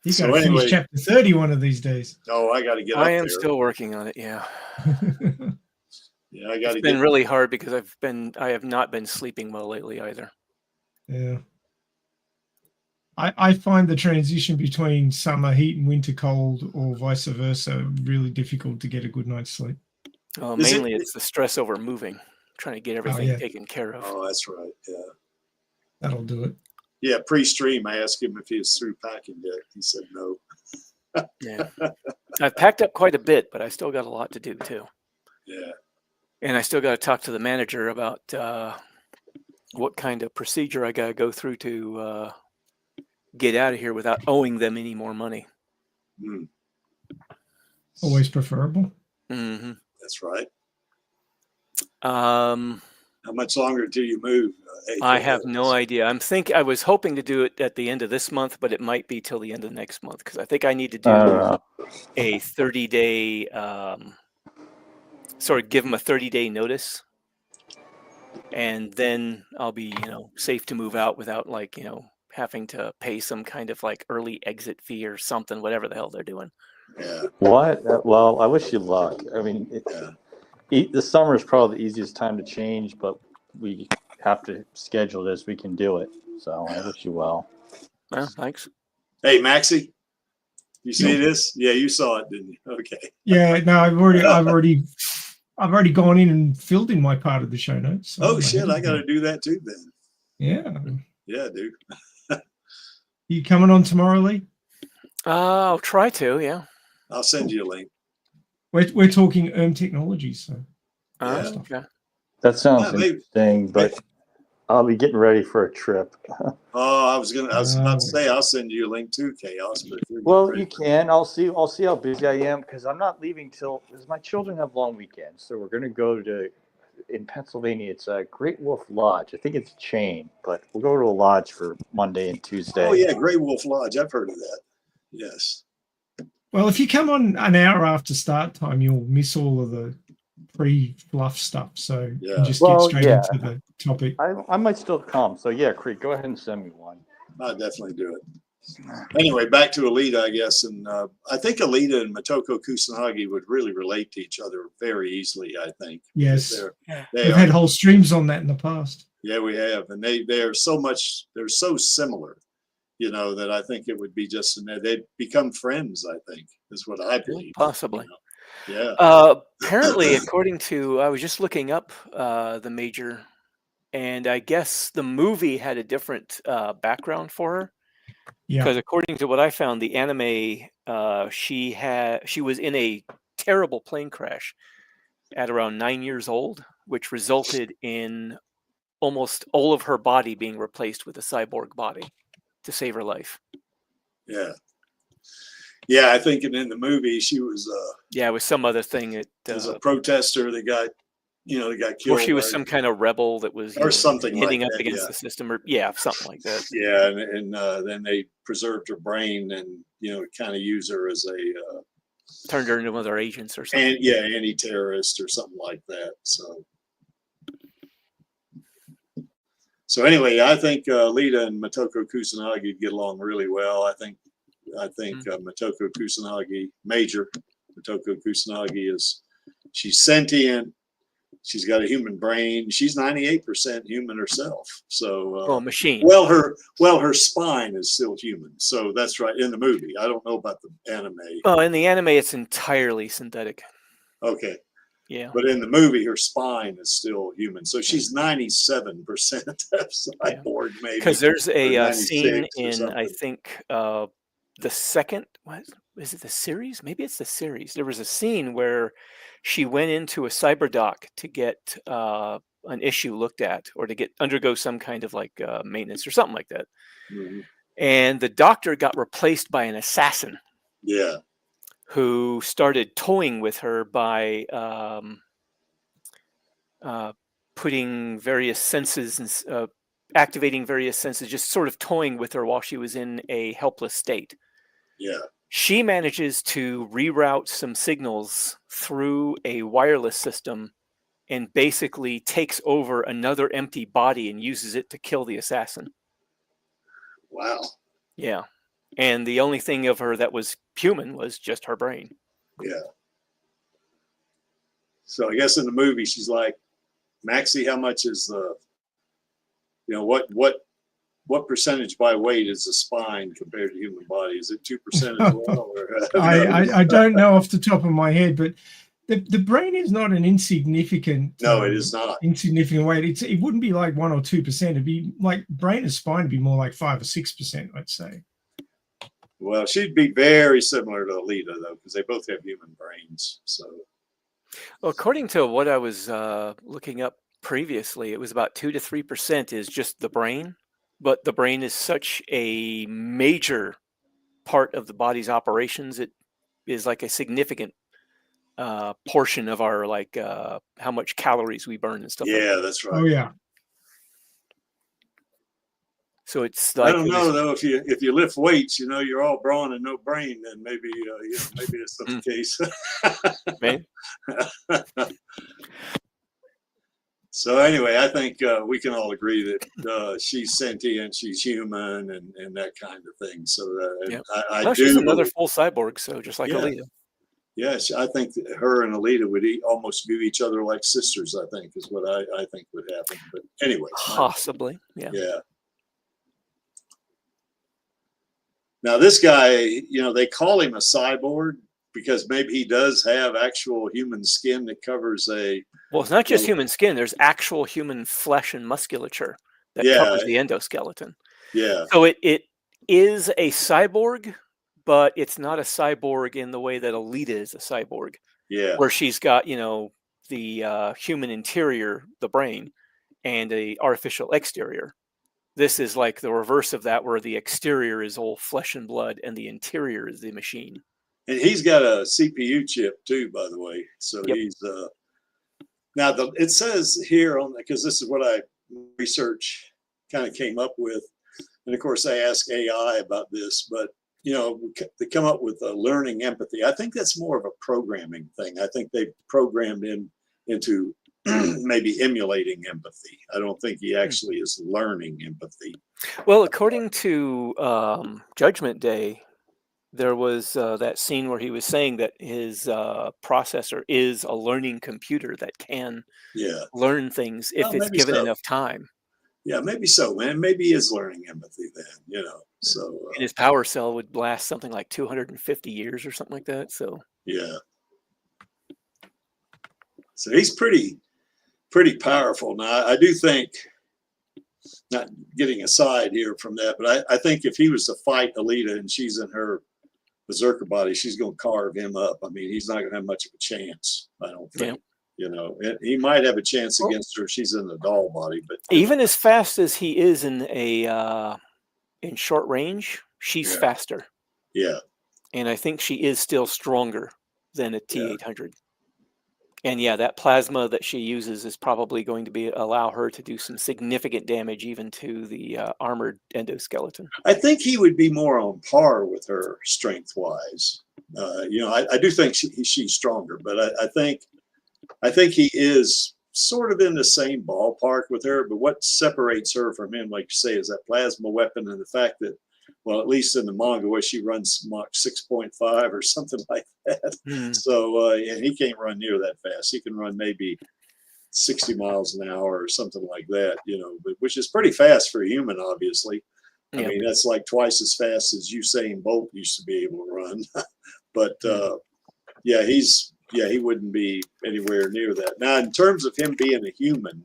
You got to finish chapter 30 one of these days. Oh, I got to get. I am still working on it. Yeah. Yeah, I got to. It's been really hard because I have not been sleeping well lately either. Yeah. I find the transition between summer heat and winter cold, or vice versa, really difficult to get a good night's sleep. Well, mainly it's the stress over moving, trying to get everything taken care of. Oh, that's right. Yeah. That'll do it. Yeah, pre-stream, I asked him if he was through packing yet. He said no. Yeah. I've packed up quite a bit, but I still got a lot to do too. Yeah. And I still got to talk to the manager about what kind of procedure I got to go through to get out of here without owing them any more money. Mm. Always preferable. Mm-hmm. That's right. How much longer till you move? I have no idea. I was hoping to do it at the end of this month, but it might be till the end of next month because I think I need to do a 30-day, give them a 30-day notice, and then I'll be, safe to move out without having to pay some kind of early exit fee or something, whatever the hell they're doing. Yeah. What? Well, I wish you luck. I mean, the summer is probably the easiest time to change, but we have to schedule this. We can do it. So I wish you well. Well, thanks. Hey, Maxie, you see this? Yeah, you saw it, didn't you? Okay. Yeah, no, I've already gone in and filled in my part of the show notes. So oh shit, I got to do that too then. Yeah. Yeah, dude. You coming on tomorrow, Lee? I'll try to. Yeah. I'll send you a link. We're talking Technologies, so. Okay. That sounds interesting, but I'll be getting ready for a trip. Oh, I was about to say I'll send you a link to Chaos. But well, you can. I'll see how busy I am because I'm not leaving because my children have long weekends. So we're going to go in Pennsylvania. It's a Great Wolf Lodge. I think it's a chain, but we'll go to a lodge for Monday and Tuesday. Oh yeah, Great Wolf Lodge. I've heard of that. Yes. Well, if you come on an hour after start time, you'll miss all of the pre-fluff stuff. So you just get straight into the topic. I might still come. So yeah, Creek, go ahead and send me one. I'll definitely do it. Anyway, back to Alita, I guess. And I think Alita and Motoko Kusanagi would really relate to each other very easily, I think. Yes. We've had whole streams on that in the past. Yeah, we have. And they're so similar, that I think it would be they'd become friends, I think, is what I believe. Possibly. Yeah. Apparently, according to, I was just looking up the Major, and I guess the movie had a different background for her. Yeah. Because according to what I found, the anime, she was in a terrible plane crash at around 9 years old, which resulted in almost all of her body being replaced with a cyborg body to save her life. Yeah. Yeah, I think in the movie she was it was some other thing. It was a protester that got killed. Or she was some kind of rebel that was something hitting like up that, against the system, or something like that. Yeah, and then they preserved her brain and kind of use her as a turned her into one of their agents or something. And anti-terrorist or something like that. So anyway, I think Alita and Motoko Kusanagi get along really well. I think Motoko Kusanagi, Major Motoko Kusanagi, she's sentient. She's got a human brain. She's 98% human herself. So machine. Well, her spine is still human. So that's right in the movie. I don't know about the anime. Oh, in the anime, it's entirely synthetic. Okay. Yeah. But in the movie, her spine is still human. So she's 97% cyborg, maybe. Because there's a scene 96 or in, I something. think, the second, what is it, the series? Maybe it's the series. There was a scene where she went into a cyber dock to get an issue looked at, or to undergo some kind of like maintenance or something like that. Mhm. And the doctor got replaced by an assassin. Yeah. Who started toying with her by putting various senses and activating various senses, just sort of toying with her while she was in a helpless state. Yeah. She manages to reroute some signals through a wireless system and basically takes over another empty body and uses it to kill the assassin. Wow. Yeah. And the only thing of her that was human was just her brain. Yeah. So I guess in the movie, she's like, Maxie, how much is the, you know, what percentage by weight is the spine compared to human body? Is it 2% as well? Or, I don't know off the top of my head, but the brain is not an insignificant. No, it is not insignificant weight. It wouldn't be like 1 or 2%. It'd be like brain and spine would be more like 5 or 6%, I'd say. Well, she'd be very similar to Alita though, because they both have human brains. So, well, according to what I was looking up previously, it was about 2 to 3% is just the brain, but the brain is such a major part of the body's operations. It is like a significant portion of our how much calories we burn and stuff. Yeah, like that. that's right. Oh yeah. So it's like, I don't know though, if you lift weights, you know, you're all brawn and no brain, then maybe you know, maybe that's not the case. Man. So anyway, I think we can all agree that she's sentient, she's human, and that kind of thing. So Yep. I well, do she's another full cyborg, so just like Yeah. Alita. Yes, I think that her and Alita would almost view each other like sisters, I think, is what I think would happen. But anyway. Possibly, yeah. Yeah. Now, this guy, you know, they call him a cyborg because maybe he does have actual human skin that covers a... Well, it's not just human skin. There's actual human flesh and musculature that covers the endoskeleton. Yeah. So it is a cyborg, but it's not a cyborg in the way that Alita is a cyborg. Yeah. Where she's got, you know, the human interior, the brain, and a artificial exterior. This is like the reverse of that, where the exterior is all flesh and blood and the interior is the machine. And he's got a CPU chip too, by the way. So he's now it says here on, because this is what I research kind of came up with, and of course I ask AI about this, but you know, they come up with learning empathy. I think that's more of a programming thing. I think they programmed into maybe emulating empathy. I don't think he actually is learning empathy. Well, according to Judgment Day, there was that scene where he was saying that his processor is a learning computer that can learn things if it's given enough time. Yeah, maybe so, man. Maybe he is learning empathy then, you know. So and his power cell would last something like 250 years or something like that. So yeah. So he's pretty powerful. Now, I do think, not getting aside here from that, but I think if he was to fight Alita and she's in her berserker body, she's going to carve him up. I mean, he's not going to have much of a chance, I don't think. You know, he might have a chance against her if she's in the doll body, but even as fast as he is in in short range, she's faster. Yeah. And I think she is still stronger than a T-800. And yeah, that plasma that she uses is probably going to allow her to do some significant damage even to the armored endoskeleton. I think he would be more on par with her strength-wise. You know, I do think she's stronger, but I think he is sort of in the same ballpark with her. But what separates her from him, like you say, is that plasma weapon and the fact that, well, at least in the manga, where she runs Mach 6.5 or something like that. So and he can't run near that fast. He can run maybe 60 miles an hour or something like that, you know, but which is pretty fast for a human, obviously. I mean, that's like twice as fast as Usain Bolt used to be able to run. But yeah, he's yeah, he wouldn't be anywhere near that. Now, in terms of him being a human,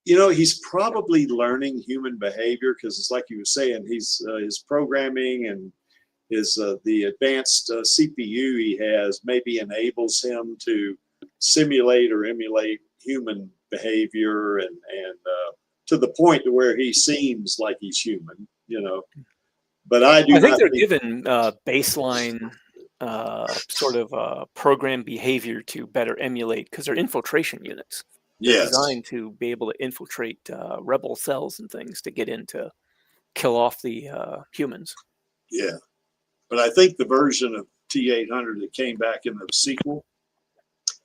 you know, he's probably learning human behavior because it's like you were saying, he's his programming and his the advanced CPU he has maybe enables him to simulate or emulate human behavior and to the point to where he seems like he's human, you know. But I think they're given baseline sort of program behavior to better emulate because they're infiltration units. They're designed to be able to infiltrate rebel cells and things to get in to kill off the humans. Yeah, but I think the version of T-800 that came back in the sequel,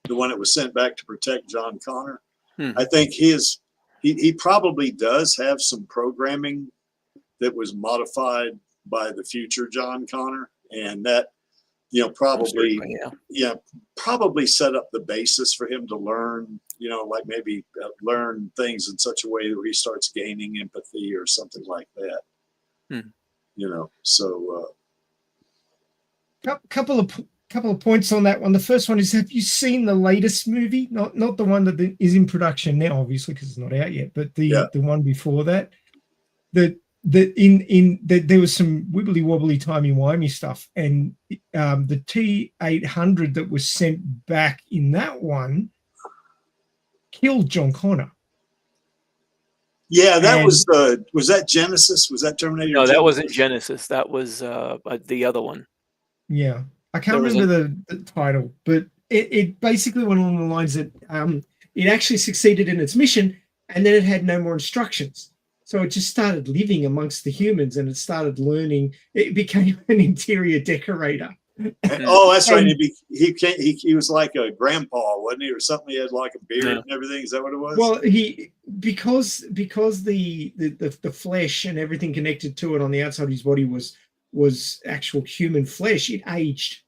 the one that was sent back to protect John Connor, I think he probably does have some programming that was modified by the future John Connor, and that, you know, probably probably set up the basis for him to learn, you know, like maybe learn things in such a way that he starts gaining empathy or something like that. You know, so couple of points on that one. The first one is, have you seen the latest movie? Not the one that is in production now, obviously, because it's not out yet, but the one before that. There was some wibbly wobbly timey wimey stuff, and the T-800 that was sent back in that one killed John Connor. Yeah, that was that Genesis? Was that Terminator? No, that wasn't Genesis. That was the other one. Yeah, I can't remember the title, but it basically went along the lines that it actually succeeded in its mission, and then it had no more instructions. So it just started living amongst the humans, and it started learning. It became an interior decorator. Oh, that's right. He was like a grandpa, wasn't he, or something? He had like a beard and everything. Is that what it was? Well, because the flesh and everything connected to it on the outside of his body was actual human flesh. It aged.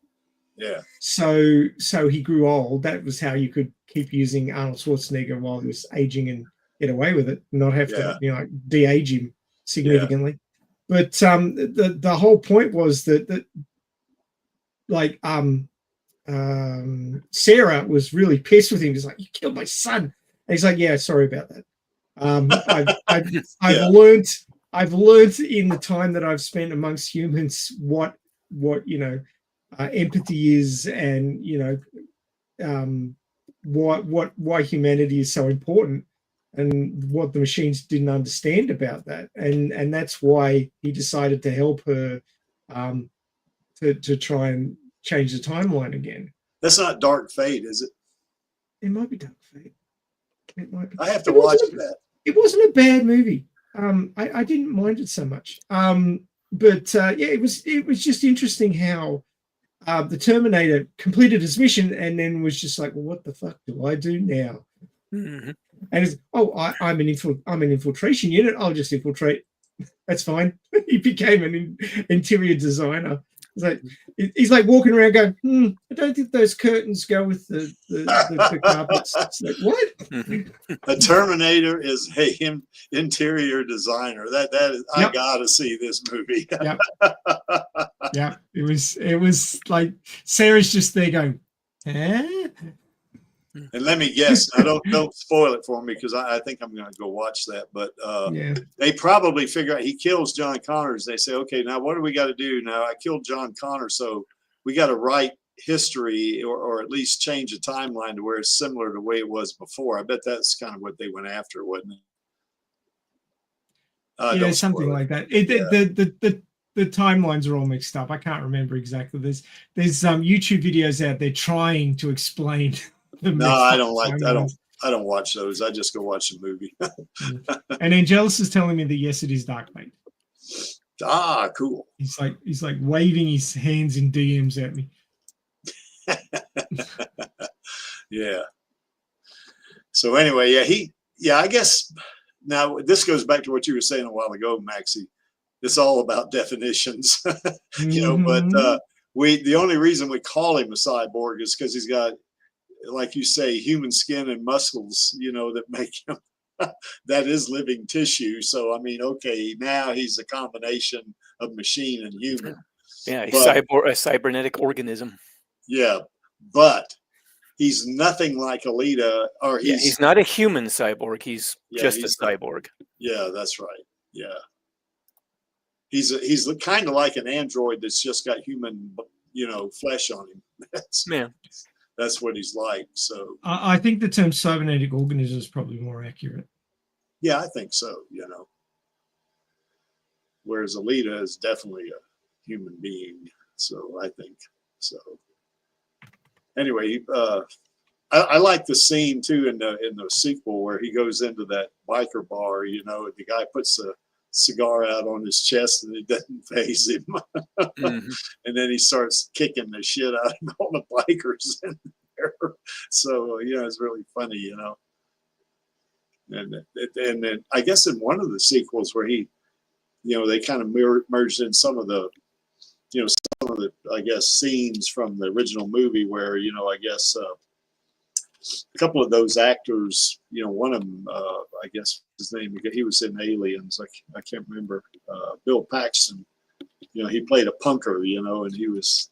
Yeah. So he grew old. That was how you could keep using Arnold Schwarzenegger while he was aging and get away with it, not have to, you know, de-age him significantly. But the whole point was that like Sarah was really pissed with him. He's like, "You killed my son," and he's like, "Yeah, sorry about that. I've learned in the time that I've spent amongst humans what you know, empathy is, and you know, why humanity is so important, and what the machines didn't understand about that, and that's why he decided to help her to try and change the timeline again." That's not Dark Fate, is it? It might be Dark Fate. It might be. I have to watch that. It wasn't a bad movie. I didn't mind it so much. But yeah, it was just interesting how the Terminator completed his mission and then was just like, "Well, what the fuck do I do now?" And it's, I'm an infiltration unit. I'll just infiltrate. That's fine. He became an interior designer. He's like walking around going, "I don't think those curtains go with the carpets." It's like, what? A Terminator is a interior designer. That is, I gotta see this movie. Yeah, it was like Sarah's just there going, "Eh?" And let me guess. Now don't spoil it for me, because I think I'm going to go watch that. But they probably figure out he kills John Connor. They say, "Okay, now what do we got to do? Now I killed John Connor, so we got to write history or at least change the timeline to where it's similar to the way it was before." I bet that's kind of what they went after, wasn't it? Yeah, something like that. The timelines are all mixed up. I can't remember exactly. There's YouTube videos out there trying to explain. No, I don't watch those. I just go watch the movie. And Angelus is telling me that yes, it is Dark Fate. Ah, cool. He's like waving his hands in DMs at me. Yeah. So anyway, I guess now this goes back to what you were saying a while ago, Maxie. It's all about definitions, you know. But the only reason we call him a cyborg is because he's got, like you say, human skin and muscles, you know, that make him that is living tissue. So I mean, okay, now he's a combination of machine and human. Yeah, a cybernetic organism. Yeah, but he's nothing like Alita, or he's not a human cyborg. He's just a cyborg. Yeah, that's right. Yeah. He's kind of like an android that's just got human, flesh on him. That's what he's like. So I think the term cybernetic organism is probably more accurate. Yeah, I think so. Whereas Alita is definitely a human being. So I think so. Anyway, I like the scene too in the sequel where he goes into that biker bar. The guy puts a cigar out on his chest and it doesn't faze him. And then he starts kicking the shit out of all the bikers in there. So it's really funny, And then I guess in one of the sequels where he, they kind of merged in some of the, some of the, I guess, scenes from the original movie where, I guess a couple of those actors, one of them, I guess his name, he was in Aliens. I can't remember. Bill Paxton, he played a punker, and he was,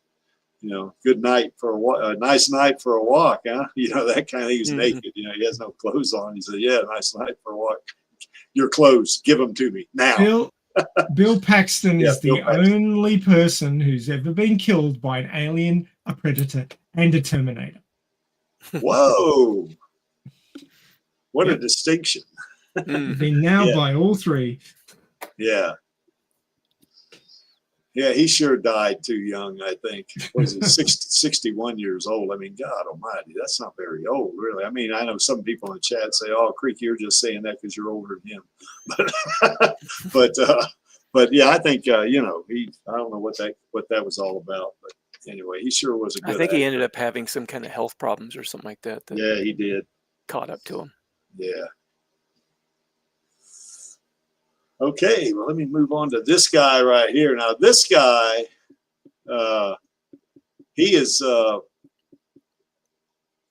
good night for a nice night for a walk, huh? That kind of, he was naked, he has no clothes on. He said, yeah, nice night for a walk. Your clothes, give them to me now. Bill Paxton is the only person who's ever been killed by an alien, a predator, and a Terminator. Whoa. What a distinction. Been nailed by all three. Yeah. Yeah, he sure died too young, I think. Was it 61 years old? I mean, God almighty, that's not very old, really. I mean, I know some people in the chat say, oh, Creek, you're just saying that because you're older than him. But yeah, I think, I don't know what that was all about. But anyway, he sure was a good actor. He ended up having some kind of health problems or something like that. Yeah, he did. Caught up to him. Yeah. Okay, well, let me move on to this guy right here. Now, this guy, he is,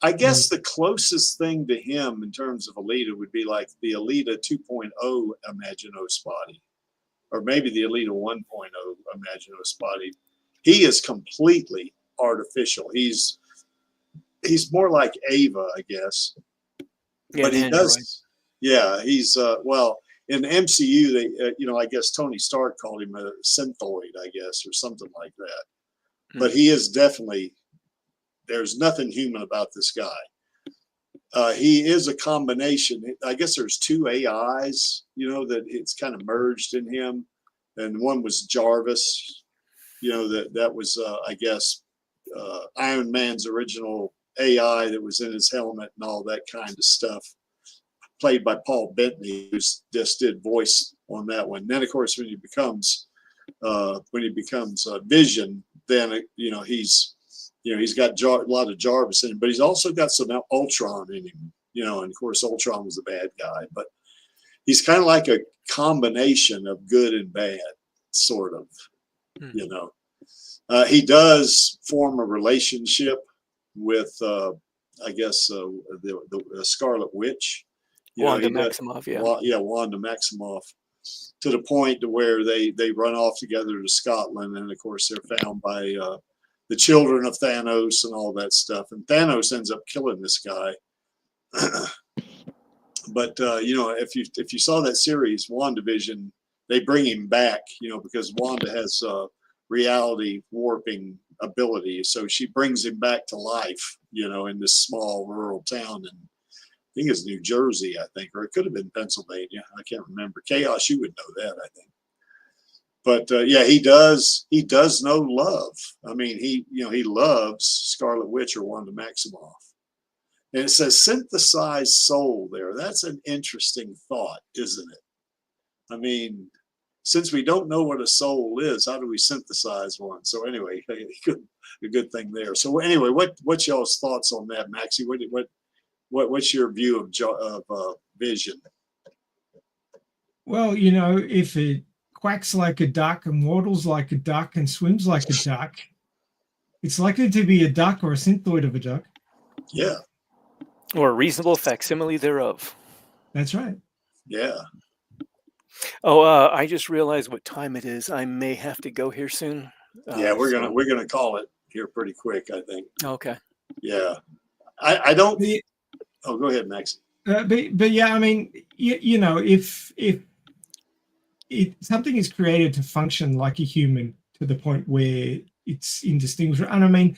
I guess the closest thing to him in terms of Alita would be like the Alita 2.0 Imaginos body, or maybe the Alita 1.0 Imaginos body. He is completely artificial. He's more like Ava, I guess. Yeah, but he does. Yeah, he's well. In the MCU, they, I guess Tony Stark called him a synthoid, I guess, or something like that. But he is definitely, there's nothing human about this guy. He is a combination. I guess there's two AIs, that it's kind of merged in him. And one was Jarvis, that was, I guess, Iron Man's original AI that was in his helmet and all that kind of stuff. Played by Paul Bettany, who just did voice on that one. Then, of course, when he becomes Vision, then he's got a lot of Jarvis in him, but he's also got some Ultron in him. And of course, Ultron was the bad guy, but he's kind of like a combination of good and bad, sort of. He does form a relationship with, I guess, the Scarlet Witch. Wanda Maximoff, Wanda Maximoff, to the point to where they run off together to Scotland, and of course they're found by the children of Thanos and all that stuff, and Thanos ends up killing this guy. But if you saw that series WandaVision, they bring him back, because Wanda has reality warping ability, so she brings him back to life, in this small rural town in, I think it's New Jersey, I think, or it could have been Pennsylvania. I can't remember. Chaos, you would know that, I think. But yeah, he does know love. I mean, he loves Scarlet Witch or Wanda Maximoff. And it says synthesized soul there. That's an interesting thought, isn't it? I mean, since we don't know what a soul is, how do we synthesize one? So anyway, a good thing there. So anyway, what's y'all's thoughts on that, Maxie? What's your view of Vision? Well, if it quacks like a duck and waddles like a duck and swims like a duck, it's likely to be a duck or a synthoid of a duck. Yeah. Or a reasonable facsimile thereof. That's right. Yeah. Oh, I just realized what time it is. I may have to go here soon. Yeah, we're gonna call it here pretty quick, I think. Okay. Yeah. I don't. Oh, go ahead, Max. But yeah, I mean, you know, if something is created to function like a human to the point where it's indistinguishable, and I mean,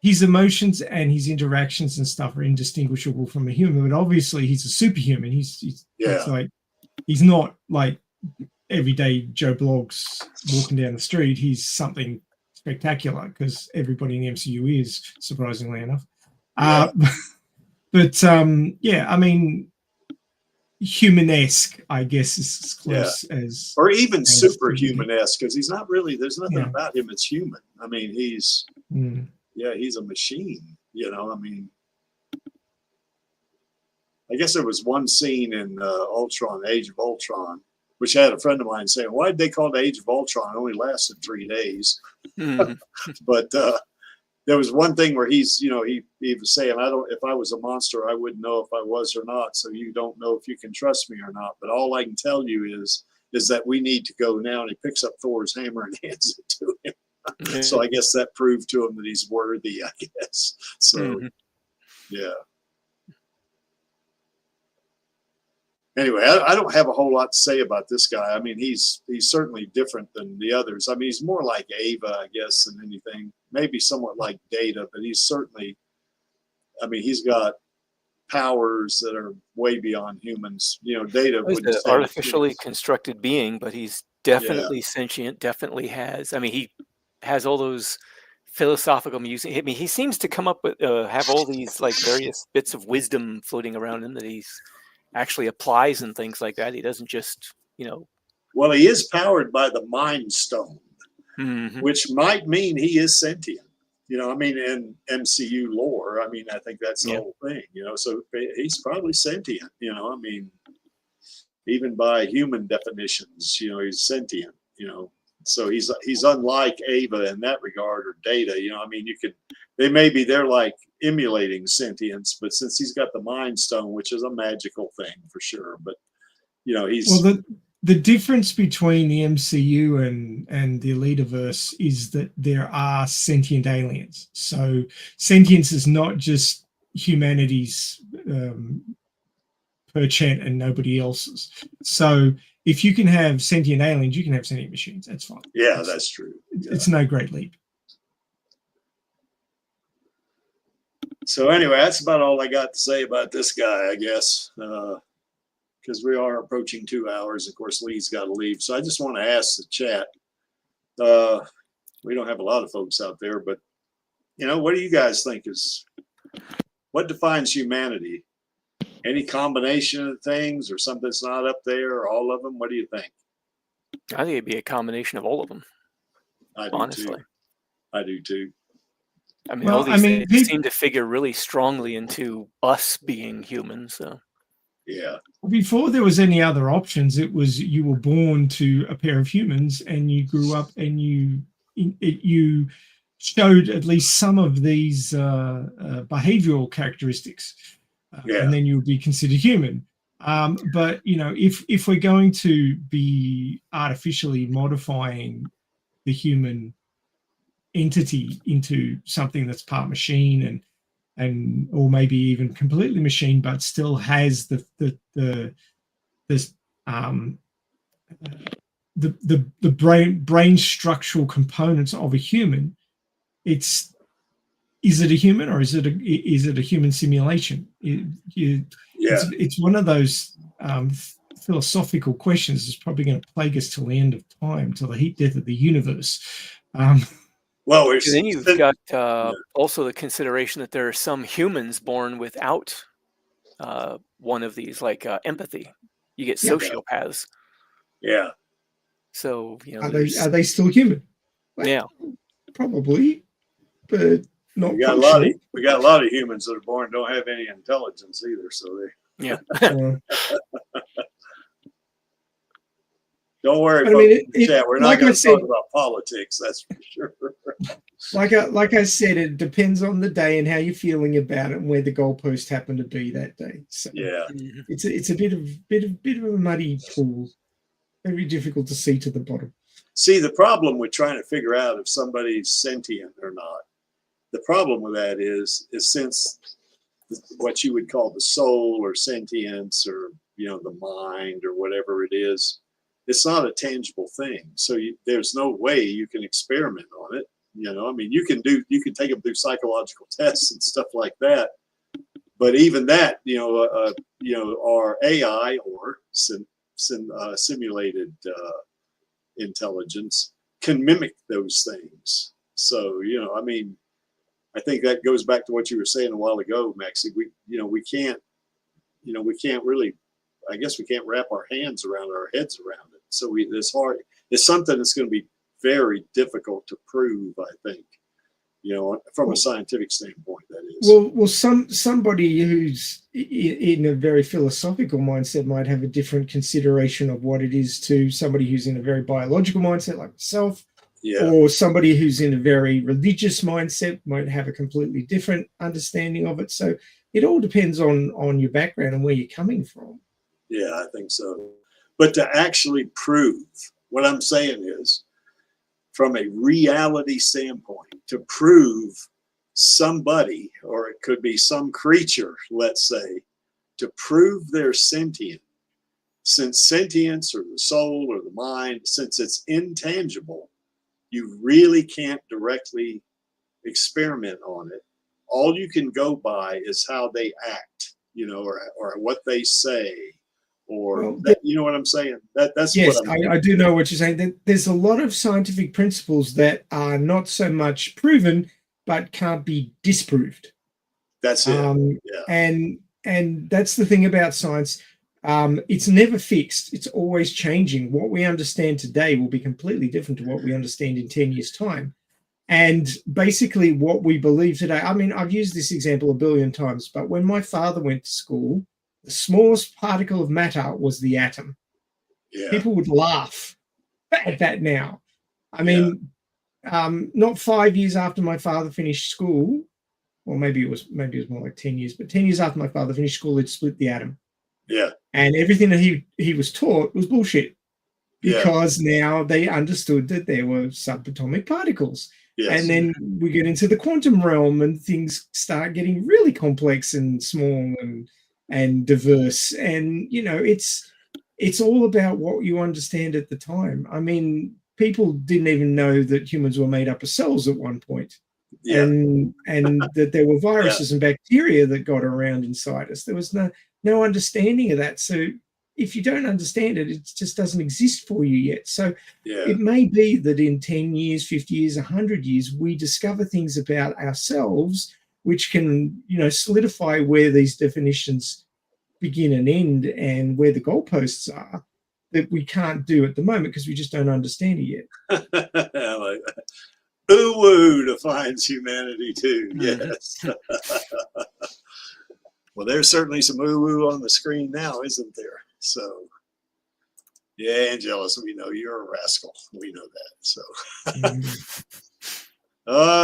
his emotions and his interactions and stuff are indistinguishable from a human, but obviously he's a superhuman. He's like, he's not like everyday Joe Bloggs walking down the street. He's something spectacular, because everybody in the MCU is, surprisingly enough. Yeah. Yeah, I mean, human-esque, I guess, is as close as, or even superhuman-esque, because he's not really, there's nothing about him that's human. I mean, he's he's a machine, you know. I mean, I guess there was one scene in Ultron, Age of Ultron, which had a friend of mine saying, why did they call it Age of Ultron? It only lasted 3 days. But there was one thing where he's, you know, he was saying, if I was a monster, I wouldn't know if I was or not. So you don't know if you can trust me or not. But all I can tell you is that we need to go now. And he picks up Thor's hammer and hands it to him. So I guess that proved to him that he's worthy, I guess. So, yeah. Anyway, I don't have a whole lot to say about this guy. I mean, he's certainly different than the others. I mean, he's more like Ava, I guess, than anything. Maybe somewhat like Data, but he's certainly, I mean, he's got powers that are way beyond humans. You know, Data was an artificially constructed being, but he's definitely sentient, definitely has. I mean, he has all those philosophical musings. I mean, he seems to come up with, have all these like various bits of wisdom floating around him that he's actually applies and things like that. He doesn't just, you know. Well, he is powered by the Mind Stone, which might mean he is sentient. You know, I mean, in MCU lore, I mean, I think that's the whole thing, you know, so he's probably sentient, you know, I mean, even by human definitions, you know, he's sentient, you know, so he's unlike Ava in that regard, or Data, you know, I mean, they're like emulating sentience, but since he's got the Mind Stone, which is a magical thing for sure, but you know, he's the difference between the MCU and the Alitaverse is that there are sentient aliens. So sentience is not just humanity's perchant and nobody else's. So if you can have sentient aliens, you can have sentient machines. That's fine. Yeah, that's true. It's no great leap. So anyway, that's about all I got to say about this guy, I guess, because we are approaching 2 hours. Of course, Lee's got to leave. So I just want to ask the chat. We don't have a lot of folks out there, but, you know, what do you guys think what defines humanity? Any combination of things, or something that's not up there, or all of them? What do you think? I think it'd be a combination of all of them. Honestly. I do too. I mean, all these things seem to figure really strongly into us being humans. So, yeah. Before there was any other options, it was you were born to a pair of humans, and you grew up, and you showed at least some of these behavioral characteristics, and then you would be considered human. But you know, if we're going to be artificially modifying the human entity into something that's part machine and or maybe even completely machine, but still has the brain structural components of a human, is it a human, or is it a human simulation? It's one of those philosophical questions that's probably going to plague us till the end of time, till the heat death of the universe. Well, then you've got also the consideration that there are some humans born without one of these, like empathy. You get sociopaths. Yeah. So, you know, are they still human? Well, yeah, probably, but not. We got a lot of humans that are born don't have any intelligence either. So they Don't worry, folks. We're not going to talk about politics, that's for sure. Like I said, it depends on the day and how you're feeling about it, and where the goalpost happened to be that day. So it's a bit of a muddy pool. Very difficult to see to the bottom. See, the problem with trying to figure out if somebody's sentient or not the problem with that is since what you would call the soul or sentience or, you know, the mind or whatever it is, it's not a tangible thing. So there's no way you can experiment on it. You know, I mean, you can take them through psychological tests and stuff like that. But even that, you know, our AI or simulated intelligence can mimic those things. So, you know, I mean, I think that goes back to what you were saying a while ago, Maxie. We can't really, I guess we can't wrap our heads around it. So it's hard. It's something that's going to be very difficult to prove, I think, you know, from a scientific standpoint, that is. Well, somebody who's in a very philosophical mindset might have a different consideration of what it is to somebody who's in a very biological mindset like myself. Yeah. Or somebody who's in a very religious mindset might have a completely different understanding of it. So it all depends on your background and where you're coming from. Yeah, I think so. But to actually prove, what I'm saying is, from a reality standpoint, to prove somebody, or it could be some creature, let's say, to prove they're sentient, since sentience or the soul or the mind, since it's intangible, you really can't directly experiment on it. All you can go by is how they act, you know, or what they say, or you know what I'm saying? That's yes, what I do know what you're saying. There's a lot of scientific principles that are not so much proven, but can't be disproved. That's it. And that's the thing about science. It's never fixed. It's always changing. What we understand today will be completely different to what we understand in 10 years' time. And basically what we believe today, I mean, I've used this example a billion times, but when my father went to school, the smallest particle of matter was the atom. Yeah. People would laugh at that now. I mean, not 5 years after my father finished school, or maybe it was more like 10 years, but 10 years after my father finished school, they'd split the atom. Yeah. And everything that he was taught was bullshit, because now they understood that there were subatomic particles. Yes. And then we get into the quantum realm and things start getting really complex and small and diverse. And, you know, it's all about what you understand at the time. I mean, people didn't even know that humans were made up of cells at one point. Yeah. And that there were viruses and bacteria that got around inside us. There was no understanding of that. So if you don't understand it, it just doesn't exist for you yet. So it may be that in 10 years, 50 years, 100 years, we discover things about ourselves which can, you know, solidify where these definitions begin and end and where the goalposts are that we can't do at the moment because we just don't understand it yet. I like that. Ooh-woo defines humanity too. Yes. Well, there's certainly some ooh-woo on the screen now, isn't there? So, yeah, Angelus, we know you're a rascal. We know that. So,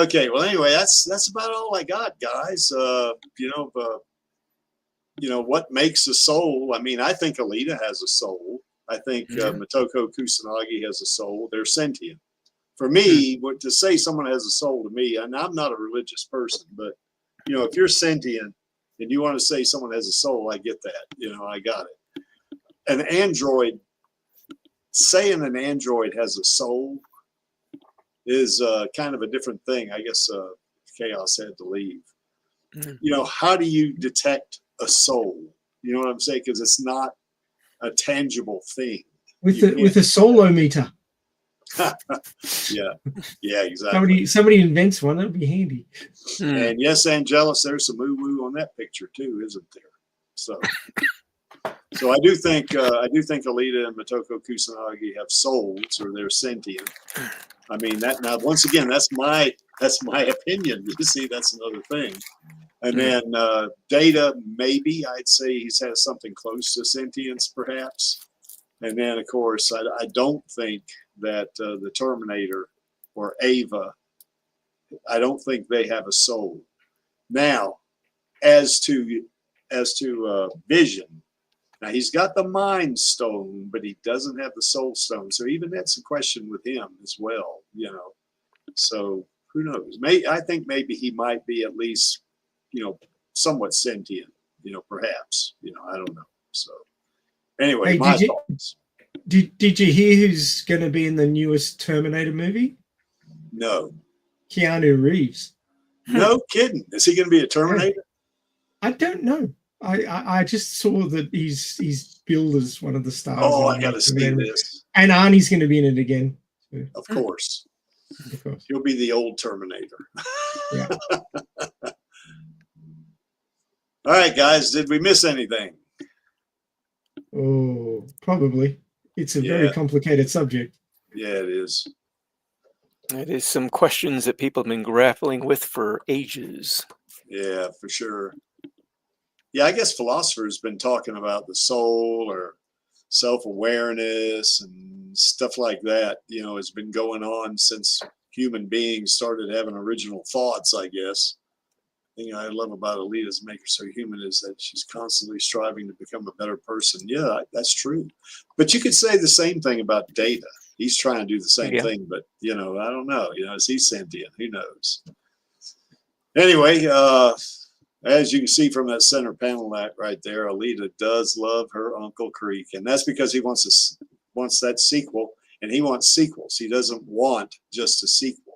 okay. Well, anyway, that's about all I got, guys. You know, what makes a soul? I mean, I think Alita has a soul. I think Motoko Kusanagi has a soul. They're sentient. For me, to say someone has a soul to me, and I'm not a religious person, but, you know, if you're sentient and you want to say someone has a soul, I get that. You know, I got it. An android, saying an android has a soul is kind of a different thing. I guess Chaos had to leave. You know, how do you detect a soul? You know what I'm saying? Because it's not a tangible thing. With a soulometer. yeah, exactly. Somebody invents one, that'll be handy. And yes, Angelus, there's some woo-woo on that picture too, isn't there? So I do think Alita and Motoko Kusanagi have souls, or they're sentient. I mean, that now once again, that's my opinion. You see, that's another thing. And then Data, maybe I'd say he has something close to sentience, perhaps. And then, of course, I don't think that the Terminator or Ava, I don't think they have a soul. Now, as to Vision, now he's got the Mind Stone, but he doesn't have the Soul Stone. So even that's a question with him as well, you know. So who knows? I think maybe he might be at least, somewhat sentient, perhaps, I don't know. So anyway, Hey, my thoughts. Did you hear who's going to be in the newest Terminator movie? No. Keanu Reeves. No kidding. Is he going to be a Terminator? I don't know. I just saw that he's billed as one of the stars. Oh, I got to see this. And Arnie's going to be in it again. Of course. Of course. He'll be the old Terminator. Yeah. All right, guys. Did we miss anything? Oh, probably. It's a very complicated subject. Yeah, it is. It is some questions that people have been grappling with for ages. Yeah, for sure. Yeah, I guess philosophers been talking about the soul or self-awareness and stuff like that, has been going on since human beings started having original thoughts, I guess. The thing I love about Alita's Make Her So Human is that she's constantly striving to become a better person. Yeah, that's true. But you could say the same thing about Data. He's trying to do the same thing, but, I don't know. Is he sentient? Who knows? Anyway, as you can see from that center panel right there, Alita does love her Uncle Creek, and that's because he wants that sequel, and he wants sequels. He doesn't want just a sequel.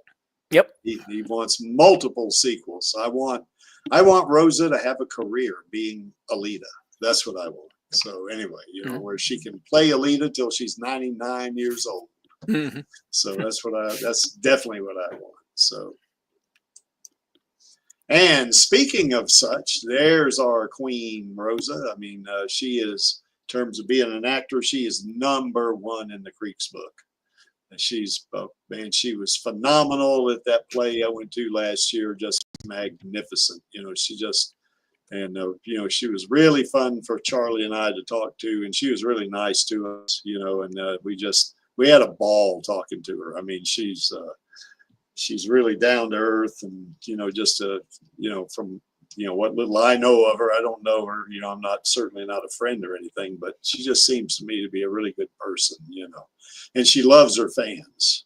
Yep. He wants multiple sequels. I want Rosa to have a career being Alita. That's what I want. So anyway, where she can play Alita till she's 99 years old. Mm-hmm. So that's definitely what I want. So. And speaking of such, there's our queen, Rosa. I mean, she is, in terms of being an actor, she is #1 in the Creeks book. And she's, she was phenomenal at that play I went to last year, just magnificent. She just, and, she was really fun for Charlie and I to talk to, and she was really nice to us, and we had a ball talking to her. I mean, she's really down to earth, and just from what little I know of her, I don't know her. I'm certainly not a friend or anything, but she just seems to me to be a really good person. And she loves her fans,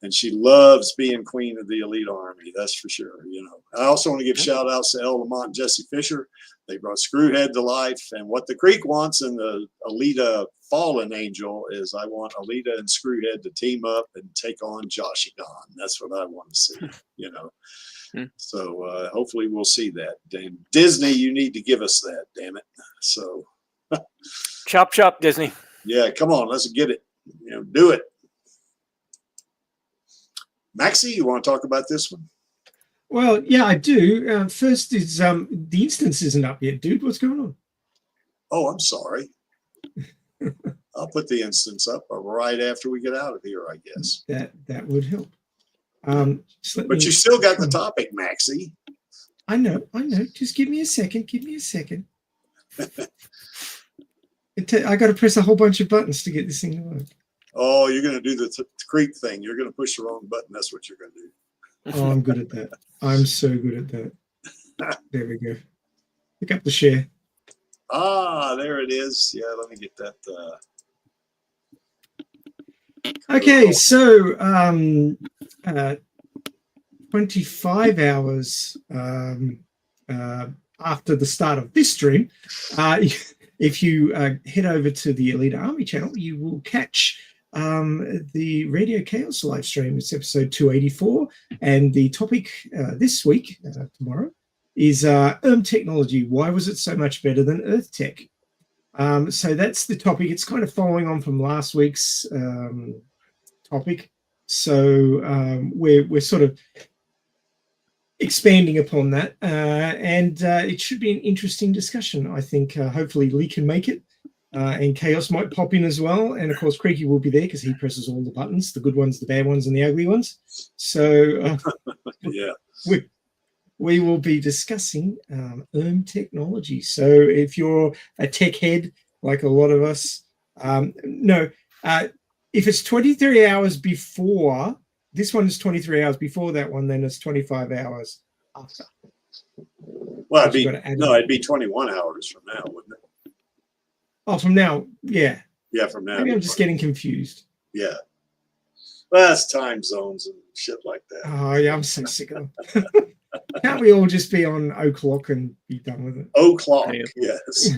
and she loves being queen of the Elite Army. That's for sure. I also want to give shout outs to El Lamont and Jesse Fisher. They brought Screwhead to life, and what the Creek wants in the Alita Fallen Angel is I want Alita and Screwhead to team up and take on Joshigon. That's what I want to see, So hopefully we'll see that. Damn Disney, you need to give us that, damn it. So chop chop, Disney. Yeah, come on, let's get it. Do it. Maxie, you want to talk about this one? Well, yeah, I do. First is the instance isn't up yet, dude. What's going on? Oh, I'm sorry. I'll put the instance up right after we get out of here, I guess. That would help. But you still got the topic, Maxie. I know. Just give me a second. I got to press a whole bunch of buttons to get this thing to work. Oh, you're going to do the Creek thing. You're going to push the wrong button. That's what you're going to do. Oh, I'm good at that. I'm so good at that. There we go. Pick up the share. Ah, there it is. Yeah, let me get that. Okay, so 25 hours after the start of this stream, if you head over to the Elite Army channel, you will catch the Radio Chaos live stream. It's episode 284, and the topic this week, tomorrow, is technology. Why was it so much better than Earth Tech? So that's the topic. It's kind of following on from last week's topic. So we're sort of expanding upon that, and it should be an interesting discussion. I think hopefully Lee can make it, and Chaos might pop in as well, and of course Creaky will be there because he presses all the buttons, the good ones, the bad ones, and the ugly ones. So yeah, we will be discussing technology. So if you're a tech head like a lot of us, if it's 23 hours before, this one is 23 hours before that one, then it's 25 hours after. Well, it'd be 21 hours from now, wouldn't it? Oh, from now, yeah. Yeah, from now. Maybe I'm just getting confused. Yeah. Well, that's time zones and shit like that. Oh yeah, I'm so sick of them. Can't we all just be on o'clock and be done with it? O'clock, yes.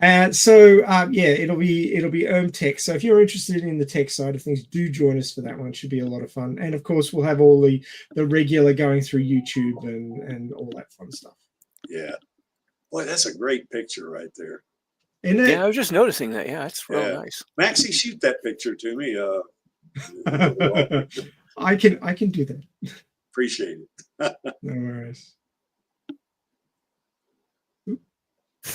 Yeah, it'll be tech. So if you're interested in the tech side of things, do join us for that one. It should be a lot of fun. And of course, we'll have all the regular going through YouTube and all that fun stuff. Yeah. Boy, that's a great picture right there. Isn't it? Yeah, I was just noticing that. Yeah, that's real nice. Maxie, shoot that picture to me. I can do that. Appreciate it. No worries.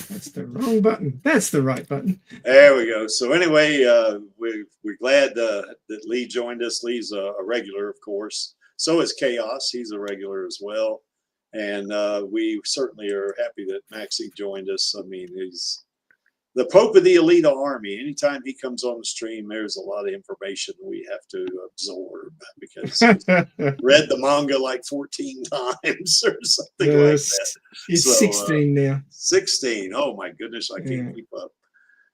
That's the wrong button. That's the right button. There we go. So anyway, we're glad that Lee joined us. Lee's a regular, of course. So is Chaos. He's a regular as well. And we certainly are happy that Maxie joined us. I mean, he's the Pope of the Alita Army. Anytime he comes on the stream, there's a lot of information we have to absorb because he's read the manga like 14 times or something like that. It's 16 now. 16. Oh my goodness, I can't keep up.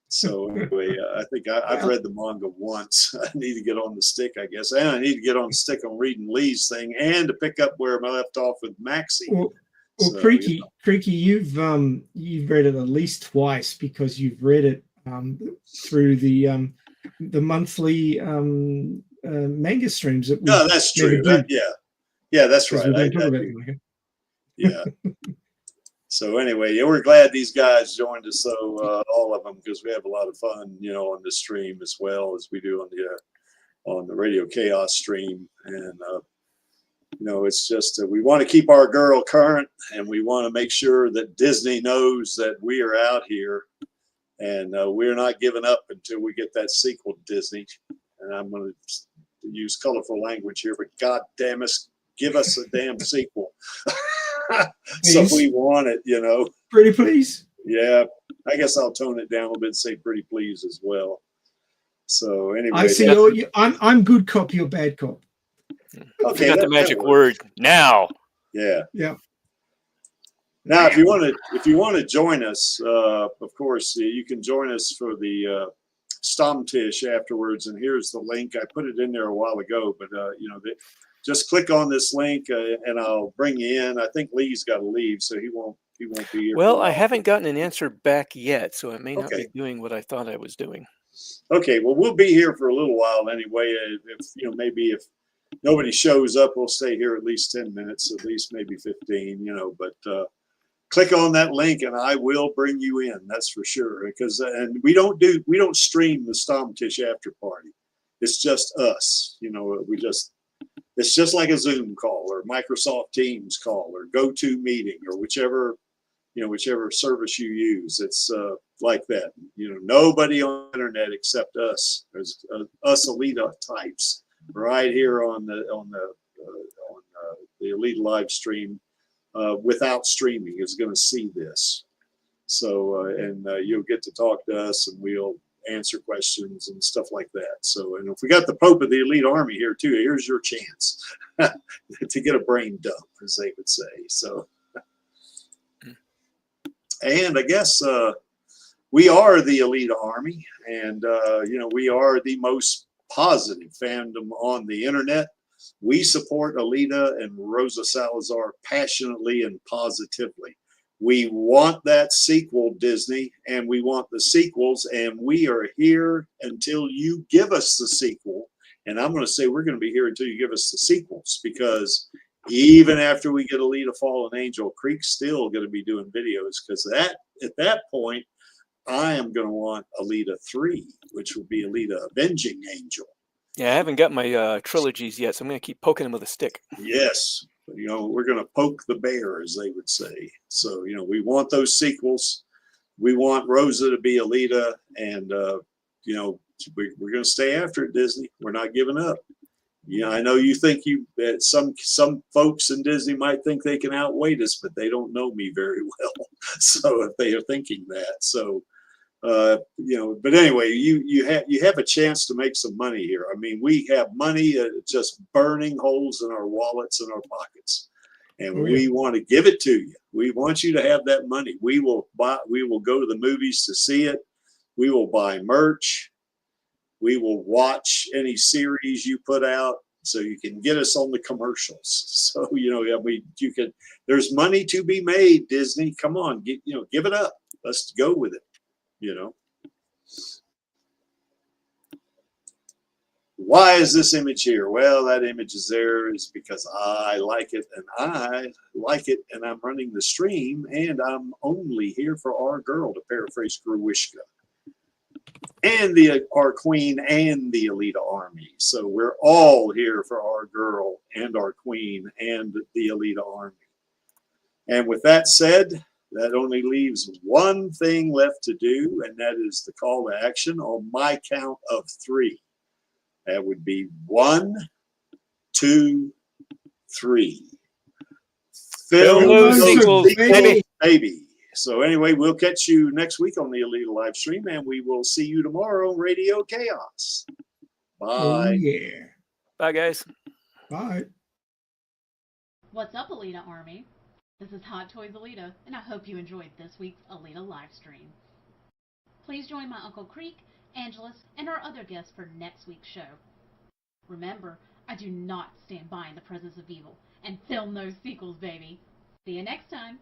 So anyway, I think I've read the manga once. I need to get on the stick, I guess. And I need to get on the stick on reading Lee's thing and to pick up where I left off with Maxie. Well, Creaky, you've read it at least twice because you've read it through the monthly manga streams. That no, that's true. Yeah, that's right. Yeah. So anyway, we're glad these guys joined us. So all of them, because we have a lot of fun, on the stream as well as we do on the Radio Chaos stream, and it's just we want to keep our girl current, and we want to make sure that Disney knows that we are out here, and we're not giving up until we get that sequel to Disney. And I'm going to use colorful language here, but God damn us, give us a damn sequel. So we want it, Pretty please. Yeah, I guess I'll tone it down a little bit and say pretty please as well. So anyway, I see. I'm good cop, you're bad cop. Okay, got the magic word now. Yeah. Yeah. Now, if you want to join us, of course, you can join us for the Stammtisch afterwards. And here's the link. I put it in there a while ago, but just click on this link and I'll bring you in. I think Lee's got to leave, so he won't be here. Well, I haven't gotten an answer back yet, so I may not be doing what I thought I was doing. Okay, well, we'll be here for a little while anyway. If maybe if nobody shows up, we'll stay here at least 10 minutes, at least maybe 15. But click on that link and I will bring you in. That's for sure. Because we don't stream the Stammtisch after party. It's just us. It's just like a Zoom call or Microsoft Teams call or GoToMeeting or whichever service you use. It's like that. Nobody on the internet except us. There's us Alita types right here on the Alita live stream without streaming is going to see this. So and you'll get to talk to us and we'll answer questions and stuff like that. So, and if we got the Pope of the Elite Army here too, here's your chance to get a brain dump, as they would say. So, and I guess we are the Elite Army, and we are the most positive fandom on the internet. We support Alita and Rosa Salazar passionately and positively. We want that sequel, Disney, and we want the sequels, and we are here until you give us the sequel. And I'm going to say we're going to be here until you give us the sequels, because even after we get Alita Fallen Angel, Creek's still going to be doing videos, because at that point, I am going to want Alita 3, which will be Alita Avenging Angel. Yeah, I haven't got my trilogies yet, so I'm going to keep poking them with a stick. Yes. We're going to poke the bear, as they would say. So, we want those sequels. We want Rosa to be Alita, and, we're going to stay after it, Disney. We're not giving up. I know you think some folks in Disney might think they can outweight us, but they don't know me very well. So if they are thinking that, so, but anyway, you have a chance to make some money here. I mean, we have money just burning holes in our wallets and our pockets, and we want to give it to you. We want you to have that money. We will go to the movies to see it. We will buy merch. We will watch any series you put out so you can get us on the commercials. So, you can, there's money to be made, Disney. Come on, give it up. Let's go with it, Why is this image here? Well, that image is there is because I like it, and I'm running the stream, and I'm only here for our girl, to paraphrase Gruwishka, and our queen and the Alita army. So we're all here for our girl and our queen and the Alita army. And with that said, that only leaves one thing left to do, and that is the call to action on my count of 3. That would be 1, 2, 3. Film those sequels, baby. So anyway, we'll catch you next week on the Alita live stream, and we will see you tomorrow on Radio Chaos. Bye. Oh, yeah. Bye, guys. Bye. What's up, Alita Army? This is Hot Toys Alita, and I hope you enjoyed this week's Alita live stream. Please join my Uncle Creek, Angelus, and our other guests for next week's show. Remember, I do not stand by in the presence of evil, and film those sequels, baby. See you next time.